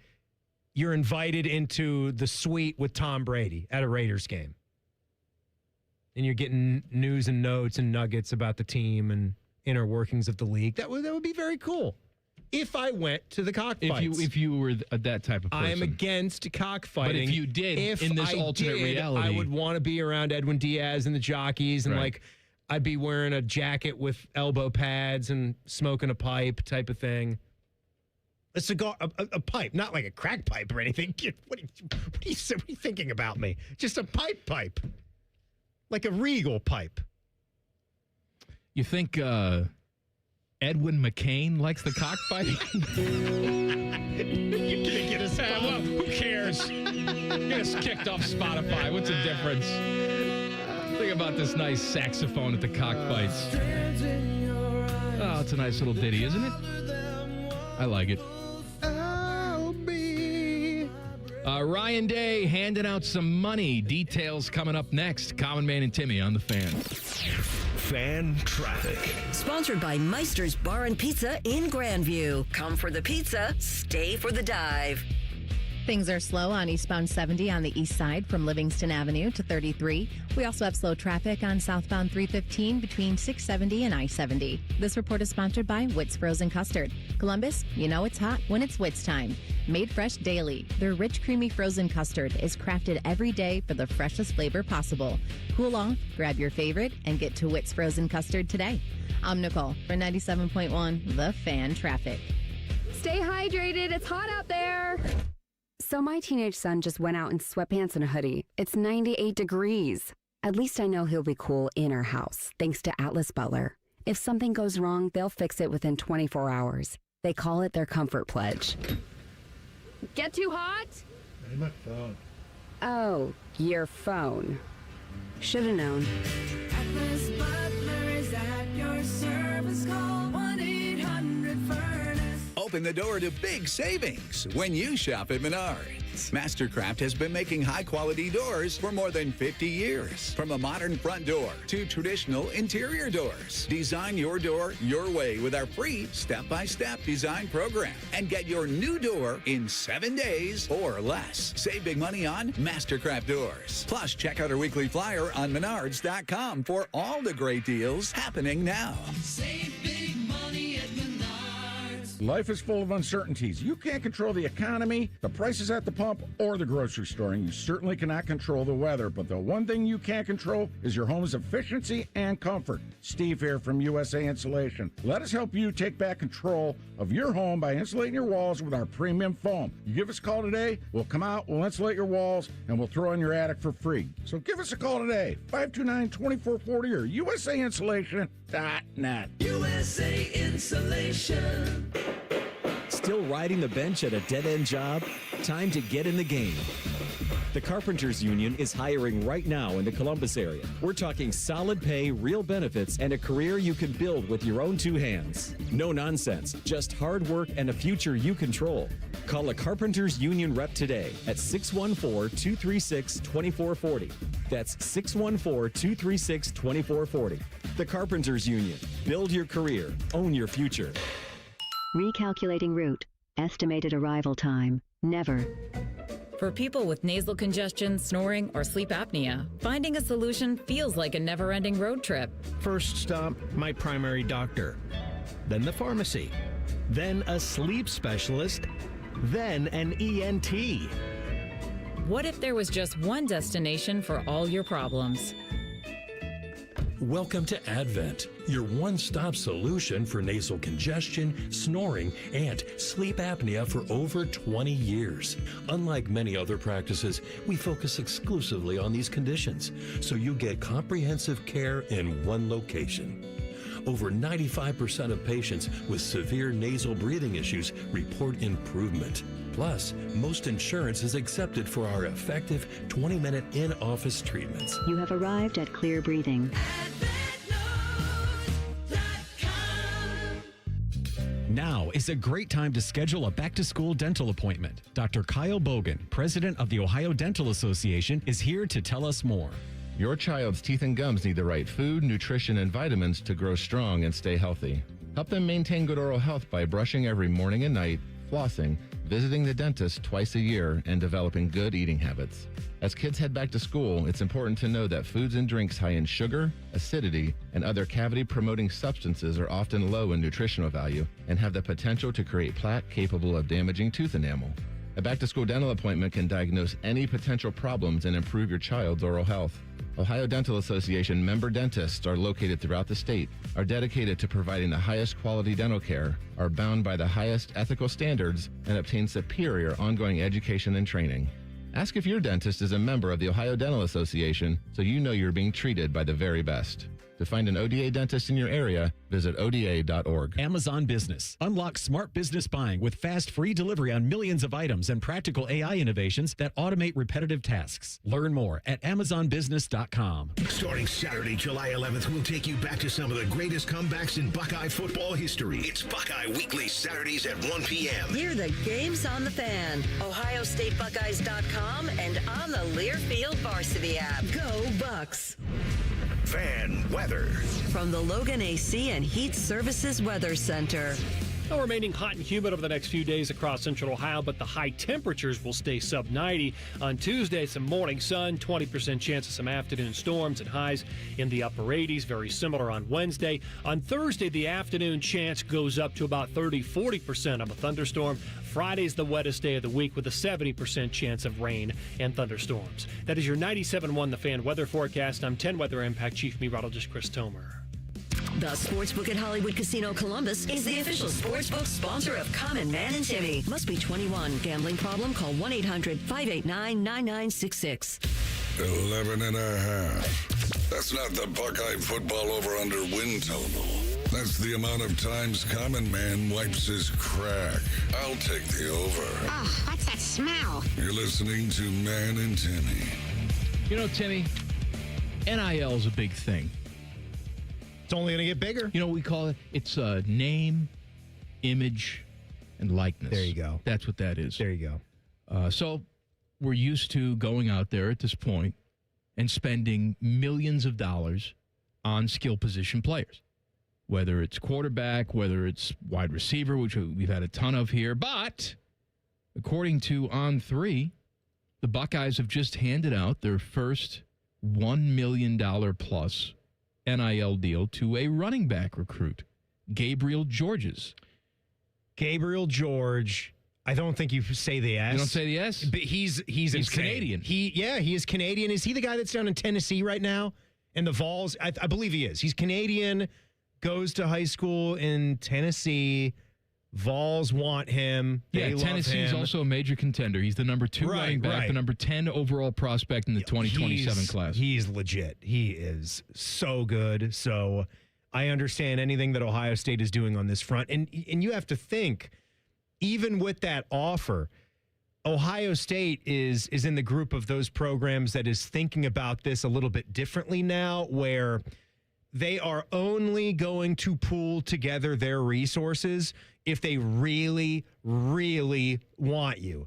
you're invited into the suite with Tom Brady at a Raiders game. And you're getting news and notes and nuggets about the team and inner workings of the league. That would be very cool. If I went to the cockfights. If you were that type of person. I am against cockfighting. But if you did, in this alternate reality. I would want to be around Edwin Diaz and the jockeys and I'd be wearing a jacket with elbow pads and smoking a pipe type of thing. A cigar, a pipe, not like a crack pipe or anything. What are you thinking about me? Just a pipe. Like a Regal pipe. You think Edwin McCain likes the cockfighting? You're gonna get us well, who cares? Get us kicked off Spotify. What's the difference? Think about this nice saxophone at the cockfights. Oh, it's a nice little ditty, isn't it? I like it. Ryan Day handing out some money. Details coming up next. Common Man and Timmy on the Fan. Fan traffic. Sponsored by Meister's Bar and Pizza in Grandview. Come for the pizza, stay for the dive. Things are slow on eastbound 70 on the east side from Livingston Avenue to 33. We also have slow traffic on southbound 315 between 670 and I-70. This report is sponsored by Witt's Frozen Custard. Columbus, you know it's hot when it's Witt's time. Made fresh daily, their rich, creamy frozen custard is crafted every day for the freshest flavor possible. Cool off, grab your favorite, and get to Witt's Frozen Custard today. I'm Nicole for 97.1 The Fan Traffic. Stay hydrated. It's hot out there. So my teenage son just went out in sweatpants and a hoodie. It's 98 degrees. At least I know he'll be cool in our house, thanks to Atlas Butler. If something goes wrong, they'll fix it within 24 hours. They call it their comfort pledge. Get too hot? My phone. Oh, your phone. Should have known. Atlas Butler is at your service. Call 1-800-FURNACE. Open the door to big savings when you shop at Menards. Mastercraft has been making high-quality doors for more than 50 years. From a modern front door to traditional interior doors. Design your door your way with our free step-by-step design program. And get your new door in 7 days or less. Save big money on Mastercraft doors. Plus, check out our weekly flyer on Menards.com for all the great deals happening now. Save big money at Menards. Life is full of uncertainties. You can't control the economy, the prices at the pump, or the grocery store, and you certainly cannot control the weather. But the one thing you can control is your home's efficiency and comfort. Steve here from USA Insulation. Let us help you take back control of your home by insulating your walls with our premium foam. You give us a call today, we'll come out, we'll insulate your walls, and we'll throw in your attic for free. So give us a call today, 529-2440 or USAinsulation.net. USA Insulation. Still riding the bench at a dead-end job? Time to get in the game. The Carpenters Union is hiring right now in the Columbus area. We're talking solid pay, real benefits, and a career you can build with your own two hands. No nonsense, just hard work and a future you control. Call a Carpenters Union rep today at 614-236-2440. That's 614-236-2440. The Carpenters Union. Build your career. Own your future. Recalculating route. Estimated arrival time. Never. For people with nasal congestion, snoring, or sleep apnea, finding a solution feels like a never-ending road trip. First stop, my primary doctor. Then the pharmacy. Then a sleep specialist. Then an ENT. What if there was just one destination for all your problems? Welcome to Advent, your one-stop solution for nasal congestion, snoring, and sleep apnea for over 20 years. Unlike many other practices, we focus exclusively on these conditions, so you get comprehensive care in one location. Over 95% of patients with severe nasal breathing issues report improvement. Plus, most insurance is accepted for our effective 20-minute in-office treatments. You have arrived at Clear Breathing. Now is a great time to schedule a back-to-school dental appointment. Dr. Kyle Bogan, president of the Ohio Dental Association, is here to tell us more. Your child's teeth and gums need the right food, nutrition, and vitamins to grow strong and stay healthy. Help them maintain good oral health by brushing every morning and night, flossing, visiting the dentist twice a year, and developing good eating habits. As kids head back to school, it's important to know that foods and drinks high in sugar, acidity, and other cavity-promoting substances are often low in nutritional value and have the potential to create plaque capable of damaging tooth enamel. A back-to-school dental appointment can diagnose any potential problems and improve your child's oral health. Ohio Dental Association member dentists are located throughout the state, are dedicated to providing the highest quality dental care, are bound by the highest ethical standards, and obtain superior ongoing education and training. Ask if your dentist is a member of the Ohio Dental Association so you know you're being treated by the very best. To find an ODA dentist in your area, visit ODA.org. Amazon Business. Unlock smart business buying with fast, free delivery on millions of items and practical AI innovations that automate repetitive tasks. Learn more at AmazonBusiness.com. Starting Saturday, July 11th, we'll take you back to some of the greatest comebacks in Buckeye football history. It's Buckeye Weekly, Saturdays at 1 p.m. Hear the games on the fan. OhioStateBuckeyes.com and on the Learfield Varsity app. Go Bucks. Fan weather. From the Logan AC and Heat Services Weather Center. Still remaining hot and humid over the next few days across central Ohio, but the high temperatures will stay sub 90. On Tuesday, some morning sun, 20% chance of some afternoon storms and highs in the upper 80s. Very similar on Wednesday. On Thursday, the afternoon chance goes up to about 30-40% of a thunderstorm. Friday's the wettest day of the week with a 70% chance of rain and thunderstorms. That is your 97.1 The Fan weather forecast. I'm 10 Weather Impact Chief Meteorologist Chris Tomer. The Sportsbook at Hollywood Casino Columbus is the official sportsbook sponsor of Common Man and Timmy. Must be 21. Gambling problem? Call 1-800-589-9966. 11 and a half. That's not the Buckeye football over-under win total. That's the amount of times Common Man wipes his crack. I'll take the over. Oh, what's that smell? You're listening to Man and Timmy. You know, Timmy, NIL is a big thing. It's only going to get bigger. You know what we call it? It's name, image, and likeness. There you go. That's what that is. There you go. So we're used to going out there at this point and spending millions of dollars on skill position players, whether it's quarterback, whether it's wide receiver, which we've had a ton of here. But according to On3, the Buckeyes have just handed out their first $1 million plus NIL deal to a running back recruit, Gabriel Georges. Gabriel George. I don't think you say the S. You don't say the S? But he's insane. Canadian. He is Canadian. Is he the guy that's down in Tennessee right now? In the Vols? I believe he is. He's Canadian, goes to high school in Tennessee. Vols want him. They love Tennessee's him. also a major contender. He's the number 2 running back, the number 10 overall prospect in the 2027 class. He's legit. He is so good. So I understand anything that Ohio State is doing on this front. And you have to think, even with that offer, Ohio State is in the group of those programs that is thinking about this a little bit differently now, where they are only going to pool together their resources if they really, really want you.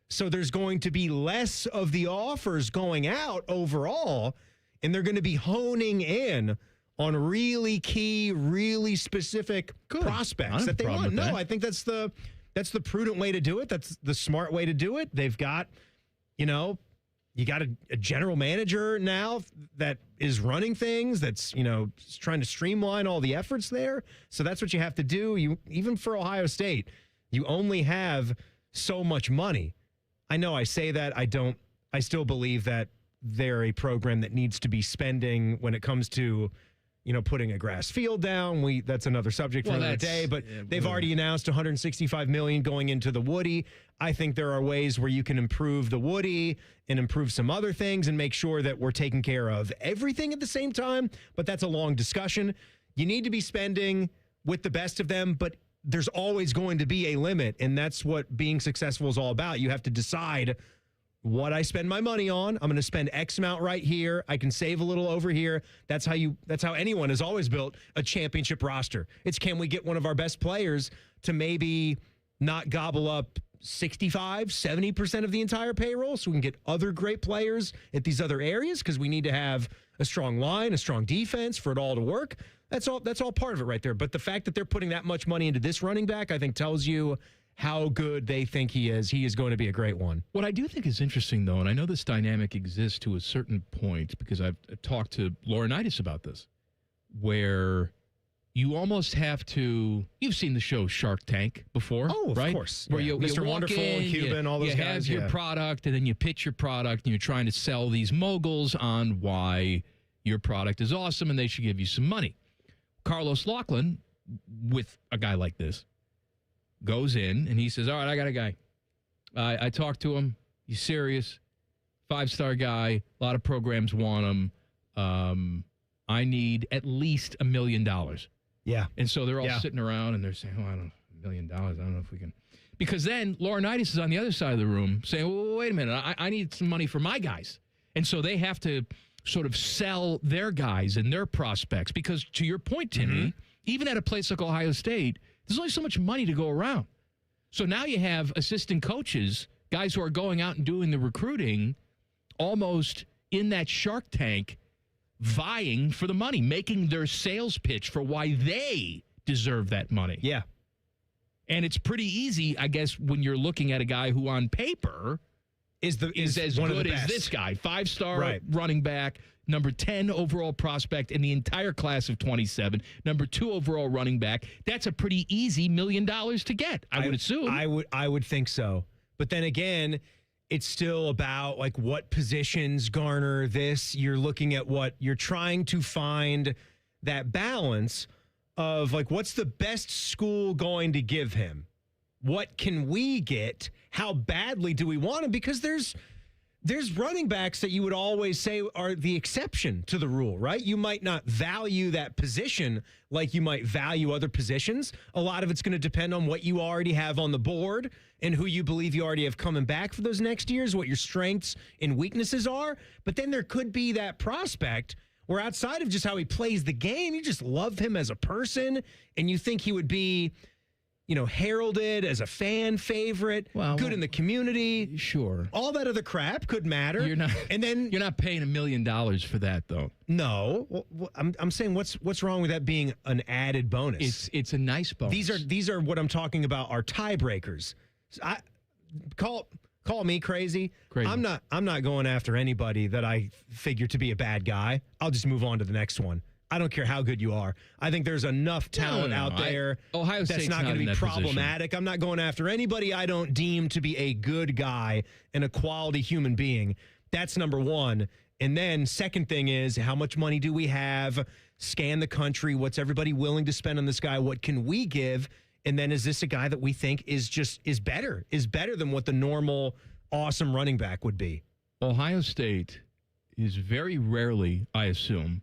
So there's going to be less of the offers going out overall, and they're going to be honing in on really key, really specific prospects that they want. No, I think that's the prudent way to do it. That's the smart way to do it. They've got, you got a general manager now that is running things, that's, trying to streamline all the efforts there. So that's what you have to do. Even for Ohio State, you only have so much money. I know I say that. I still believe that they're a program that needs to be spending when it comes to, putting a grass field down. That's another subject for another day, but they've already announced $165 million going into the Woody. I think there are ways where you can improve the Woody and improve some other things and make sure that we're taking care of everything at the same time, but that's a long discussion. You need to be spending with the best of them, but there's always going to be a limit, and that's what being successful is all about. You have to decide what I spend my money on. I'm going to spend X amount right here. I can save a little over here. That's how anyone has always built a championship roster. It's, can we get one of our best players to maybe not gobble up 65, 70% of the entire payroll so we can get other great players at these other areas, because we need to have a strong line, a strong defense for it all to work. That's all part of it right there. But the fact that they're putting that much money into this running back, I think tells you how good they think he is. He is going to be a great one. What I do think is interesting, though, and I know this dynamic exists to a certain point because I've talked to Laurinaitis about this, where you almost have to. You've seen the show Shark Tank before, of right? Course. Where you Mr. walk Wonderful in, and Cuban, all those you guys. You have your product, and then you pitch your product, and you're trying to sell these moguls on why your product is awesome, and they should give you some money. Carlos Laughlin, with a guy like this, goes in and he says, all right, I got a guy. I talked to him. He's serious. 5-star guy. A lot of programs want him. I need at least $1 million. Yeah. And so they're all sitting around and they're saying, I don't know, $1 million. I don't know if we can. Because then Laurinaitis is on the other side of the room saying, well, wait a minute, I need some money for my guys. And so they have to sort of sell their guys and their prospects. Because to your point, Timmy, even at a place like Ohio State, there's only so much money to go around. So now you have assistant coaches, guys who are going out and doing the recruiting, almost in that Shark Tank, vying for the money, making their sales pitch for why they deserve that money. Yeah. And it's pretty easy, I guess, when you're looking at a guy who on paper is as one good of the as best. this guy. 5-star running back, number 10 overall prospect in the entire class of 27, number 2 overall running back. That's a pretty easy $1 million to get, I would assume. I would think so. But then again, it's still about like what positions garner this. You're looking at what you're trying to find that balance of like, what's the best school going to give him? What can we get? How badly do we want him? Because there's running backs that you would always say are the exception to the rule, right? You might not value that position like you might value other positions. A lot of it's going to depend on what you already have on the board and who you believe you already have coming back for those next years, what your strengths and weaknesses are. But then there could be that prospect where outside of just how he plays the game, you just love him as a person and you think he would be, heralded as a fan favorite, good in the community. Sure. All that other crap could matter. You're not paying $1 million for that, though. No. Well, I'm saying what's wrong with that being an added bonus? It's a nice bonus. These are what I'm talking about are tiebreakers. Call me crazy. I'm not going after anybody that I figure to be a bad guy. I'll just move on to the next one. I don't care how good you are. I think there's enough talent out there Ohio that's State's not going to be problematic. Position. I'm not going after anybody I don't deem to be a good guy and a quality human being. That's number one. And then second thing is, how much money do we have? Scan the country. What's everybody willing to spend on this guy? What can we give? And then is this a guy that we think is better than what the normal awesome running back would be? Ohio State is very rarely, I assume,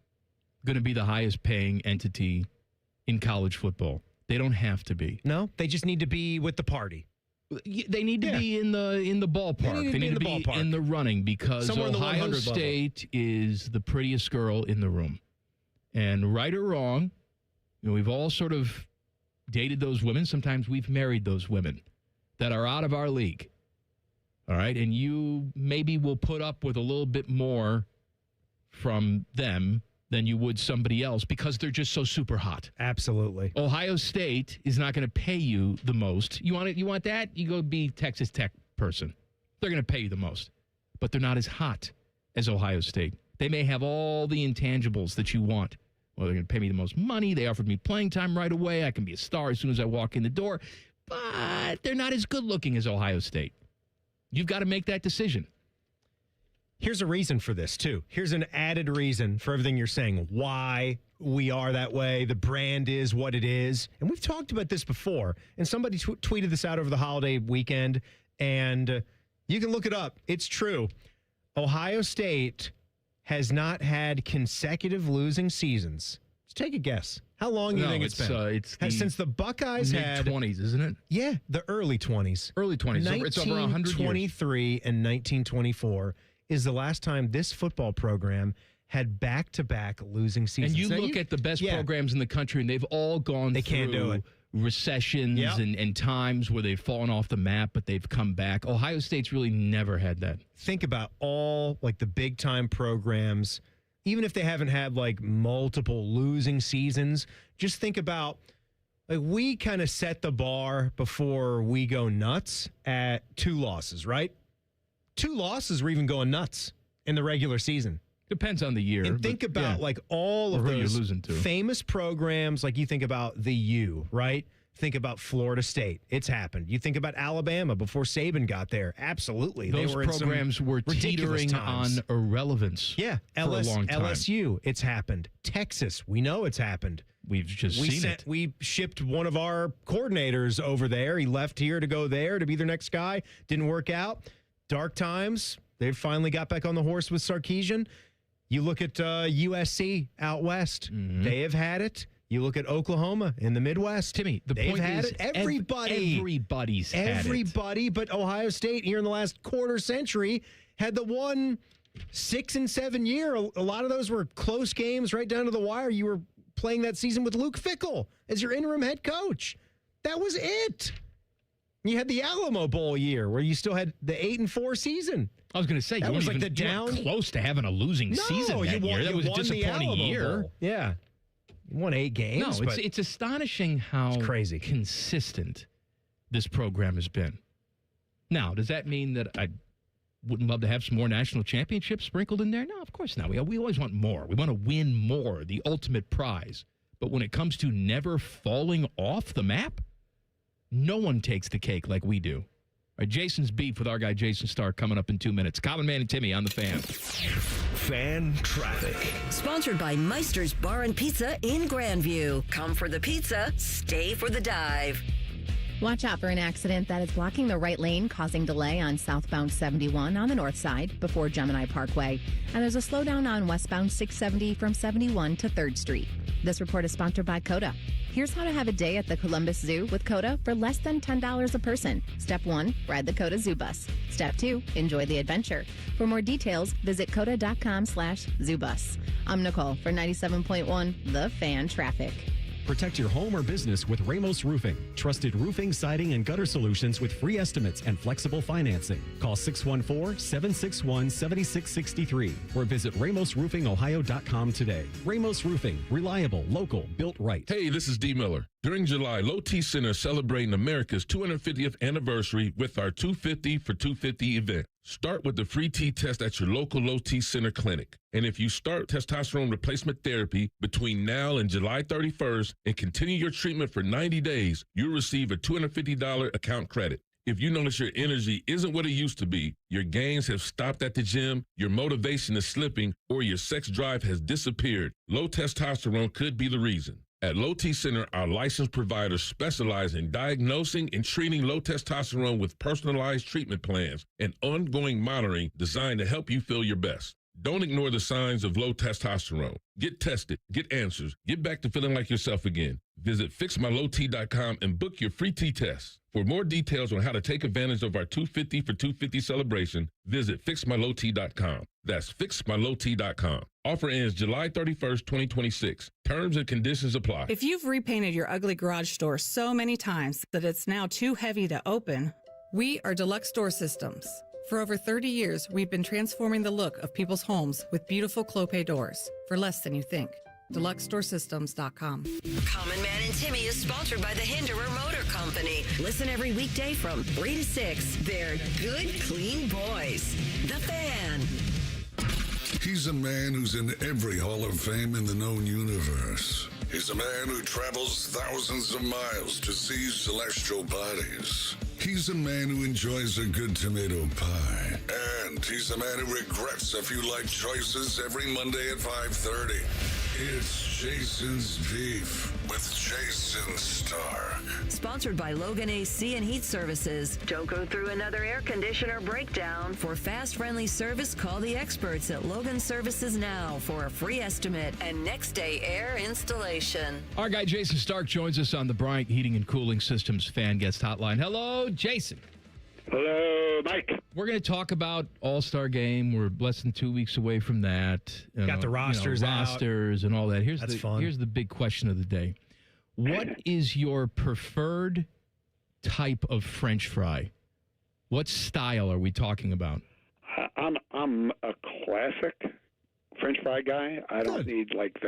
going to be the highest paying entity in college football. They don't have to be. No, they just need to be with the party. They need to be in the ballpark. They need to be in the running because somewhere Ohio State is the prettiest girl in the room. And right or wrong, we've all sort of dated those women. Sometimes we've married those women that are out of our league. All right. And you maybe will put up with a little bit more from them than you would somebody else because they're just so super hot. Absolutely. Ohio State is not going to pay you the most. You want that? You go be Texas Tech person. They're going to pay you the most. But they're not as hot as Ohio State. They may have all the intangibles that you want. Well, they're going to pay me the most money. They offered me playing time right away. I can be a star as soon as I walk in the door. But they're not as good looking as Ohio State. You've got to make that decision. Here's a reason for this, too. Here's an added reason for everything you're saying, why we are that way. The brand is what it is. And we've talked about this before. And somebody tweeted this out over the holiday weekend. And you can look it up. It's true. Ohio State has not had consecutive losing seasons. Just take a guess. How long do you think it's been? Since the Buckeyes had mid-20s, isn't it? Yeah, the early 20s. Early 20s. It's over 100 years. 1923 and 1924 is the last time this football program had back-to-back losing seasons. And you look at the best programs in the country, and they've all gone through recessions and times where they've fallen off the map, but they've come back. Ohio State's really never had that. Think about all like the big-time programs, even if they haven't had like multiple losing seasons, just think about like we kind of set the bar before we go nuts at 2 losses, right? 2 losses were even going nuts in the regular season. Depends on the year. And think about like all of those famous programs, like you think about the U, right? Think about Florida State. It's happened. You think about Alabama before Saban got there. Absolutely. Those programs were teetering on irrelevance for a long time. LSU, it's happened. Texas, we know it's happened. We've just seen it. We shipped one of our coordinators over there. He left here to go there to be their next guy. Didn't work out. Dark times. They finally got back on the horse with Sarkisian. You look at USC out west. Mm-hmm. They have had it. You look at Oklahoma in the Midwest. Timmy, the They've point had is it. Everybody's had it. Everybody but Ohio State here in the last quarter century had the one 6 and 7 year. A lot of those were close games right down to the wire. You were playing that season with Luke Fickell as your interim head coach. That was it. You had the Alamo Bowl year where you still had the 8-4 season. I was going to say, that you was weren't like even, you weren't close to having a losing season that year. That was a disappointing year. Yeah. You won 8 games. No, it's astonishing how crazy consistent this program has been. Now, does that mean that I wouldn't love to have some more national championships sprinkled in there? No, of course not. We always want more. We want to win more, the ultimate prize. But when it comes to never falling off the map, no one takes the cake like we do. All right, Jason's beef with our guy Jayson Stark coming up in 2 minutes. Common Man and Timmy on the Fan. Fan traffic. Sponsored by Meister's Bar and Pizza in Grandview. Come for the pizza, stay for the dive. Watch out for an accident that is blocking the right lane, causing delay on southbound 71 on the north side before Gemini Parkway. And there's a slowdown on westbound 670 from 71 to 3rd Street. This report is sponsored by Coda. Here's how to have a day at the Columbus Zoo with Coda for less than $10 a person. Step 1, ride the Coda Zoo Bus. Step 2, enjoy the adventure. For more details, visit coda.com/zoobus. I'm Nicole for 97.1 The Fan Traffic. Protect your home or business with Ramos Roofing. Trusted roofing, siding, and gutter solutions with free estimates and flexible financing. Call 614-761-7663 or visit RamosRoofingOhio.com today. Ramos Roofing. Reliable, local, built right. Hey, this is D. Miller. During July, Low T Center is celebrating America's 250th anniversary with our 250 for 250 event. Start with the free T-test at your local Low T Center clinic. And if you start testosterone replacement therapy between now and July 31st and continue your treatment for 90 days, you'll receive a $250 account credit. If you notice your energy isn't what it used to be, your gains have stopped at the gym, your motivation is slipping, or your sex drive has disappeared, low testosterone could be the reason. At Low T Center, our licensed providers specialize in diagnosing and treating low testosterone with personalized treatment plans and ongoing monitoring designed to help you feel your best. Don't ignore the signs of low testosterone. Get tested, get answers, get back to feeling like yourself again. Visit fixmylowt.com and book your free T-test. For more details on how to take advantage of our 250 for 250 celebration, visit fixmylowt.com. That's fixmylowt.com. Offer ends July 31st, 2026. Terms and conditions apply. If you've repainted your ugly garage door so many times that it's now too heavy to open, we are Deluxe Door Systems. For over 30 years, we've been transforming the look of people's homes with beautiful Clopay doors for less than you think. DeluxeDoorSystems.com. Common Man and Timmy is sponsored by the Hinderer Motor Company. Listen every weekday from 3 to 6. They're good, clean boys. The Fan. He's a man who's in every Hall of Fame in the known universe. He's a man who travels thousands of miles to see celestial bodies. He's a man who enjoys a good tomato pie. And he's a man who regrets a few life choices every Monday at 5:30. It's Jason's Beef with Jayson Stark. Sponsored by Logan AC and Heat Services. Don't go through another air conditioner breakdown. For fast, friendly service, call the experts at Logan Services now for a free estimate and next day air installation. Our guy Jayson Stark joins us on the Bryant Heating and Cooling Systems Fan Guest Hotline. Hello, Jayson. Hello, Mike. We're going to talk about All-Star Game. We're less than 2 weeks away from that. Got the rosters out. Rosters and all that. That's fun. Here's the big question of the day. What is your preferred type of French fry? What style are we talking about? I'm a classic French fry guy. I don't need like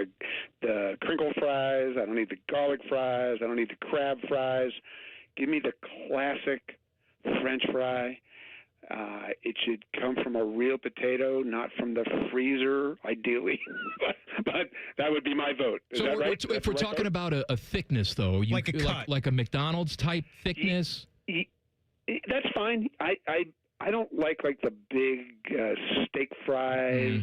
the crinkle fries. I don't need the garlic fries. I don't need the crab fries. Give me the classic French fry. It should come from a real potato, not from the freezer, ideally. but that would be my vote. Is that right? If we're talking about a thickness, though, like a cut. like a McDonald's type thickness. That's fine. I don't like the big steak fries.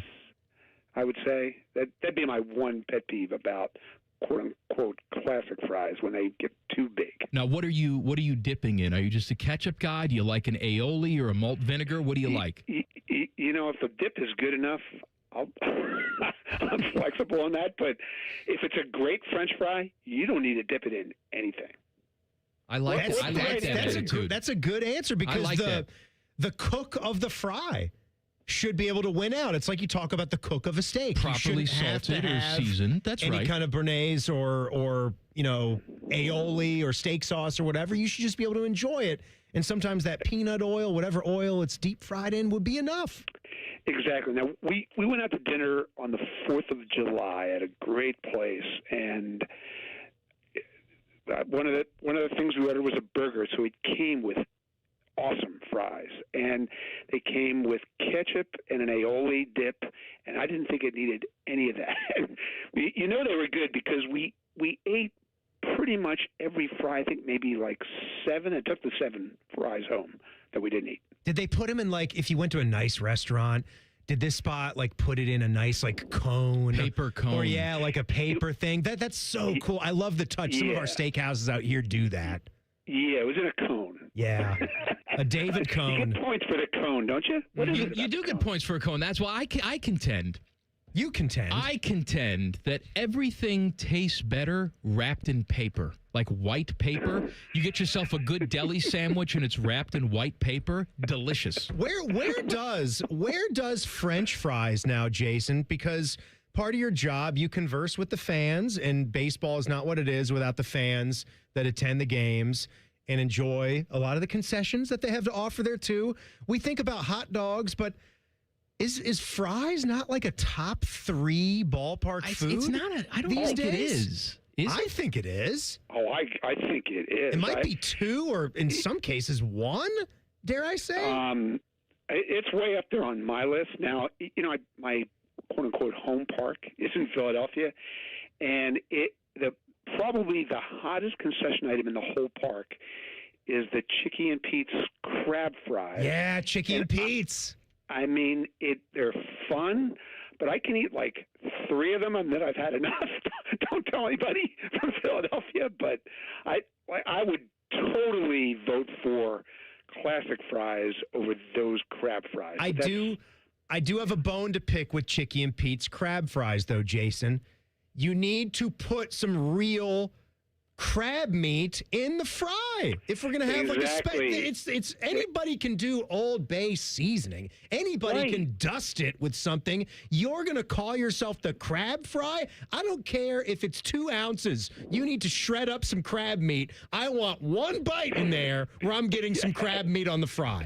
I would say that'd be my one pet peeve about quote unquote classic fries when they get too big. Now, what are you dipping in? Are you just a ketchup guy? Do you like an aioli or a malt vinegar? What do you like? You if the dip is good enough, I'm flexible on that. But if it's a great French fry, you don't need to dip it in anything. I like that attitude. That's a good answer because the cook of the fry should be able to win out. It's like you talk about the cook of a steak. Properly salted or seasoned. That's any right. kind of béarnaise or aioli or steak sauce or whatever. You should just be able to enjoy it. And sometimes that peanut oil, whatever oil it's deep fried in, would be enough. Exactly. Now, we went out to dinner on the 4th of July at a great place, and one of the things we ordered was a burger, so it came with awesome fries, and they came with ketchup and an aioli dip, and I didn't think it needed any of that. They were good because we ate pretty much every fry. I think maybe like 7. I took the 7 fries home that we didn't eat. Did they put them in, like, if you went to a nice restaurant, did this spot, like, put it in a nice, like, cone? Paper cone. Or, yeah, like a paper thing. That's so cool. I love the touch. Some of our steakhouses out here do that. Yeah, it was in a cone. Yeah. A David cone. You get points for the cone, don't you? What is it? You do get points for a cone. That's why I contend. You contend? I contend that everything tastes better wrapped in paper, like white paper. You get yourself a good deli sandwich and it's wrapped in white paper. Delicious. Where does French fries now, Jayson? Because part of your job, you converse with the fans, and baseball is not what it is without the fans that attend the games and enjoy a lot of the concessions that they have to offer there too. We think about hot dogs, but is fries not like a top 3 ballpark food? It's not. I don't think it is. I think it is. Oh, I think it is. It might be 2 or in some cases 1, dare I say? It's way up there on my list. Now, my quote-unquote home park is in Philadelphia, and probably the hottest concession item in the whole park is the Chicky and Pete's crab fries. Yeah, Chicky and Pete's. I mean, they're fun, but I can eat like 3 of them and then I've had enough. Don't tell anybody from Philadelphia, but I would totally vote for classic fries over those crab fries. I do have a bone to pick with Chicky and Pete's crab fries, though, Jayson. You need to put some real crab meat in the fry. If we're going to have it's anybody can do Old Bay seasoning. Anybody can dust it with something. You're going to call yourself the crab fry? I don't care if it's 2 ounces. You need to shred up some crab meat. I want 1 bite in there where I'm getting some crab meat on the fry.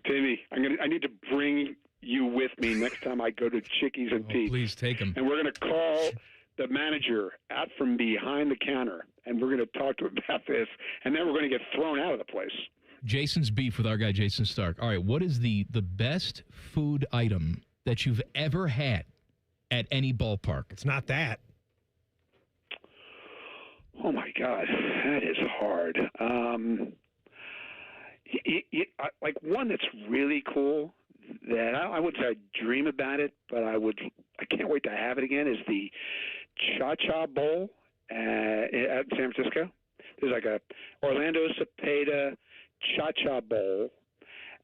Timmy, I need to bring you with me next time I go to Chickies and Pete's. Please take them. And we're going to call the manager out from behind the counter, and we're going to talk to him about this, and then we're going to get thrown out of the place. Jason's beef with our guy, Jayson Stark. All right, what is the best food item that you've ever had at any ballpark? It's not that. Oh, my God. That is hard. Like one that's really cool that I would say I dream about it, but I can't wait to have it again, is the Cha-Cha Bowl at San Francisco. There's like a Orlando Cepeda Cha-Cha Bowl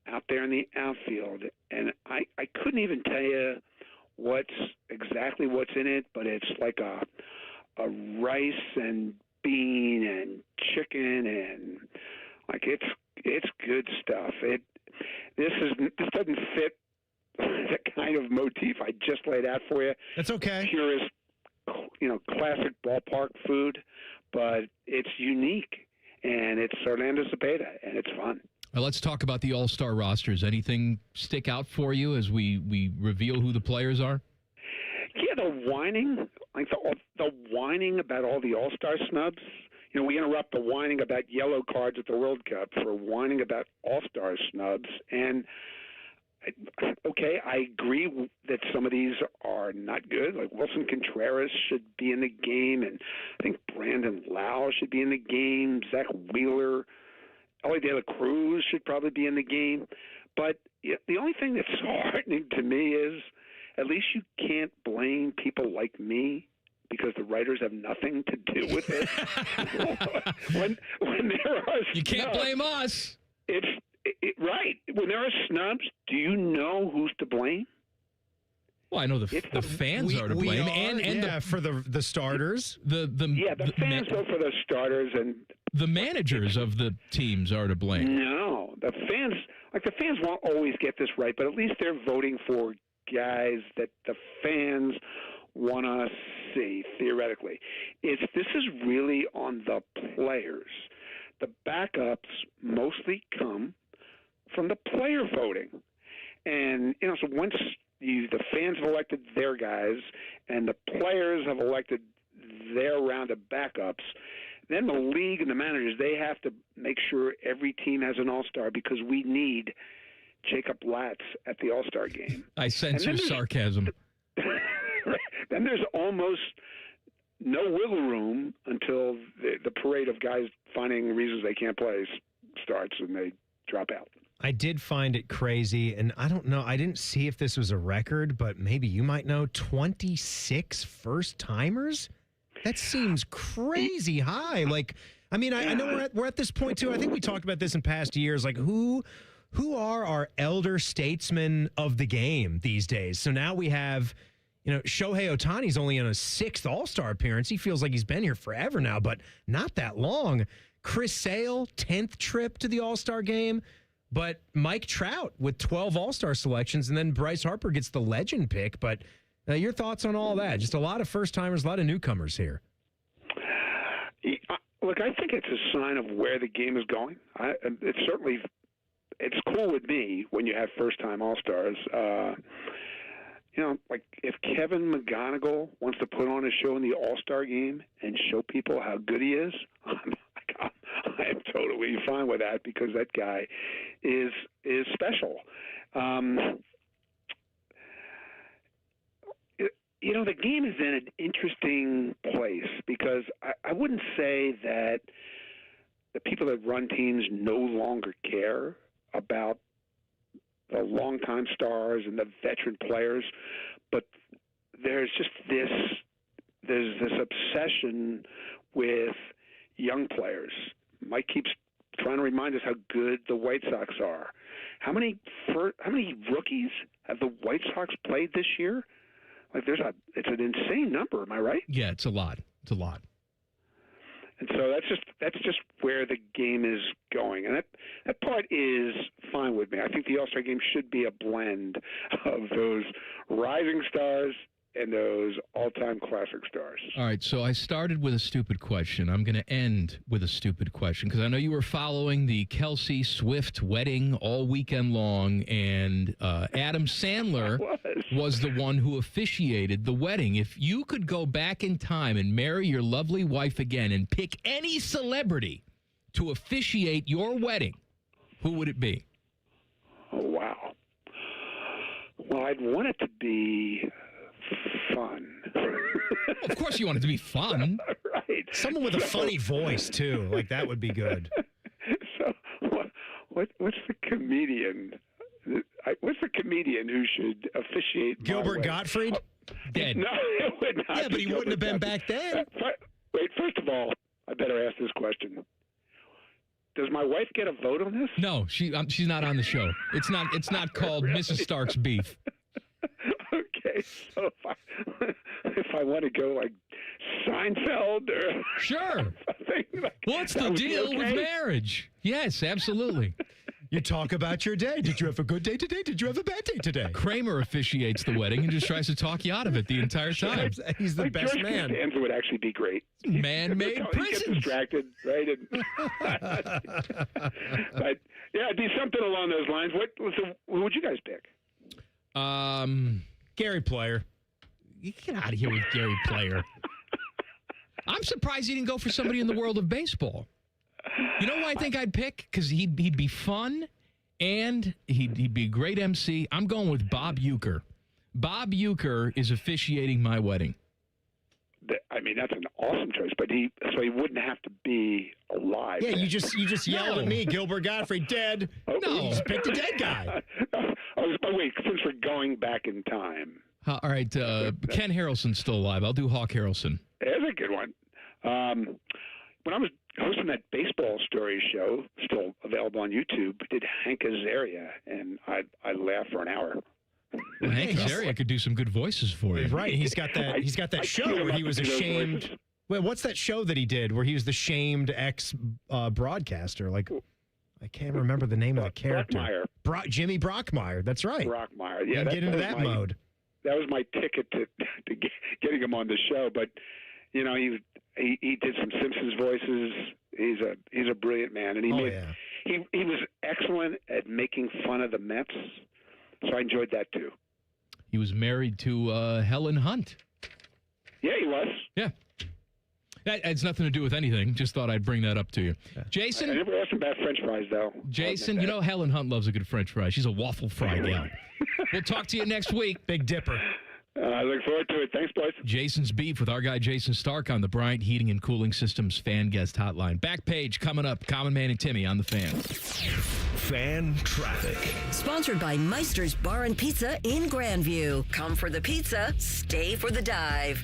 out there in the outfield, and I couldn't even tell you exactly what's in it, but it's like a rice and bean and chicken, and like it's good stuff. This doesn't fit the kind of motif I just laid out for you. That's okay. Purest, classic ballpark food, but it's unique, and it's Orlando Cepeda, and it's fun. Well, let's talk about the All-Star rosters. Anything stick out for you as we reveal who the players are? Yeah, the whining, like the whining about all the All-Star snubs. We interrupt the whining about yellow cards at the World Cup for whining about All-Star snubs. And, okay, I agree that some of these are not good. Like Wilson Contreras should be in the game, and I think Brandon Lau should be in the game. Zach Wheeler, Ellie De La Cruz should probably be in the game. But the only thing that's heartening to me is at least you can't blame people like me, because the writers have nothing to do with it. when there are you can't blame us. It's Right. When there are snubs, do you know who's to blame? Well, I know the fans are to blame, and for the starters. The fans go for the starters, and the managers of the teams are to blame. No, the fans won't always get this right, but at least they're voting for guys that the fans want to see theoretically. This is really on the players. The backups mostly come from the player voting, and so once the fans have elected their guys and the players have elected their round of backups, then the league and the managers, they have to make sure every team has an all-star because we need Jacob Latz at the all-star game. I sense your sarcasm. Then there's almost no wiggle room until the parade of guys finding reasons they can't play starts and they drop out. I did find it crazy, and I don't know. I didn't see if this was a record, but maybe you might know. 26 first-timers? That seems crazy high. Like, I mean, I know we're at this point, too. I think we talked about this in past years. Like, who are our elder statesmen of the game these days? So now we have, Shohei Ohtani's only on his 6th All-Star appearance. He feels like he's been here forever now, but not that long. Chris Sale, 10th trip to the All-Star game. But Mike Trout with 12 All-Star selections, and then Bryce Harper gets the legend pick. But your thoughts on all that? Just a lot of first-timers, a lot of newcomers here. Look, I think it's a sign of where the game is going. It's cool with me when you have first-time All-Stars. Like if Kevin McGonigal wants to put on a show in the All-Star game and show people how good he is, I am totally fine with that because that guy is special. The game is in an interesting place because I wouldn't say that the people that run teams no longer care about the longtime stars and the veteran players, but there's this obsession with young players. Mike keeps trying to remind us how good the White Sox are. How many rookies have the White Sox played this year? Like it's an insane number. Am I right? Yeah, it's a lot. It's a lot. And so that's just where the game is going, and that part is fine with me. I think the All-Star game should be a blend of those rising stars and those all-time classic stars. All right, so I started with a stupid question. I'm going to end with a stupid question because I know you were following the Kelsey Swift wedding all weekend long, and Adam Sandler was the one who officiated the wedding. If you could go back in time and marry your lovely wife again and pick any celebrity to officiate your wedding, who would it be? Oh, wow. Well, I'd want it to be fun. Of course you want it to be fun. Right. Someone with a funny voice, too. Like, that would be good. So what's the comedian? What's the comedian who should officiate Gilbert Gottfried? Dead. No, it would not. Yeah, but he wouldn't have been back then. Wait, first of all, I better ask this question. Does my wife get a vote on this? No, she's not on the show. It's not called really? Mrs. Stark's Beef. Okay, so if I want to go like Seinfeld or sure. Like, what's the deal with marriage? Yes, absolutely. You talk about your day. Did you have a good day today? Did you have a bad day today? Kramer officiates the wedding and just tries to talk you out of it the entire time. He's the like best George man. Costanza would actually be great. Man-made He prisons. gets distracted, right? But yeah, it'd be something along those lines. Who would you guys pick? Gary Player. Get out of here with Gary Player. I'm surprised he didn't go for somebody in the world of baseball. You know who I think I'd pick? Because he'd be fun and he'd be a great MC. I'm going with Bob Uecker. Bob Uecker is officiating my wedding. I mean, that's an awesome choice, but he wouldn't have to be alive. Yeah, you just yelled at me, Gilbert Gottfried, dead. Oh, no, you just picked a dead guy. Wait, since we're going back in time. All right, Ken Harrelson's still alive. I'll do Hawk Harrelson. That's a good one. When I was hosting that baseball story show, still available on YouTube, did Hank Azaria, and I laughed for an hour. Well, Hank Azaria could do some good voices for you. Right. He's got that. He's got that show where he was ashamed. Well, what's that show that he did where he was the shamed ex-broadcaster? Like, I can't remember the name of the character. Brockmeyer. Jimmy Brockmeyer. That's right. Brockmeyer. Yeah, get into that mode. That was my ticket to getting him on the show. But you know, he did some Simpsons voices. He's a brilliant man, and he was excellent at making fun of the Mets. So I enjoyed that too. He was married to Helen Hunt. Yeah, he was. Yeah. That has nothing to do with anything. Just thought I'd bring that up to you. Jason? I never asked him about French fries, though. Jason, you know Helen Hunt loves a good French fry. She's a waffle fry gal. We'll talk to you next week. Big Dipper. I look forward to it. Thanks, boys. Jason's Beef with our guy Jason Stark on the Bryant Heating and Cooling Systems Fan Guest Hotline. Back page coming up. Common Man and Timmy on the Fan. Fan Traffic. Sponsored by Meister's Bar and Pizza in Grandview. Come for the pizza, stay for the dive.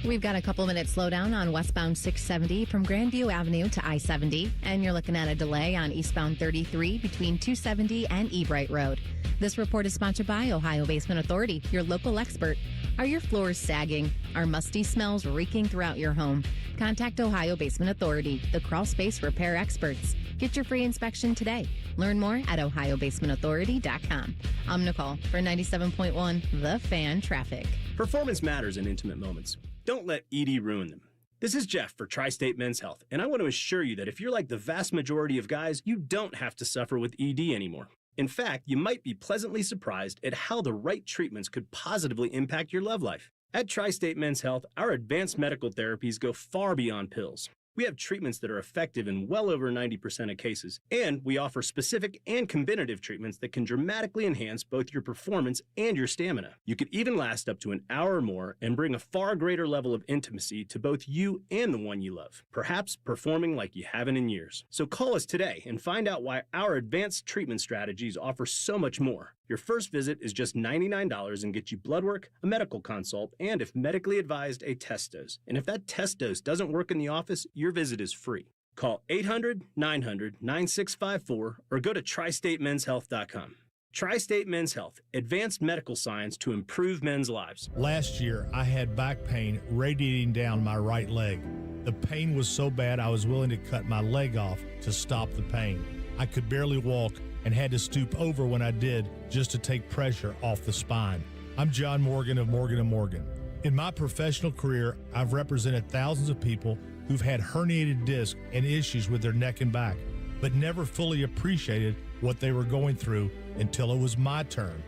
We've got a couple minutes slowdown on westbound 670 from Grandview Avenue to I-70, and you're looking at a delay on eastbound 33 between 270 and Ebright Road. This report is sponsored by Ohio Basement Authority, your local expert. Are your floors sagging? Are musty smells reeking throughout your home? Contact Ohio Basement Authority, the crawl space repair experts. Get your free inspection today. Learn more at ohiobasementauthority.com. I'm Nicole for 97.1 The Fan Traffic. Performance matters in intimate moments. Don't let ED ruin them. This is Jeff for Tri-State Men's Health, and I want to assure you that if you're like the vast majority of guys, you don't have to suffer with ED anymore. In fact, you might be pleasantly surprised at how the right treatments could positively impact your love life. At Tri-State Men's Health, our advanced medical therapies go far beyond pills. We have treatments that are effective in well over 90% of cases, and we offer specific and combinative treatments that can dramatically enhance both your performance and your stamina. You could even last up to an hour or more and bring a far greater level of intimacy to both you and the one you love, perhaps performing like you haven't in years. So call us today and find out why our advanced treatment strategies offer so much more. Your first visit is just $99 and gets you blood work, a medical consult, and if medically advised, a test dose. And if that test dose doesn't work in the office, your visit is free. Call 800-900-9654 or go to tristatemenshealth.com. Tri-State Men's Health, advanced medical science to improve men's lives. Last year, I had back pain radiating down my right leg. The pain was so bad I was willing to cut my leg off to stop the pain. I could barely walk and had to stoop over when I did just to take pressure off the spine. I'm John Morgan of Morgan & Morgan. In my professional career, I've represented thousands of people who've had herniated discs and issues with their neck and back, but never fully appreciated what they were going through until it was my turn.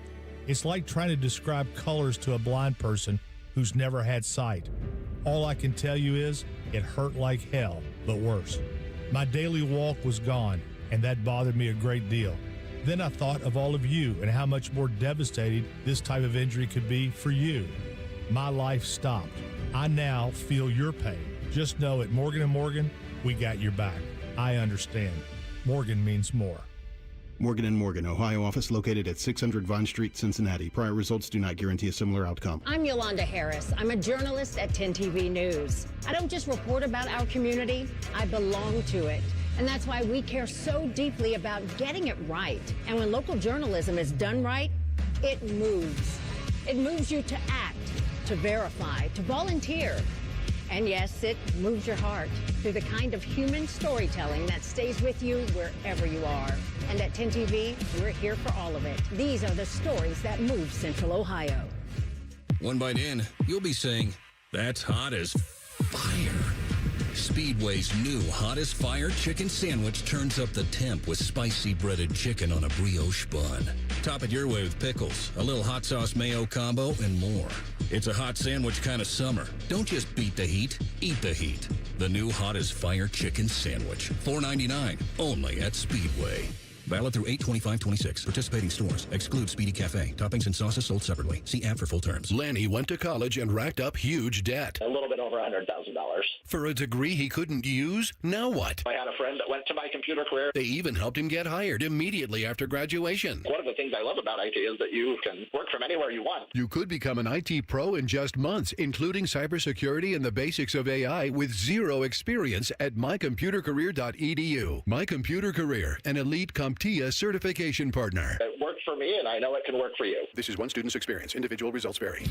It's like trying to describe colors to a blind person who's never had sight. All I can tell you is it hurt like hell, but worse. My daily walk was gone, and that bothered me a great deal. Then I thought of all of you and how much more devastating this type of injury could be for you. My life stopped. I now feel your pain. Just know at Morgan & Morgan, we got your back. I understand. Morgan means more. Morgan & Morgan, Ohio office located at 600 Vine Street, Cincinnati. Prior results do not guarantee a similar outcome. I'm Yolanda Harris. I'm a journalist at 10 TV News. I don't just report about our community, I belong to it. And that's why we care so deeply about getting it right. And when local journalism is done right, it moves. It moves you to act, to verify, to volunteer. And yes, it moves your heart through the kind of human storytelling that stays with you wherever you are. And at 10 TV, we're here for all of it. These are the stories that move Central Ohio. One bite in, you'll be saying, "That's hot as fire." Speedway's new Hot as Fire chicken sandwich turns up the temp with spicy breaded chicken on a brioche bun. Top it your way with pickles, a little hot sauce mayo combo, and more. It's a hot sandwich kind of summer. Don't just beat the heat, eat the heat. The new Hot as Fire chicken sandwich, $4.99, only at Speedway. Valid through 8/25/26. Participating stores. Exclude Speedy Cafe. Toppings and sauces sold separately. See app for full terms. Lanny went to college and racked up huge debt. A little bit over over $100,000. For a degree he couldn't use? Now what? I had a friend that went to My Computer Career. They even helped him get hired immediately after graduation. One of the things I love about IT is that you can work from anywhere you want. You could become an IT pro in just months, including cybersecurity and the basics of AI with zero experience at mycomputercareer.edu. My Computer Career, an elite CompTIA certification partner. It worked for me, and I know it can work for you. This is one student's experience. Individual results vary.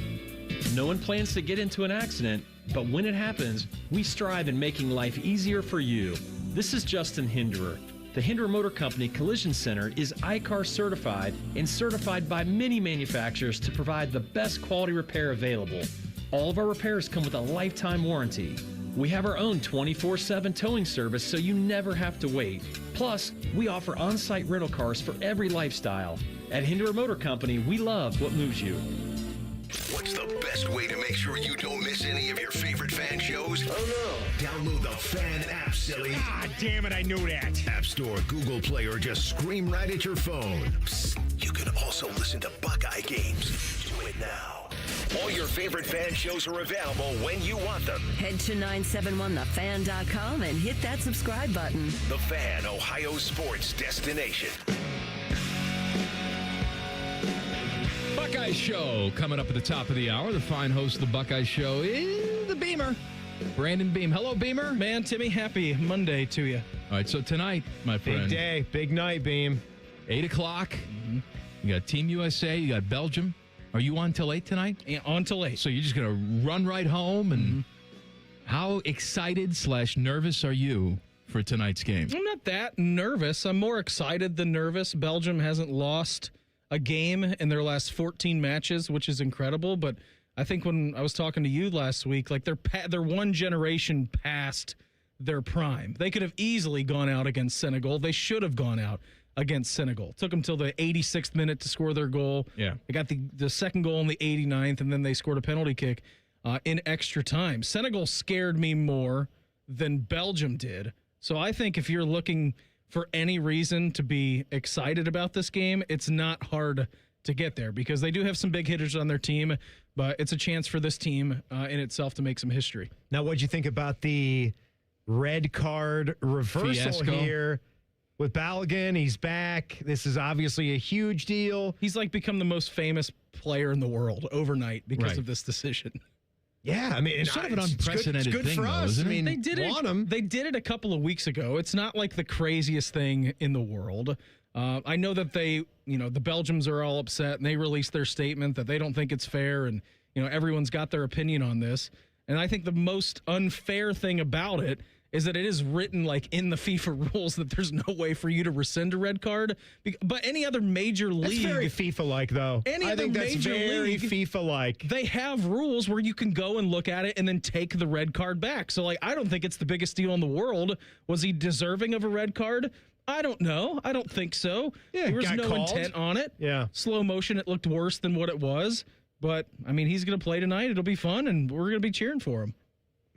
No one plans to get into an accident, but when it happens, we strive in making life easier for you. This is Justin Hinderer. The Hinderer Motor Company Collision Center is ICAR certified and certified by many manufacturers to provide the best quality repair available. All of our repairs come with a lifetime warranty. We have our own 24/7 towing service, so you never have to wait. Plus, we offer on-site rental cars for every lifestyle. At Hinderer Motor Company, we love what moves you. What's the best way to make sure you don't miss any of your favorite fan shows? Oh no. Download the Fan app, silly. Ah, damn it, I knew that. App Store, Google Play, or just scream right at your phone. Psst, you can also listen to Buckeye games. Do it now. All your favorite fan shows are available when you want them. Head to 971thefan.com and hit that subscribe button. The Fan, Ohio sports destination. Buckeye Show coming up at the top of the hour. The fine host of the Buckeye Show is the Beamer, Brandon Beam. Hello, Beamer. Man, Timmy, happy Monday to you. All right, so tonight, my friend. Big day, big night, Beam. 8 o'clock. You got Team USA, you got Belgium. Are you on till 8 tonight? Yeah, on till 8. So you're just going to run right home? And how excited / nervous are you for tonight's game? I'm not that nervous. I'm more excited than nervous. Belgium hasn't lost a game in their last 14 matches, which is incredible. But I think when I was talking to you last week, like they're one generation past their prime. They could have easily gone out against Senegal. They should have gone out against Senegal. Took them till the 86th minute to score their goal. Yeah. They got the second goal in the 89th, and then they scored a penalty kick in extra time. Senegal scared me more than Belgium did. So I think if you're looking for any reason to be excited about this game, it's not hard to get there because they do have some big hitters on their team, but it's a chance for this team in itself to make some history. Now, what'd you think about the red card reversal Fiasco here with Balogun? He's back. This is obviously a huge deal. He's like become the most famous player in the world overnight because Right. of this decision. Yeah, I mean, It's sort of an unprecedented it's good thing, for though, us. isn't I it? mean, They did it a couple of weeks ago. It's not like the craziest thing in the world. I know that the Belgians are all upset and they released their statement that they don't think it's fair, and everyone's got their opinion on this. And I think the most unfair thing about it is that it is written like in the FIFA rules that there's no way for you to rescind a red card. But any other major league, That's very FIFA-like, though. I think that's very FIFA-like. They have rules where you can go and look at it and then take the red card back. So, I don't think it's the biggest deal in the world. Was he deserving of a red card? I don't know. I don't think so. Yeah, there was got no called. intent on it. Yeah. Slow motion, it looked worse than what it was. But, he's going to play tonight. It'll be fun, and we're going to be cheering for him.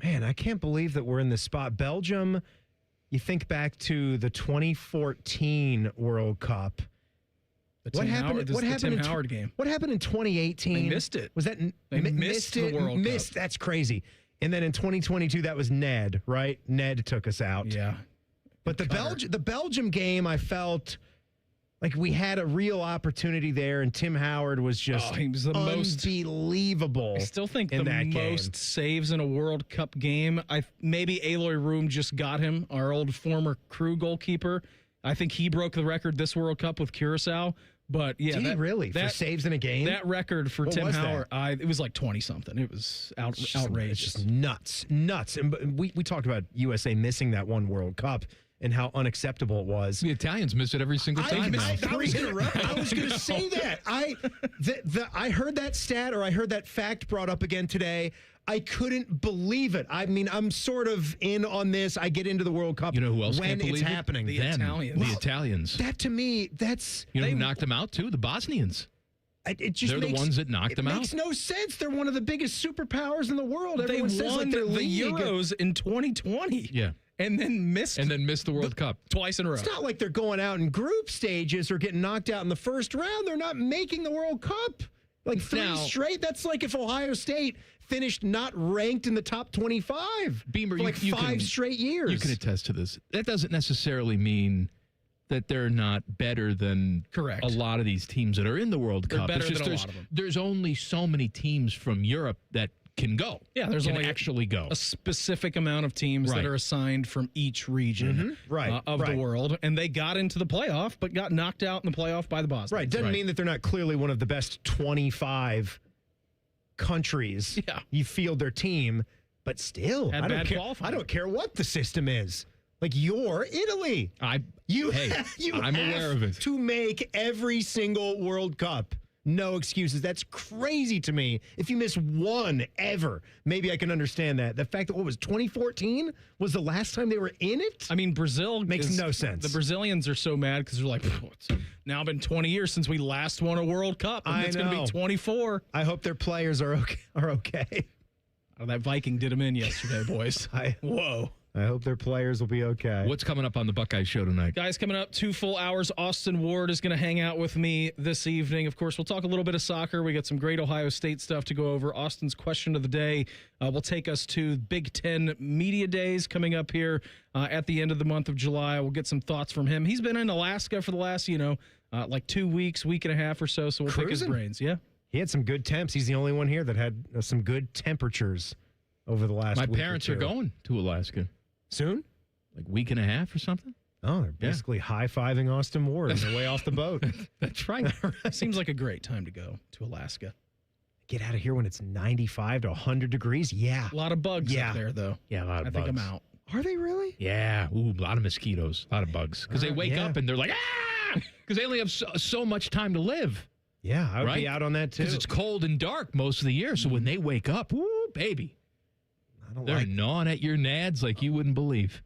Man, I can't believe that we're in this spot. Belgium, you think back to the 2014 World Cup. Tim Howard game. What happened in 2018? They missed it. Was that They missed the World Cup. That's crazy. And then in 2022, that was Ned, right? Ned took us out. Yeah. But the Belgium game, I felt like we had a real opportunity there, and Tim Howard was just he was the unbelievable. I still think the in that most game. saves in a World Cup game. Maybe Aloy Room just got him, our old former Crew goalkeeper. I think he broke the record this World Cup with Curacao. But yeah, Did he really for saves in a game? That record for What Tim was Howard, it was like 20 something. It was outrageous. It's just nuts. And we talked about USA missing that one World Cup and how unacceptable it was. The Italians miss it every single time. I was going to say that. I heard that stat, or I heard that fact brought up again today. I couldn't believe it. I mean, I'm sort of in on this. I get into the World Cup. You know who else when can't believe it's it? happening? The Them. Italians. The Italians. That to me, that's You know who knocked them out too? The Bosnians. it just They're the ones that knocked them It out. makes no sense. They're one of the biggest superpowers in the world. They Everyone says won like they're the league. Euros in 2020. Yeah. And then missed the World Cup twice in a row. It's not like they're going out in group stages or getting knocked out in the first round. They're not making the World Cup. Like 3 straight? That's like if Ohio State finished not ranked in the top 25 Beamer, for like you 5 straight years. You can attest to this. That doesn't necessarily mean that they're not better than a lot of these teams that are in the World Cup. Better than a lot of them. There's only so many teams from Europe that can go. Yeah, there's only actually go. A specific amount of teams that are assigned from each region of the world, and they got into the playoff, but got knocked out in the playoff by the Bosnians. Right, doesn't mean that they're not clearly one of the best 25 countries. Yeah, you field their team, but still, I don't care what the system is. Like, you're Italy. I'm aware of it. To make every single World Cup. No excuses. That's crazy to me. If you miss one ever, maybe I can understand that. The fact that, 2014 was the last time they were in it? I mean, Brazil makes no sense. The Brazilians are so mad because they're like, it's now been 20 years since we last won a World Cup, and it's going to be 24. I hope their players are okay. Oh, that Viking did them in yesterday, boys. Whoa. I hope their players will be okay. What's coming up on the Buckeyes show tonight? Guys, coming up 2 full hours. Austin Ward is going to hang out with me this evening. Of course, we'll talk a little bit of soccer. We got some great Ohio State stuff to go over. Austin's question of the day will take us to Big Ten Media Days coming up here at the end of the month of July. We'll get some thoughts from him. He's been in Alaska for the last, like 2 weeks, week and a half or so. So we'll pick his brains. Yeah. He had some good temps. He's the only one here that had some good temperatures over the last week. My parents are going to Alaska. Soon? Like week and a half or something? Oh, they're basically high-fiving Austin Ward on their way off the boat. That's right. Seems like a great time to go to Alaska. Get out of here when it's 95 to 100 degrees? Yeah. A lot of bugs up there, though. Yeah, a lot of bugs. I think I'm out. Are they really? Yeah. Ooh, a lot of mosquitoes. A lot of bugs. Because they wake up and they're like, ah! Because they only have so much time to live. Yeah, I would be out on that, too. Because it's cold and dark most of the year. So when they wake up, woo, baby. They're gnawing at your nads like you wouldn't believe.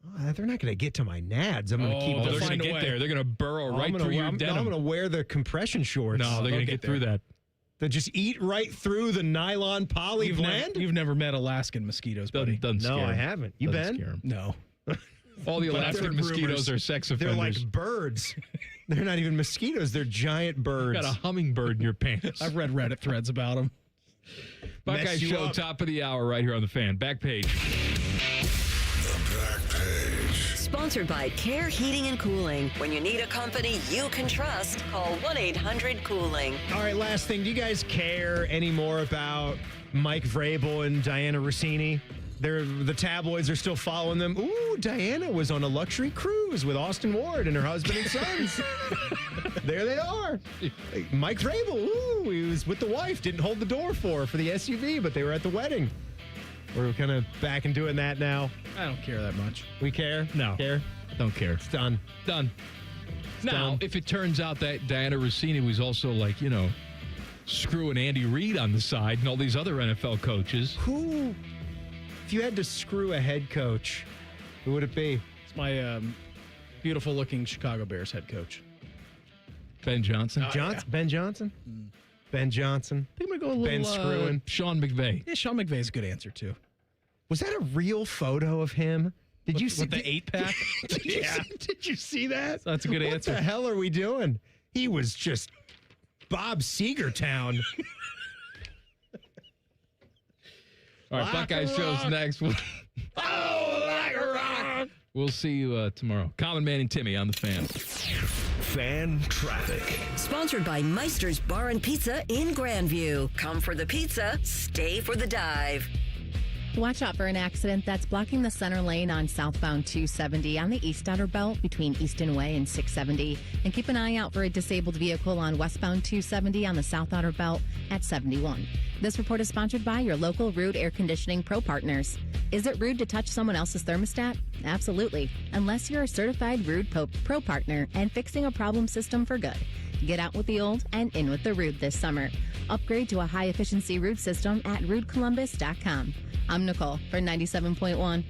Oh, they're not going to get to my nads. I'm going to keep. They're going to get there. They're going to burrow through your denim. I'm going to wear the compression shorts. No, they're going to get through that. They just eat right through the nylon poly blend. You've never met Alaskan mosquitoes, buddy. No, I haven't. You been? No. All the Alaskan mosquitoes are sex offenders. They're like birds. They're not even mosquitoes. They're giant birds. You got a hummingbird in your pants. I've read Reddit threads about them. Buckeye Show, top of the hour, right here on the Fan. Back page. The back page. Sponsored by Care Heating and Cooling. When you need a company you can trust, call 1-800-COOLING. All right, last thing. Do you guys care anymore about Mike Vrabel and Diana Rossini? The tabloids are still following them. Ooh, Diana was on a luxury cruise with Austin Ward and her husband and sons. There they are. Mike Vrabel, ooh, he was with the wife, didn't hold the door for the SUV, but they were at the wedding. We're kind of back and doing that now. I don't care that much. We care? No. Care? Don't care. It's done. Done. Now, if it turns out that Diana Rossini was also like, screwing Andy Reid on the side and all these other NFL coaches. Who... If you had to screw a head coach, who would it be? It's my beautiful-looking Chicago Bears head coach. Ben Johnson? Yeah. Ben Johnson? Ben Johnson. I think I'm going to go a little Ben screwing. Sean McVay. Yeah, Sean McVay's a good answer, too. Was that a real photo of him? Did you see with the 8-pack? Did you see that? So that's a good answer. What the hell are we doing? He was just Bob Seger town. All right, Buckeye Show's next. Oh, like a rock. We'll see you tomorrow. Common Man and Timmy on the Fan. Fan traffic. Sponsored by Meister's Bar and Pizza in Grandview. Come for the pizza, stay for the dive. Watch out for an accident that's blocking the center lane on southbound 270 on the East Outer Belt between Easton Way and 670. And keep an eye out for a disabled vehicle on westbound 270 on the South Outer Belt at 71. This report is sponsored by your local Rude Air Conditioning Pro Partners. Is it rude to touch someone else's thermostat? Absolutely, unless you're a certified Rude Pro Partner and fixing a problem system for good. Get out with the old and in with the Rude this summer. Upgrade to a high-efficiency Rude system at rudecolumbus.com. I'm Nicole for 97.1.